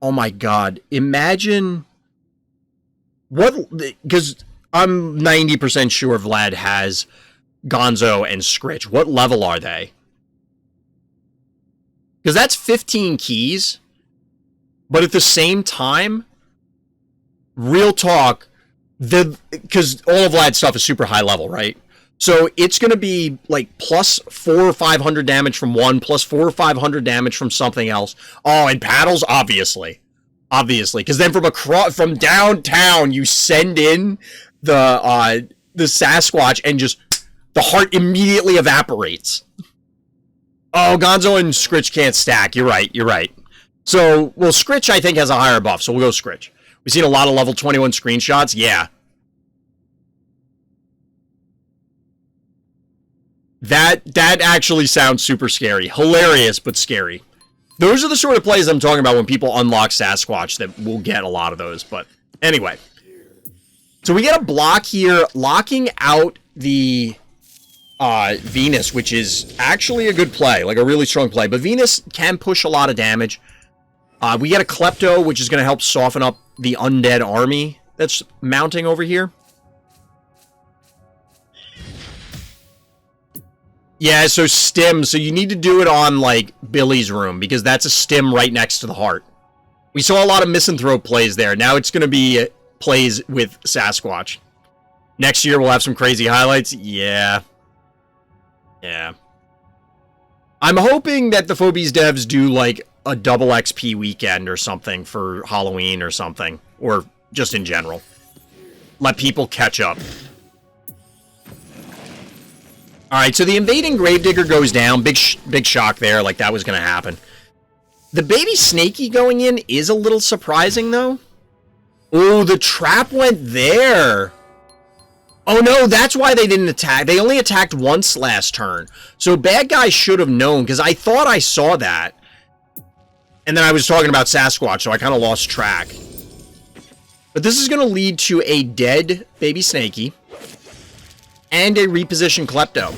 Oh my god. Imagine what, because I'm 90% sure Vlad has Gonzo and Scritch. What level are they? Because that's 15 keys, but at the same time, real talk, because all of Vlad's stuff is super high level, right? So it's going to be like plus 400 or 500 damage from one, plus 400 or 500 damage from something else. Oh, and paddles, obviously, because then from downtown you send in the Sasquatch and just the heart immediately evaporates. Oh, Gonzo and Scritch can't stack. You're right. So, well, Scritch I think has a higher buff, so we'll go Scritch. We've seen a lot of level 21 screenshots. Yeah. That actually sounds super scary. Hilarious, but scary. Those are the sort of plays I'm talking about when people unlock Sasquatch, that we'll get a lot of those. But anyway. So we get a block here, locking out the Venus, which is actually a good play, like a really strong play. But Venus can push a lot of damage. We get a Klepto, which is going to help soften up the undead army that's mounting over here. Yeah, so stim. So you need to do it on, like, Billy's room, because that's a stim right next to the heart. We saw a lot of misanthrope plays there. Now it's going to be plays with Sasquatch. Next year we'll have some crazy highlights. Yeah. I'm hoping that the Phobies devs do, like, a double XP weekend or something for Halloween or something. Or just in general. Let people catch up. Alright, so the invading Gravedigger goes down. Big shock there, like that was going to happen. The baby Snakey going in is a little surprising, though. Oh, the trap went there. Oh no, that's why they didn't attack. They only attacked once last turn. So bad guy should have known, because I thought I saw that. And then I was talking about Sasquatch, so I kind of lost track. But this is going to lead to a dead baby Snakey. And a repositioned Klepto.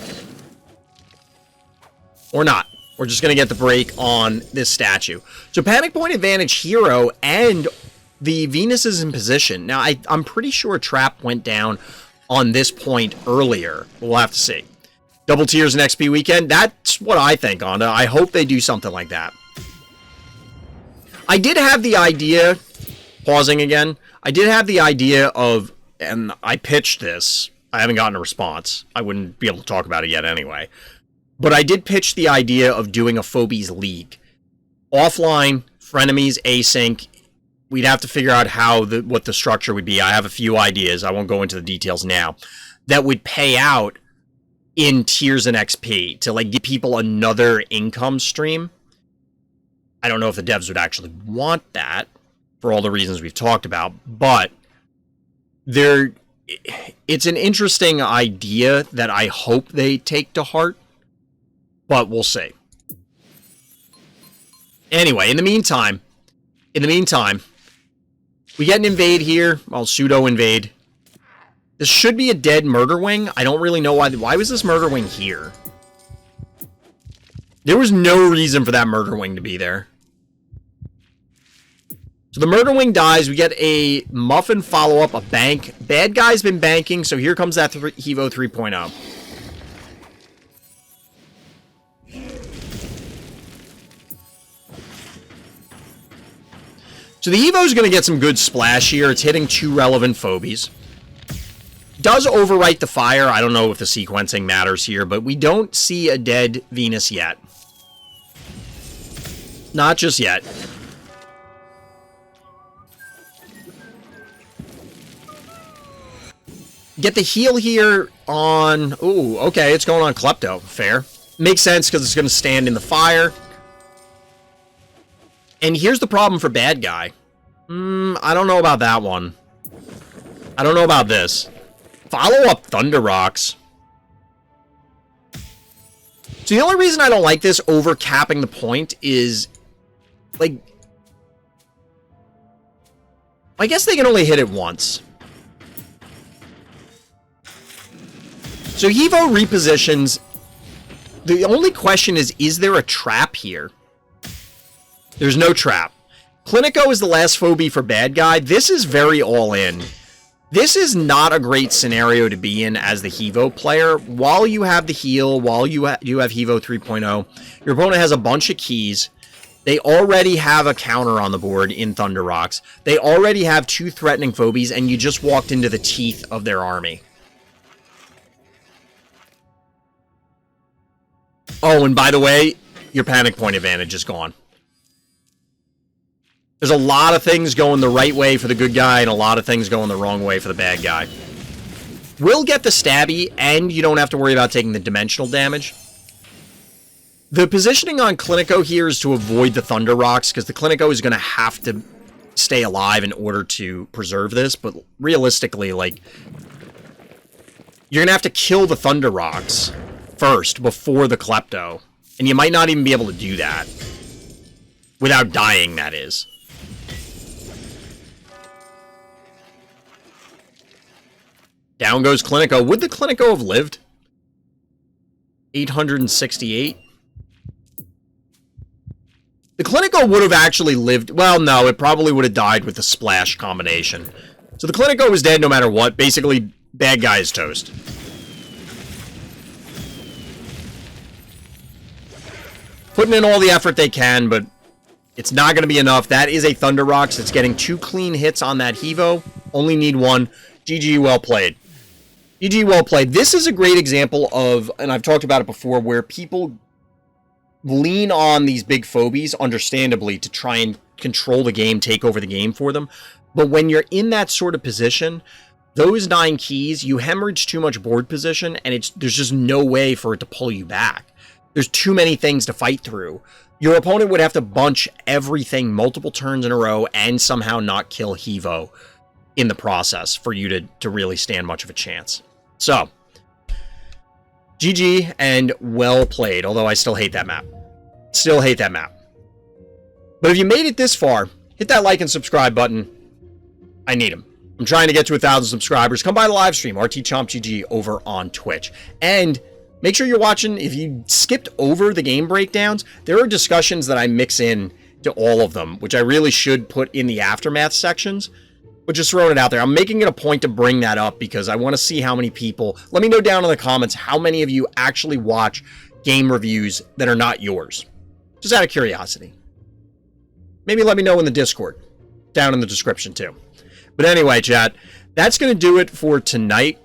Or not. We're just going to get the break on this statue. So Panic Point Advantage Hero, and the Venus is in position. Now, I'm pretty sure Trap went down on this point earlier. We'll have to see. Double tiers and XP weekend. That's what I think, Onda. I hope they do something like that. I did have the idea, pausing again, I did have the idea of, and I pitched this, I haven't gotten a response. I wouldn't be able to talk about it yet anyway. But I did pitch the idea of doing a Phobies League. Offline, frenemies, async. We'd have to figure out what the structure would be. I have a few ideas. I won't go into the details now. That would pay out in tiers and XP to, like, give people another income stream. I don't know if the devs would actually want that for all the reasons we've talked about, but it's an interesting idea that I hope they take to heart, but we'll see. Anyway, in the meantime, we get an invade here. Well, pseudo invade. This should be a dead murderwing. I don't really know why. Why was this murderwing here? There was no reason for that murderwing to be there. So the murderwing dies. We get a muffin follow-up, a bank. Bad guy's been banking, so here comes that Hevo 3.0. So the Evo's going to get some good splash here. It's hitting 2 relevant Phobies. Does overwrite the fire. I don't know if the sequencing matters here, but we don't see a dead Venus yet. Not just yet. Get the heal here on... Ooh, okay, it's going on Klepto. Fair. Makes sense because it's going to stand in the fire. And here's the problem for bad guy. I don't know about that one. I don't know about this. Follow up Thunder Rocks. So the only reason I don't like this over capping the point is, like, I guess they can only hit it once. So Hevo repositions The only question is there a trap here? There's no trap. Clinico is the last phobie for bad guy. This is very all-in. This is not a great scenario to be in as the Hevo player. While you have the heal, while you have Hevo 3.0, your opponent has a bunch of keys. They already have a counter on the board in Thunder Rocks. They already have 2 threatening phobies, and you just walked into the teeth of their army. Oh, and by the way, your panic point advantage is gone. There's a lot of things going the right way for the good guy and a lot of things going the wrong way for the bad guy. We'll get the stabby, and you don't have to worry about taking the dimensional damage. The positioning on Clinico here is to avoid the Thunder Rocks, because the Clinico is going to have to stay alive in order to preserve this, but realistically, like, you're going to have to kill the Thunder Rocks first before the Klepto, and you might not even be able to do that. Without dying, that is. Down goes Clinico. Would the Clinico have lived? 868. The Clinico would have actually lived. Well, no, it probably would have died with the splash combination. So the Clinico was dead no matter what. Basically, bad guy is toast. Putting in all the effort they can, but it's not going to be enough. That is a Thunder Rocks. It's getting 2 clean hits on that Hevo. Only need 1. GG, well played. GG, well played. This is a great example of, and I've talked about it before, where people lean on these big phobies, understandably, to try and control the game, take over the game for them. But when you're in that sort of position, those 9 keys, you hemorrhage too much board position, and there's just no way for it to pull you back. There's too many things to fight through. Your opponent would have to bunch everything multiple turns in a row and somehow not kill Hevo in the process for you to really stand much of a chance. So, GG and well played, although I still hate that map. Still hate that map. But if you made it this far, hit that like and subscribe button. I need them. I'm trying to get to 1,000 subscribers. Come by the live stream, RTChompGG, over on Twitch. And make sure you're watching. If you skipped over the game breakdowns, there are discussions that I mix in to all of them, which I really should put in the aftermath sections. But just throwing it out there. I'm making it a point to bring that up because I want to see how many people... Let me know down in the comments how many of you actually watch game reviews that are not yours. Just out of curiosity. Maybe let me know in the Discord. Down in the description too. But anyway, chat. That's going to do it for tonight.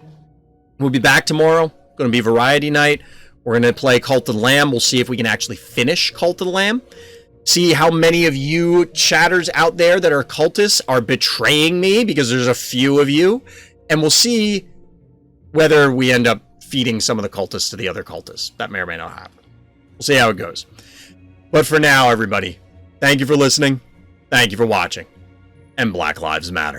We'll be back tomorrow. Going to be variety night. We're going to play Cult of the Lamb. We'll see if we can actually finish Cult of the Lamb. See how many of you chatters out there that are cultists are betraying me, because there's a few of you. And we'll see whether we end up feeding some of the cultists to the other cultists. That may or may not happen. We'll see how it goes. But for now, everybody, thank you for listening. Thank you for watching. And Black Lives Matter.